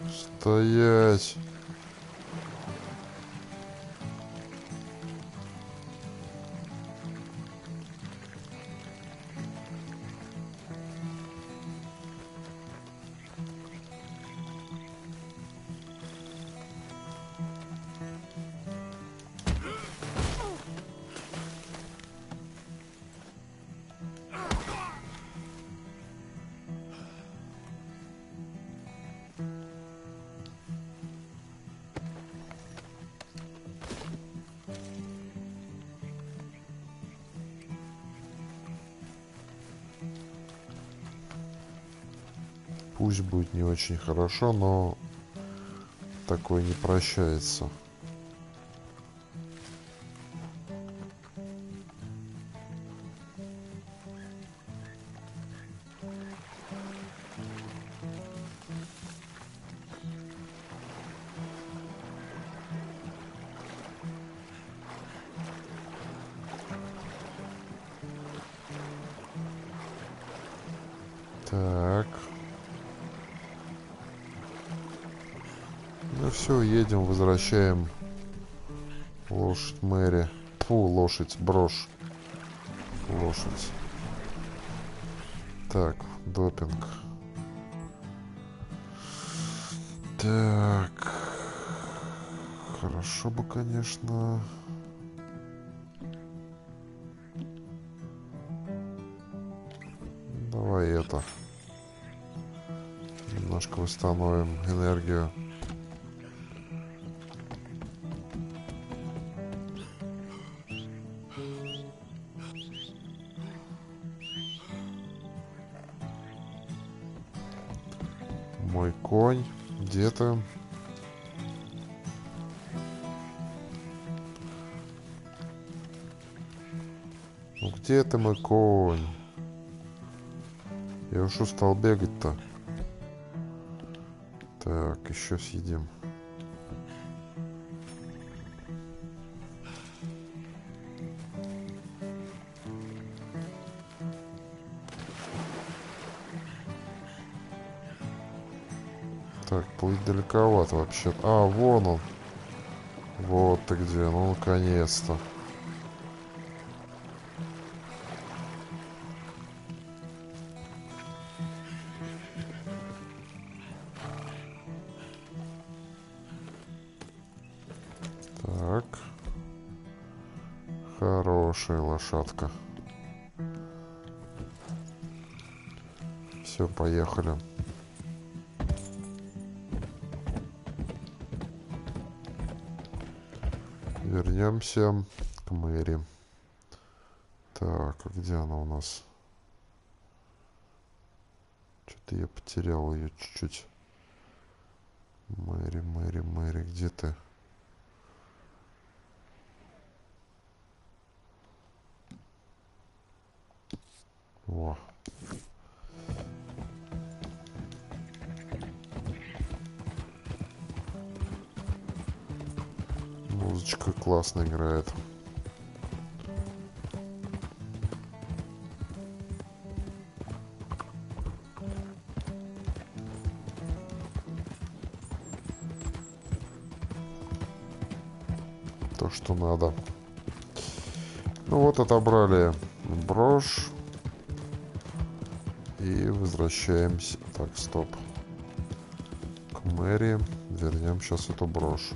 Speaker 1: Стоять. Пусть будет не очень хорошо, но такое не прощается. Так. Ну все, едем, возвращаем лошадь Мэри. Фу, лошадь, брошь. Лошадь. Так, допинг. Так. Хорошо бы, конечно. Давай это. Немножко восстановим энергию. Мой конь. Где ты? Ну где ты, мой конь? Я уж устал бегать-то. Так, еще съедим. Так, плыть далековато вообще. А, вон он. Вот ты где, ну наконец-то. Так. Хорошая лошадка. Все, поехали. Вернемся к Мэри. Так, а где она у нас? Что-то я потерял ее чуть-чуть. Мэри, Мэри, Мэри, где ты? Во. Музычка классно играет. То, что надо. Ну вот, отобрали брошь. И возвращаемся. Так, стоп. К Мэри. Вернем сейчас эту брошь.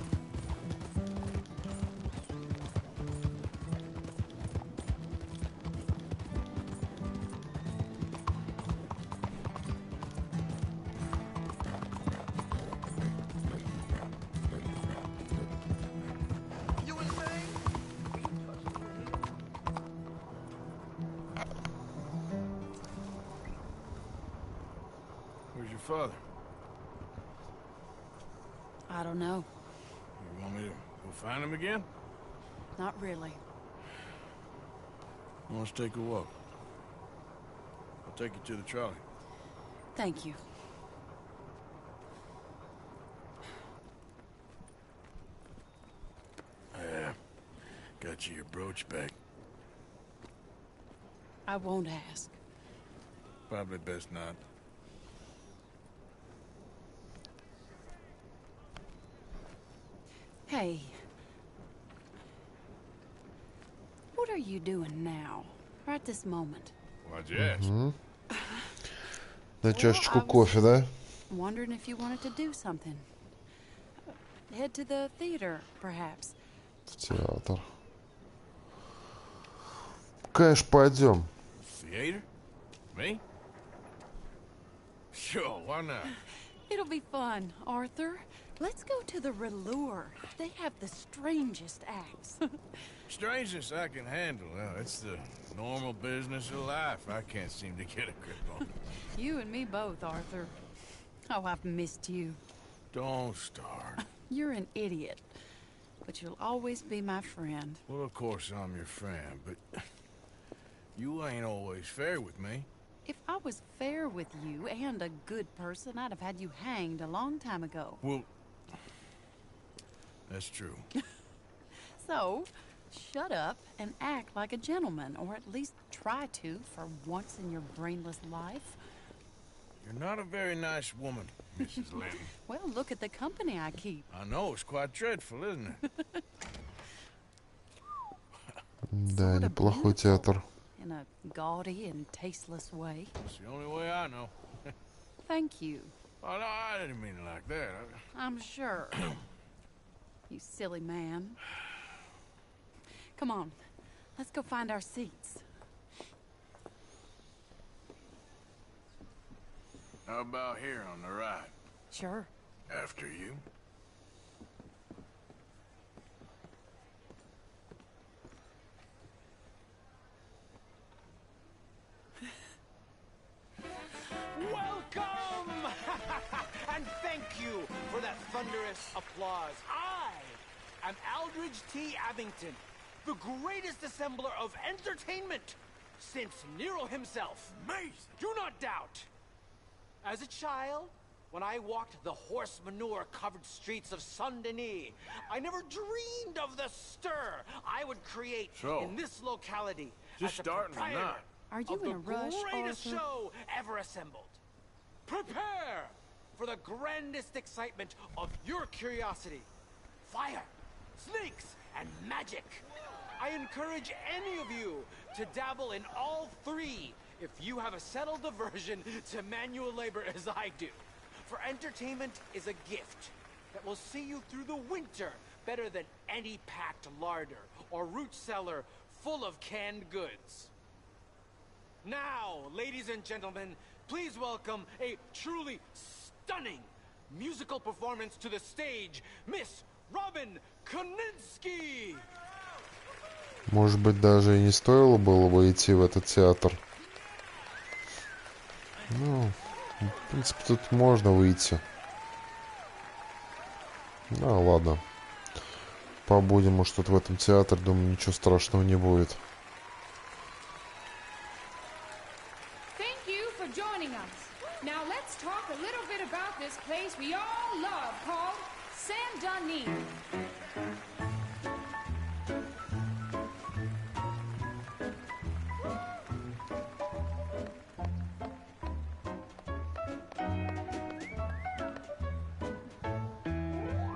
Speaker 4: Where's your father?
Speaker 12: I don't know.
Speaker 4: You want me to go find him again?
Speaker 12: Not really.
Speaker 4: Let's take a walk. I'll take you to the trolley.
Speaker 12: Thank you.
Speaker 4: Yeah. Got you your brooch back.
Speaker 12: I won't ask.
Speaker 4: Probably best not.
Speaker 12: Hey. What are you doing now? Right this moment?
Speaker 4: Why'd you ask?
Speaker 1: На чашечку кофе, да?
Speaker 12: Wondering if you wanted to do something. Head to the theater, perhaps.
Speaker 1: Театр. Конечно, пойдем.
Speaker 4: Theater? Me? Sure, why not?
Speaker 12: It'll be fun, Arthur. Let's go to the Relure. They have the strangest acts.
Speaker 4: Strangeness I can handle. Well, it's the normal business of life. I can't seem to get a grip on.
Speaker 12: You and me both, Arthur. Oh, I've missed you.
Speaker 4: Don't start.
Speaker 12: You're an idiot. But you'll always be my friend.
Speaker 4: Well, of course I'm your friend, but you ain't always fair with me.
Speaker 12: If I was fair with you and a good person, I'd have had you hanged a long time ago.
Speaker 4: Well, that's true.
Speaker 12: So, shut up and act like a gentleman, or at least try to for once in your brainless life.
Speaker 4: You're not a very nice woman, Mrs. Lynn.
Speaker 12: Well, look at the company I keep.
Speaker 4: I know, it's quite dreadful, isn't it?
Speaker 1: Да, неплохой театр.
Speaker 12: In a gaudy and tasteless way.
Speaker 4: It's the only way I know.
Speaker 12: Thank you.
Speaker 4: Oh, no, I didn't mean it like that.
Speaker 12: I'm sure. You silly man. Come on, let's go find our seats.
Speaker 4: How about here on the right?
Speaker 12: Sure.
Speaker 4: After you.
Speaker 15: Welcome! And thank you for that thunderous applause. I am Aldridge T. Abington, the greatest assembler of entertainment since Nero himself.
Speaker 11: Amazing!
Speaker 15: Do not doubt. As a child, when I walked the horse manure-covered streets of Saint-Denis, I never dreamed of the stir I would create in this locality
Speaker 4: just
Speaker 15: as a
Speaker 4: starting
Speaker 15: proprietor
Speaker 4: tonight.
Speaker 12: Are you
Speaker 15: of
Speaker 12: in
Speaker 15: the
Speaker 12: a rush,
Speaker 15: greatest
Speaker 12: Arthur?
Speaker 15: show ever assembled. Prepare for the grandest excitement of your curiosity. Fire, snakes, and magic. I encourage any of you to dabble in all three if you have a settled aversion to manual labor as I do. For entertainment is a gift that will see you through the winter better than any packed larder or root cellar full of canned goods. Now, ladies and gentlemen, please welcome a truly stunning musical performance to the stage, Miss Robin Koninsky.
Speaker 1: Может быть, даже и не стоило было бы идти в этот театр. Ну, в принципе, тут можно выйти. Да, ладно. Побудем, может, тут в этом театре, думаю, ничего страшного не будет.
Speaker 20: Thank you for joining us. Now let's talk a little bit about this place we all love called Saint-Denis.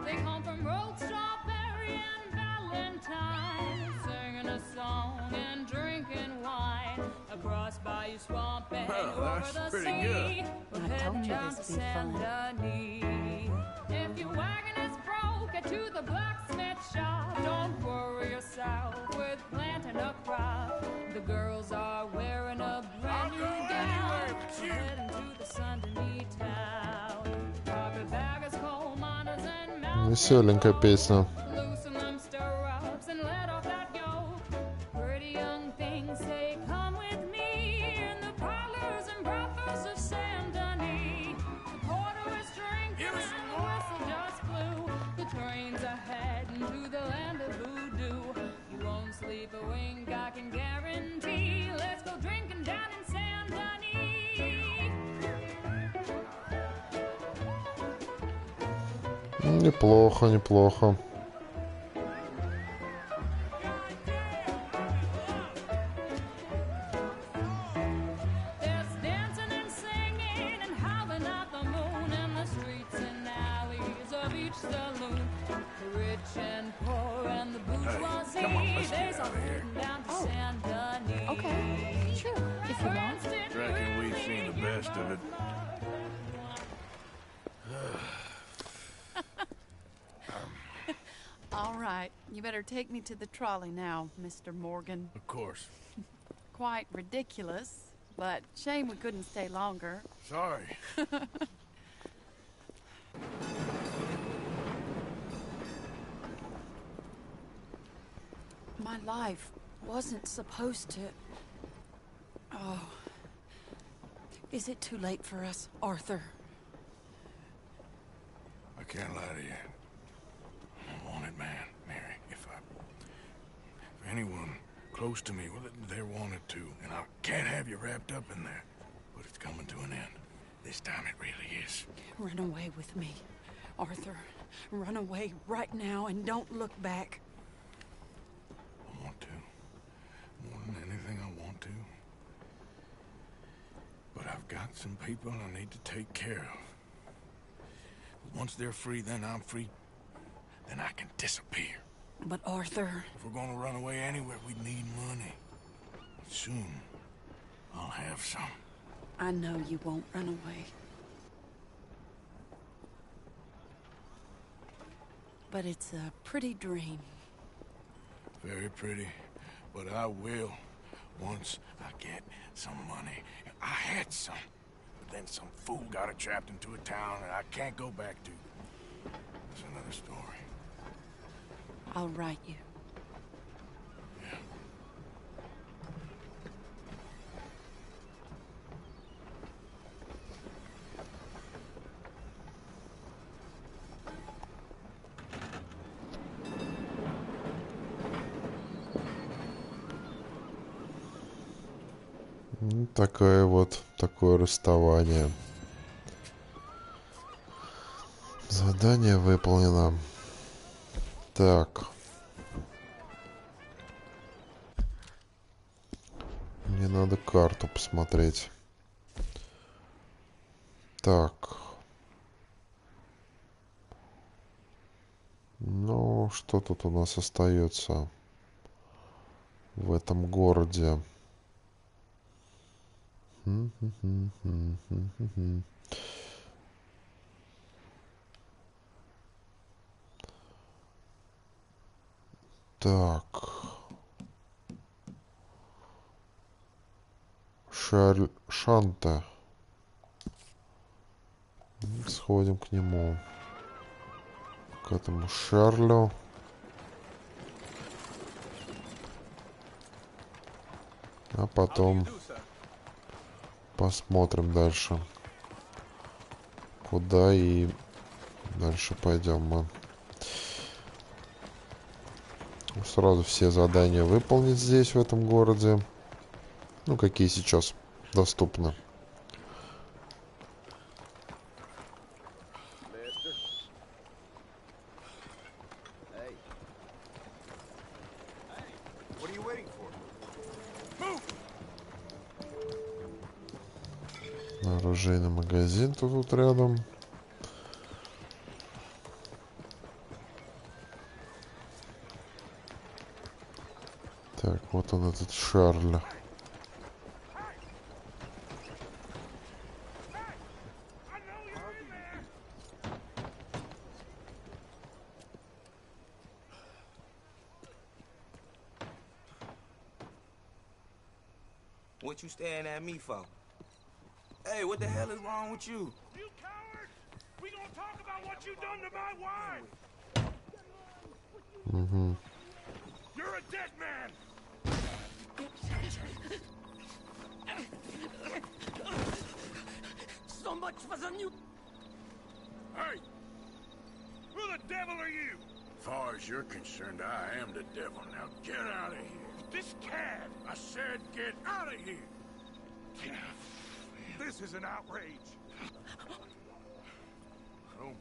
Speaker 20: They come from rolled strawberry and valentine, singing a song and drinking wine across Bayou Swamp and over
Speaker 4: that's
Speaker 20: the
Speaker 4: pretty
Speaker 20: sea.
Speaker 4: good.
Speaker 20: We're
Speaker 12: I told
Speaker 20: heading
Speaker 12: you
Speaker 20: down
Speaker 12: this
Speaker 20: to
Speaker 12: would be fun.
Speaker 20: Saint-Denis. If your wagon is broke, get to the blacksmith shop. Don't worry yourself with planting a crop. The girls are wearing a brand new gown. We're heading to the Saint-Denis town. Carpetbaggers, coal miners, and
Speaker 1: Веселенькая песня.
Speaker 20: loosen them stirrups and let off that yoke. Pretty young things say, come with me in the parlors and brothels of Saint-Denis. The porter is drinking and the whistle just blew. The trains are heading to the land of voodoo. You won't sleep a wink, I can guarantee. Let's go drinking down in Saint-Denis.
Speaker 1: Неплохо, неплохо.
Speaker 20: There's dancing and singing and howling at the moon in the streets and alleys of each saloon. The rich and poor and the bourgeoisie,
Speaker 4: come on, let's
Speaker 20: they's
Speaker 4: get
Speaker 20: all
Speaker 4: out of here.
Speaker 20: heading down to Saint-Denis.
Speaker 12: Okay, sure, if you want.
Speaker 4: Reckon we've seen the best of it.
Speaker 12: All right, you better take me to the trolley now, Mr. Morgan.
Speaker 4: Of course.
Speaker 12: Quite ridiculous, but shame we couldn't stay longer.
Speaker 4: Sorry.
Speaker 12: My life wasn't supposed to... Oh. Is it too late for us, Arthur?
Speaker 4: I can't lie to you. I'm a wanted man, Mary. If anyone close to me, well, they're wanted to, and I can't have you wrapped up in there. But it's coming to an end. This time it really is.
Speaker 12: Run away with me, Arthur. Run away right now and don't look back.
Speaker 4: I want to. More than anything, I want to. But I've got some people I need to take care of. Once they're free, then I'm free. Then I can disappear.
Speaker 12: But Arthur...
Speaker 4: If we're gonna run away anywhere, we need money. Soon, I'll have some.
Speaker 12: I know you won't run away. But it's a pretty dream.
Speaker 4: Very pretty, but I will once I get some money. I had some, but
Speaker 11: then some fool got it trapped into a town that I can't go back to. That's another story.
Speaker 18: I'll write you.
Speaker 1: Такое расставание. Задание выполнено. Так. Мне надо карту посмотреть. Так. Ну, что тут у нас остается в этом городе? Так. Шанта. Сходим к нему. К этому Шарлю. А потом посмотрим дальше. Куда и дальше пойдем мы. Сразу все задания выполнить здесь, в этом городе. Ну, какие сейчас доступны. Оружейный магазин тут рядом. Так, вот он, этот Шарль.
Speaker 19: What you staring at me for? Hey, what the hell is wrong with you?
Speaker 11: You coward! We gonna talk about what you done to my wife! You're a dead man!
Speaker 14: So much for the new...
Speaker 11: Hey! Who the devil are you? As far as you're concerned, I am the devil. Now get out of here. This cad! I said get out of here! This is an outrage. I don't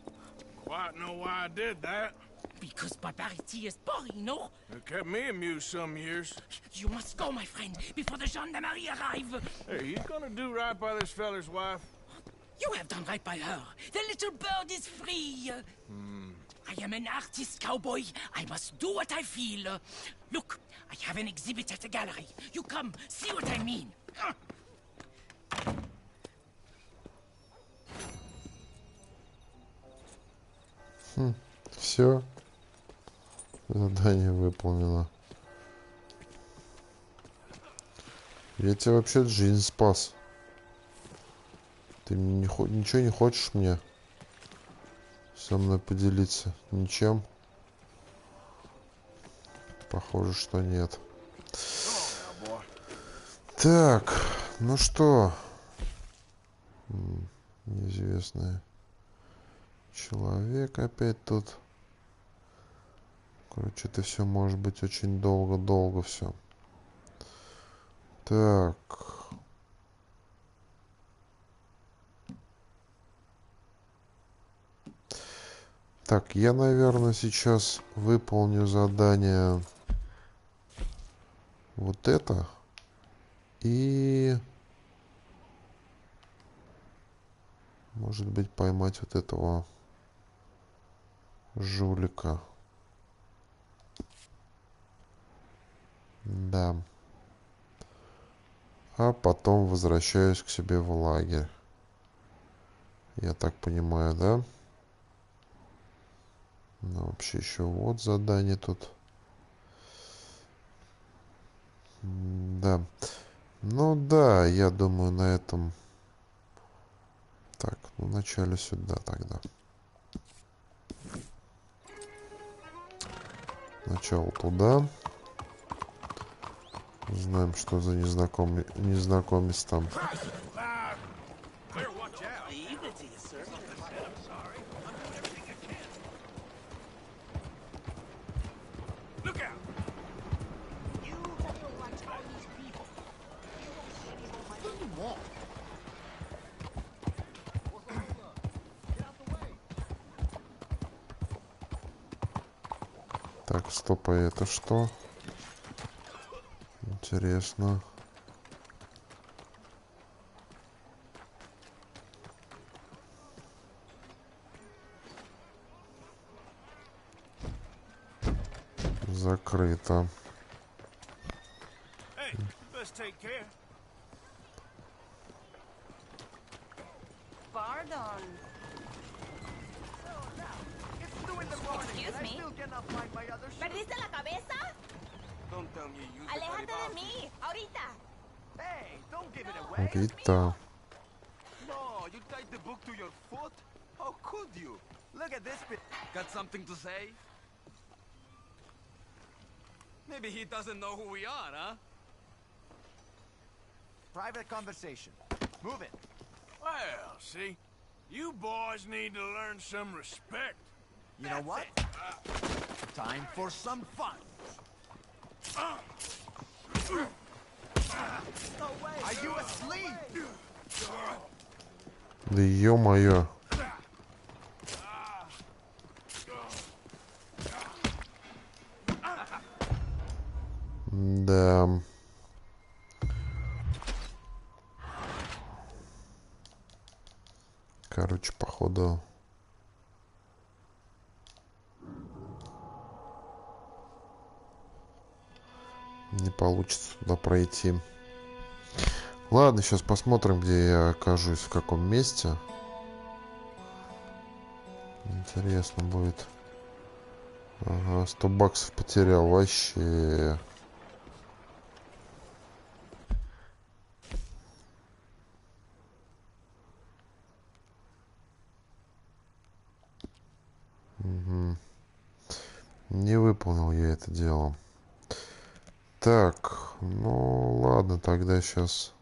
Speaker 11: quite know why I did that.
Speaker 14: Because barbarity is boring, no?
Speaker 11: It kept me amused some years.
Speaker 14: You must go, my friend, before the gendarmerie arrive.
Speaker 11: Hey, you gonna do right by this fella's wife?
Speaker 14: You have done right by her. The little bird is free. I am an artist, cowboy. I must do what I feel. Look, I have an exhibit at the gallery. You come, see what I mean.
Speaker 1: Все. Задание выполнено. Я тебе вообще жизнь спас. Ты ничего не хочешь мне со мной поделиться? Ничем? Похоже, что нет. Так, ну что? Неизвестный человек опять тут. Короче, это все может быть очень долго все. Так. Так, я, наверное, сейчас выполню задание вот это. И... может быть, поймать вот этого жулика. Да. А потом возвращаюсь к себе в лагерь. Я так понимаю, да? Ну, вообще еще вот задание тут. Да. Ну да, я думаю, на этом Так, ну вначале сюда тогда. Сначала туда. Знаем, что за незнакомец там. Так, стоп, а это что? Интересно. Закрыто.
Speaker 7: Pardon. Excuse me. ¿Perdiste la cabeza?
Speaker 19: Don't tell me you use
Speaker 7: Aléjate de mí, ahorita.
Speaker 6: Hey, don't give it away.
Speaker 1: Рита.
Speaker 19: No, you tied the book to your foot? How could you? Look at this bit. Got something to say? Maybe he doesn't know who we are, huh?
Speaker 6: Private conversation. Move it.
Speaker 11: Well, see, you boys need to learn some respect.
Speaker 6: You know what? Time for some fun. Are you asleep?
Speaker 1: Да ё-моё. Да. Короче, походу не получится туда пройти. Ладно, сейчас посмотрим, где я окажусь, в каком месте. Интересно будет. Ага, 100 баксов потерял вообще. Угу. Не выполнил я это дело. Так, ну ладно, тогда сейчас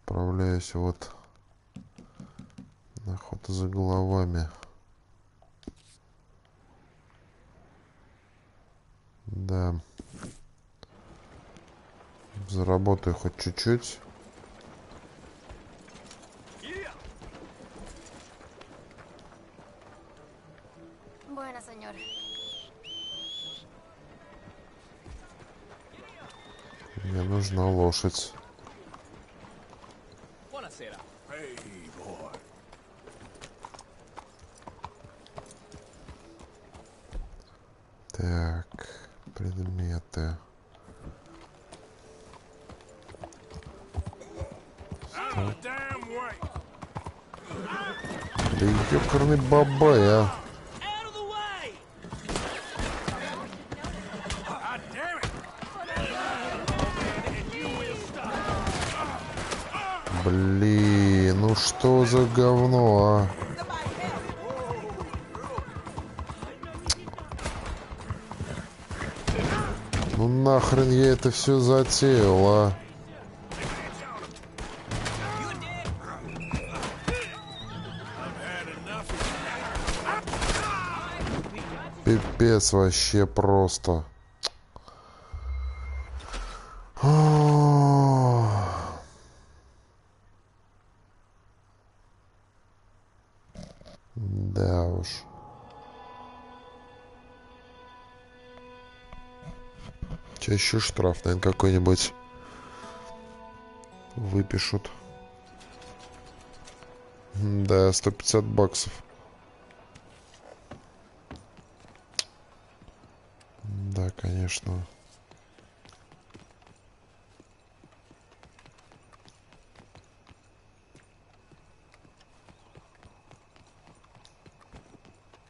Speaker 1: отправляюсь вот на охоту за головами. Да. Заработаю хоть чуть-чуть.
Speaker 7: Buena, señora.
Speaker 1: Мне нужна лошадь.
Speaker 11: Hey, boy.
Speaker 1: Так, предметы. Да ёкарный бабай, а. Блин, ну что за говно, а? Ну нахрен я это все затеял, а? Пипец вообще просто. Да уж. Че еще штраф, наверное, какой-нибудь выпишут. Да, 150 баксов. Да, конечно.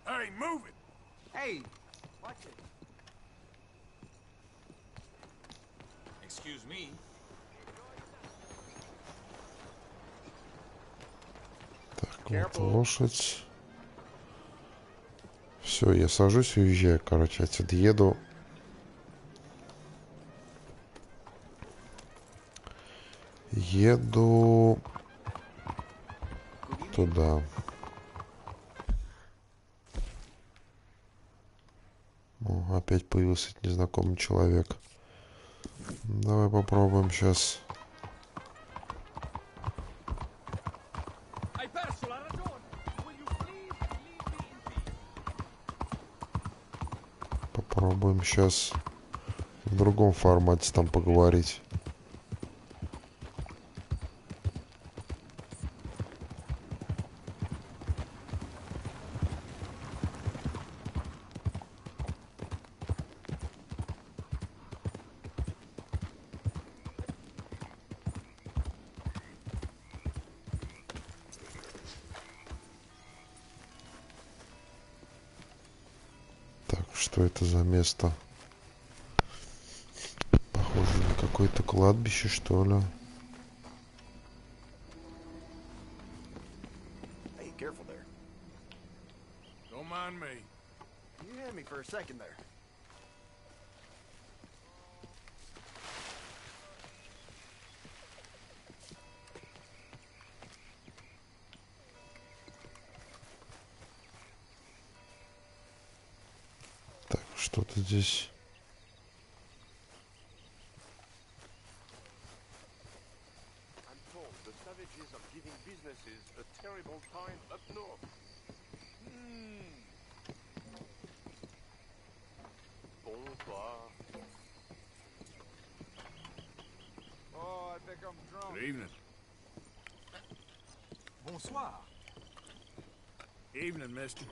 Speaker 11: Hey, move it!
Speaker 15: Hey, watch it. Excuse me.
Speaker 1: Вот лошадь. Все, я сажусь и уезжаю. Короче, отсюда еду. Еду туда. О, опять появился этот незнакомый человек. Давай попробуем сейчас. Попробуем сейчас в другом формате там поговорить. Что это за место? Похоже на какое-то кладбище, что ли.
Speaker 6: Hey, careful there.
Speaker 4: Don't mind me.
Speaker 6: You had me for a second there.
Speaker 1: Что-то здесь.
Speaker 4: Good evening.
Speaker 15: Bonsoir.
Speaker 4: Evening, mister.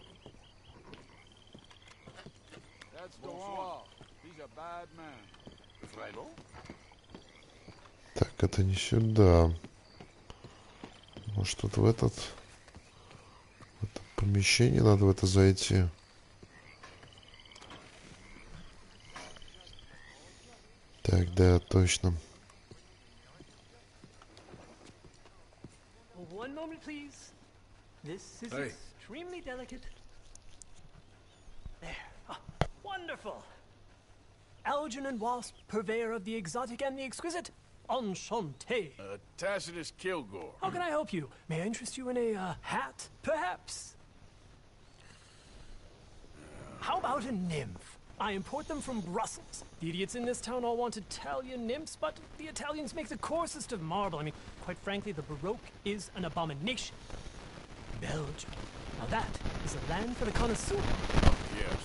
Speaker 15: Let's go on. He's a bad man.
Speaker 1: Так, это не сюда. Может, тут в это помещение надо в это зайти. Так, да, точно.
Speaker 8: One moment, please. This is extremely delicate. There. Ah, wonderful. Algernon Wasp, purveyor of the exotic and the exquisite. Enchanté.
Speaker 4: Tacitus Kilgore.
Speaker 8: How can I help you? May I interest you in a hat, perhaps? How about a nymph? I import them from Brussels. The idiots in this town all want Italian nymphs, but the Italians make the coarsest of marble. I mean, quite frankly, the Baroque is an abomination. Belgium. Now that is a land for the connoisseur.
Speaker 4: Oh, yes,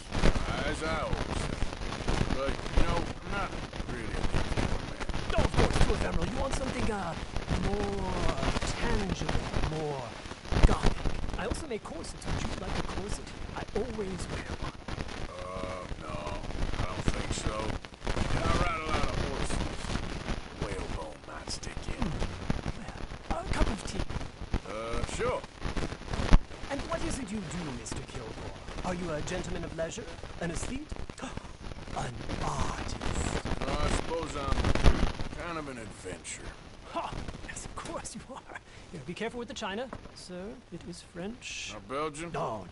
Speaker 4: as I always say. But, you know, I'm not really a big man.
Speaker 8: No, of course, too ephemeral. You want something, more tangible, more gothic. I also make corsets. Would you like a corset? I always wear one.
Speaker 4: No, I don't think so. I ride a lot of horses. Whalebone might stick in.
Speaker 8: Well, a cup of tea.
Speaker 4: Sure.
Speaker 8: And what is it you do, Mr. Kilgore? Are you a gentleman of leisure? An aesthete? An artist?
Speaker 4: I suppose I'm kind of an adventurer.
Speaker 8: Ha! Yes, of course you are. Here, be careful with the china. Sir, it is French.
Speaker 4: Not Belgian?
Speaker 8: No.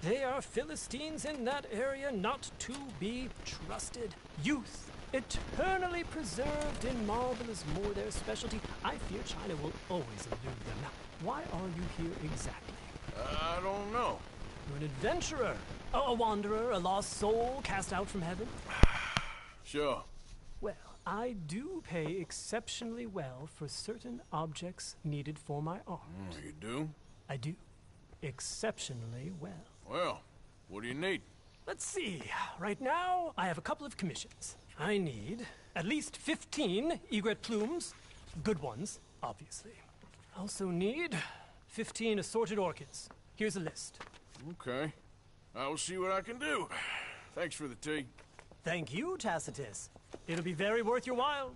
Speaker 8: They are Philistines in that area, not to be trusted. Youth, eternally preserved in marble, is more their specialty. I fear China will always elude them. Now, why are you here exactly?
Speaker 4: I don't know.
Speaker 8: You're an adventurer, a wanderer, a lost soul cast out from heaven?
Speaker 4: Sure.
Speaker 8: Well, I do pay exceptionally well for certain objects needed for my art.
Speaker 4: You do?
Speaker 8: I do. Exceptionally well.
Speaker 4: Well, what do you need?
Speaker 8: Let's see. Right now, I have a couple of commissions. I need at least 15 egret plumes. Good ones, obviously. I also need 15 assorted orchids. Here's a list.
Speaker 4: Okay. I will see what I can do. Thanks for the tea.
Speaker 8: Thank you, Tacitus. It'll be very worth your while.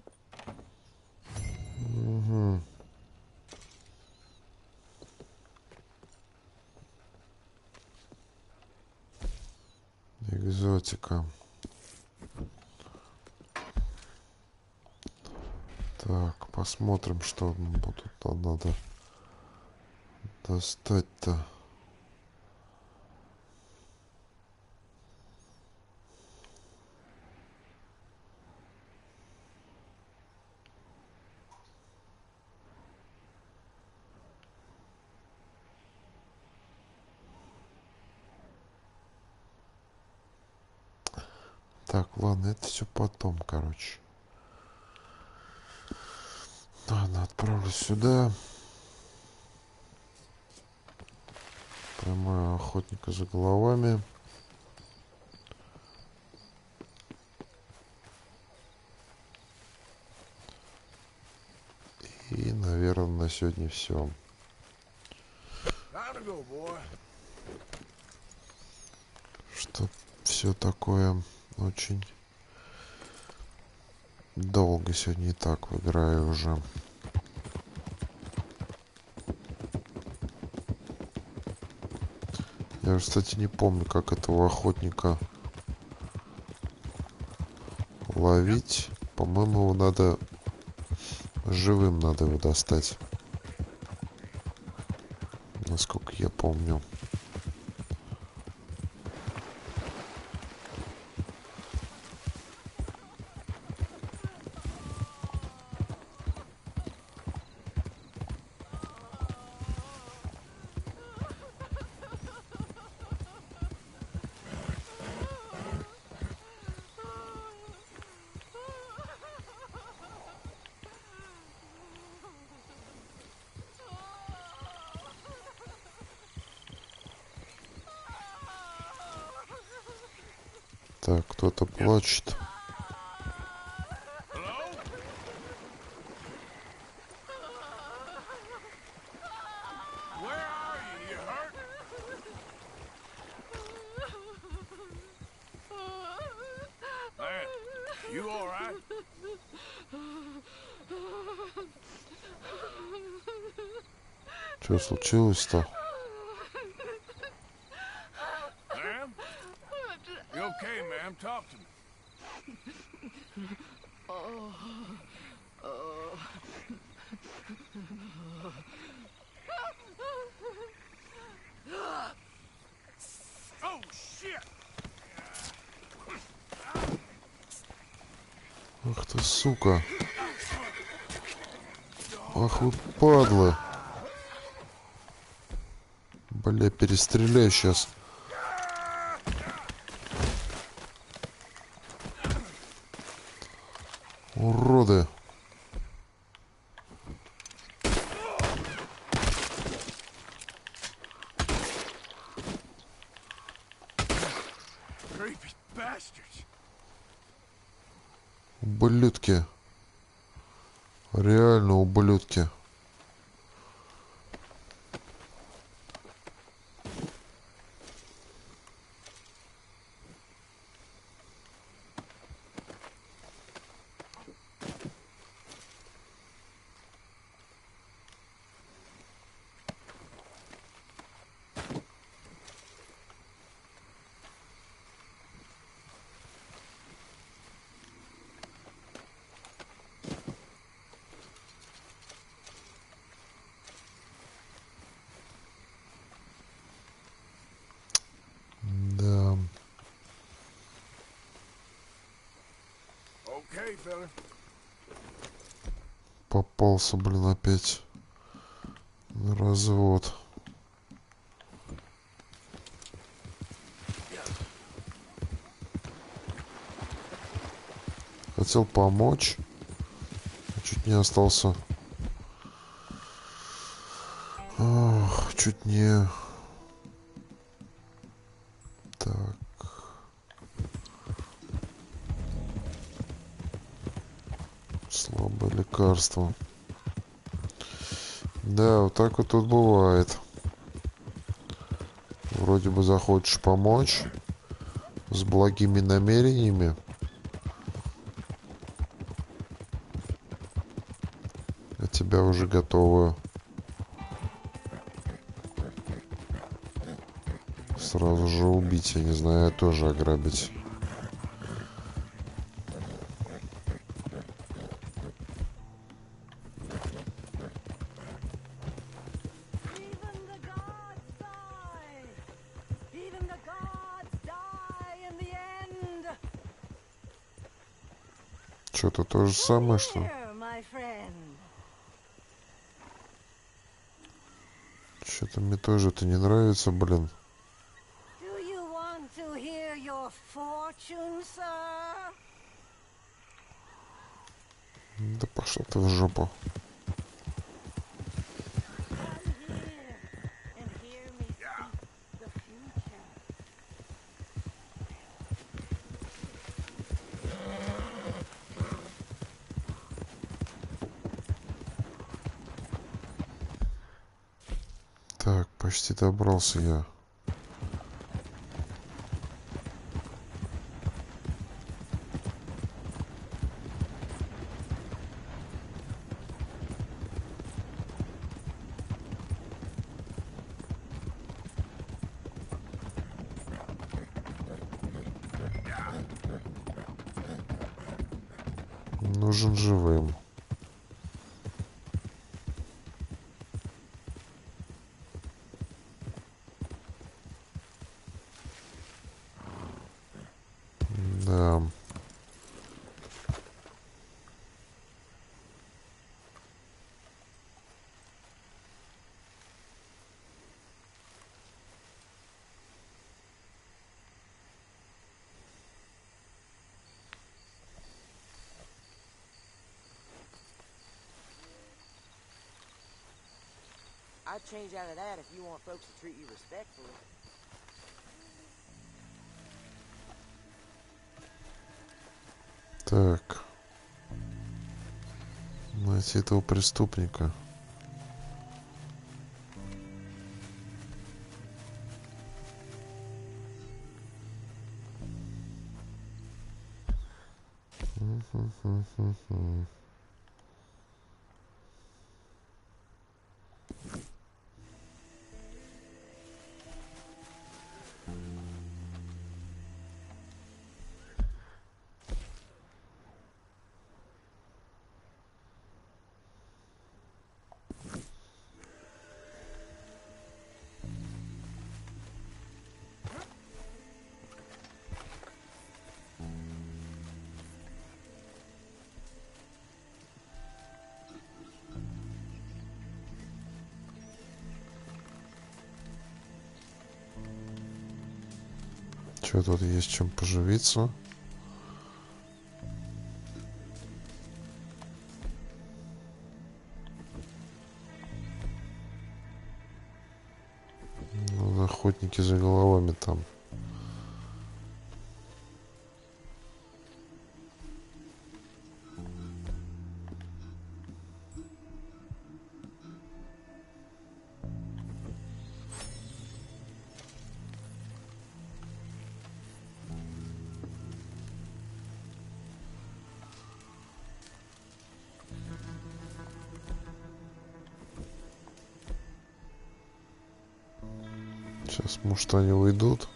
Speaker 1: Экзотика. Так, посмотрим, что тут надо достать-то? Так, ладно, это все потом, короче. Ладно, отправлю сюда. Поймаю охотника за головами. И, наверное, на сегодня все. Что все такое очень долго сегодня и так играю уже. Я, кстати, не помню, как этого охотника ловить. По-моему, его надо живым, надо его достать. Насколько я помню. Так, кто-то плачет. Что случилось-то?
Speaker 4: Talk to me. Oh, shit!
Speaker 1: Ах ты, сука. Ах вы падлы. Бля, перестреляю сейчас. Уроды. Ублюдки. Реально ублюдки. Да. Попался, блин, опять на развод. Хотел помочь. Чуть не остался. Ох, чуть не... Так. Слабое лекарство. Да, вот так вот тут бывает. Вроде бы захочешь помочь с благими намерениями. А тебя уже готовы сразу же убить, я не знаю, тоже ограбить. Что-то то же самое, что ли? Что-то мне тоже это не нравится, блин. Да пошла ты в жопу. Так, почти добрался я. Нужен живым. Да.
Speaker 2: I'd change out of that if you want folks to treat you respectfully.
Speaker 1: Так. Найти этого преступника. Что тут есть чем поживиться? Ну, охотники за головами там. Сейчас, может, они уйдут.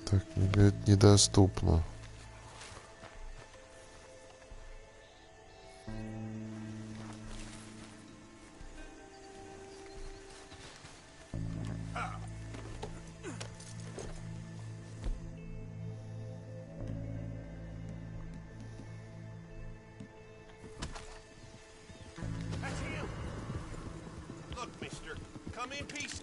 Speaker 1: Так, говорит, недоступно.
Speaker 11: That's him. Look, mister, come in peace.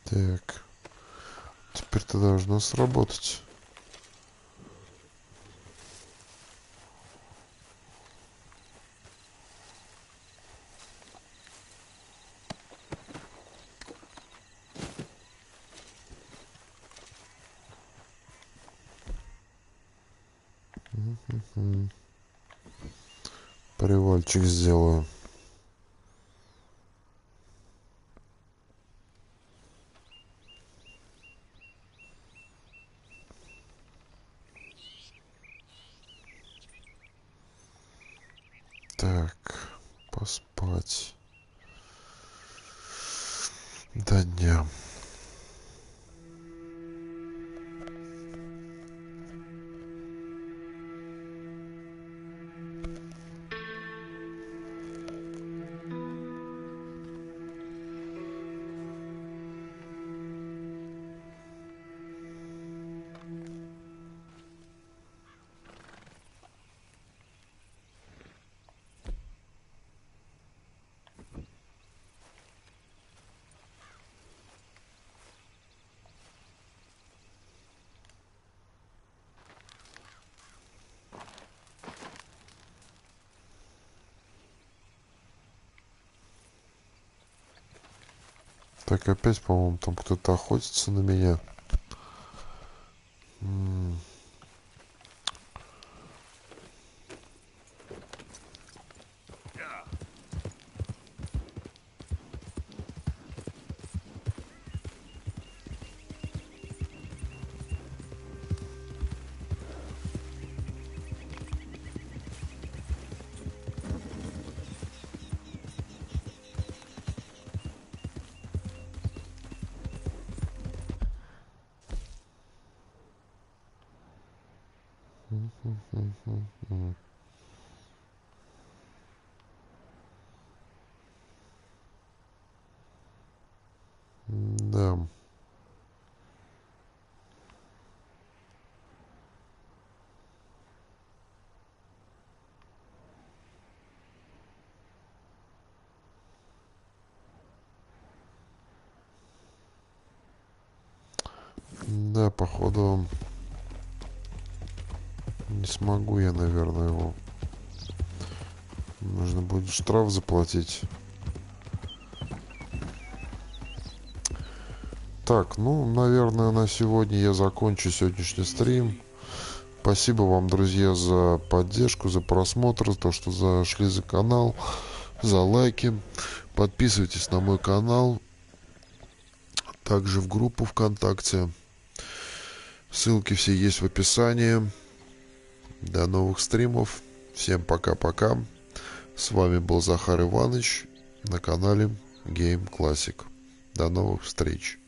Speaker 1: Так. Теперь-то должно сработать. Привальчик сделаю. Так, поспать до дня. Так, опять, по-моему, там кто-то охотится на меня. Да. Да, походу не смогу я, наверное, его. Нужно будет штраф заплатить. Так, ну, наверное, на сегодня я закончу сегодняшний стрим. Спасибо вам, друзья, за поддержку, за просмотр, за то, что зашли за канал, за лайки. Подписывайтесь на мой канал, также в группу ВКонтакте. Ссылки все есть в описании. До новых стримов. Всем пока-пока. С вами был Захар Иванович на канале Game Classic. До новых встреч.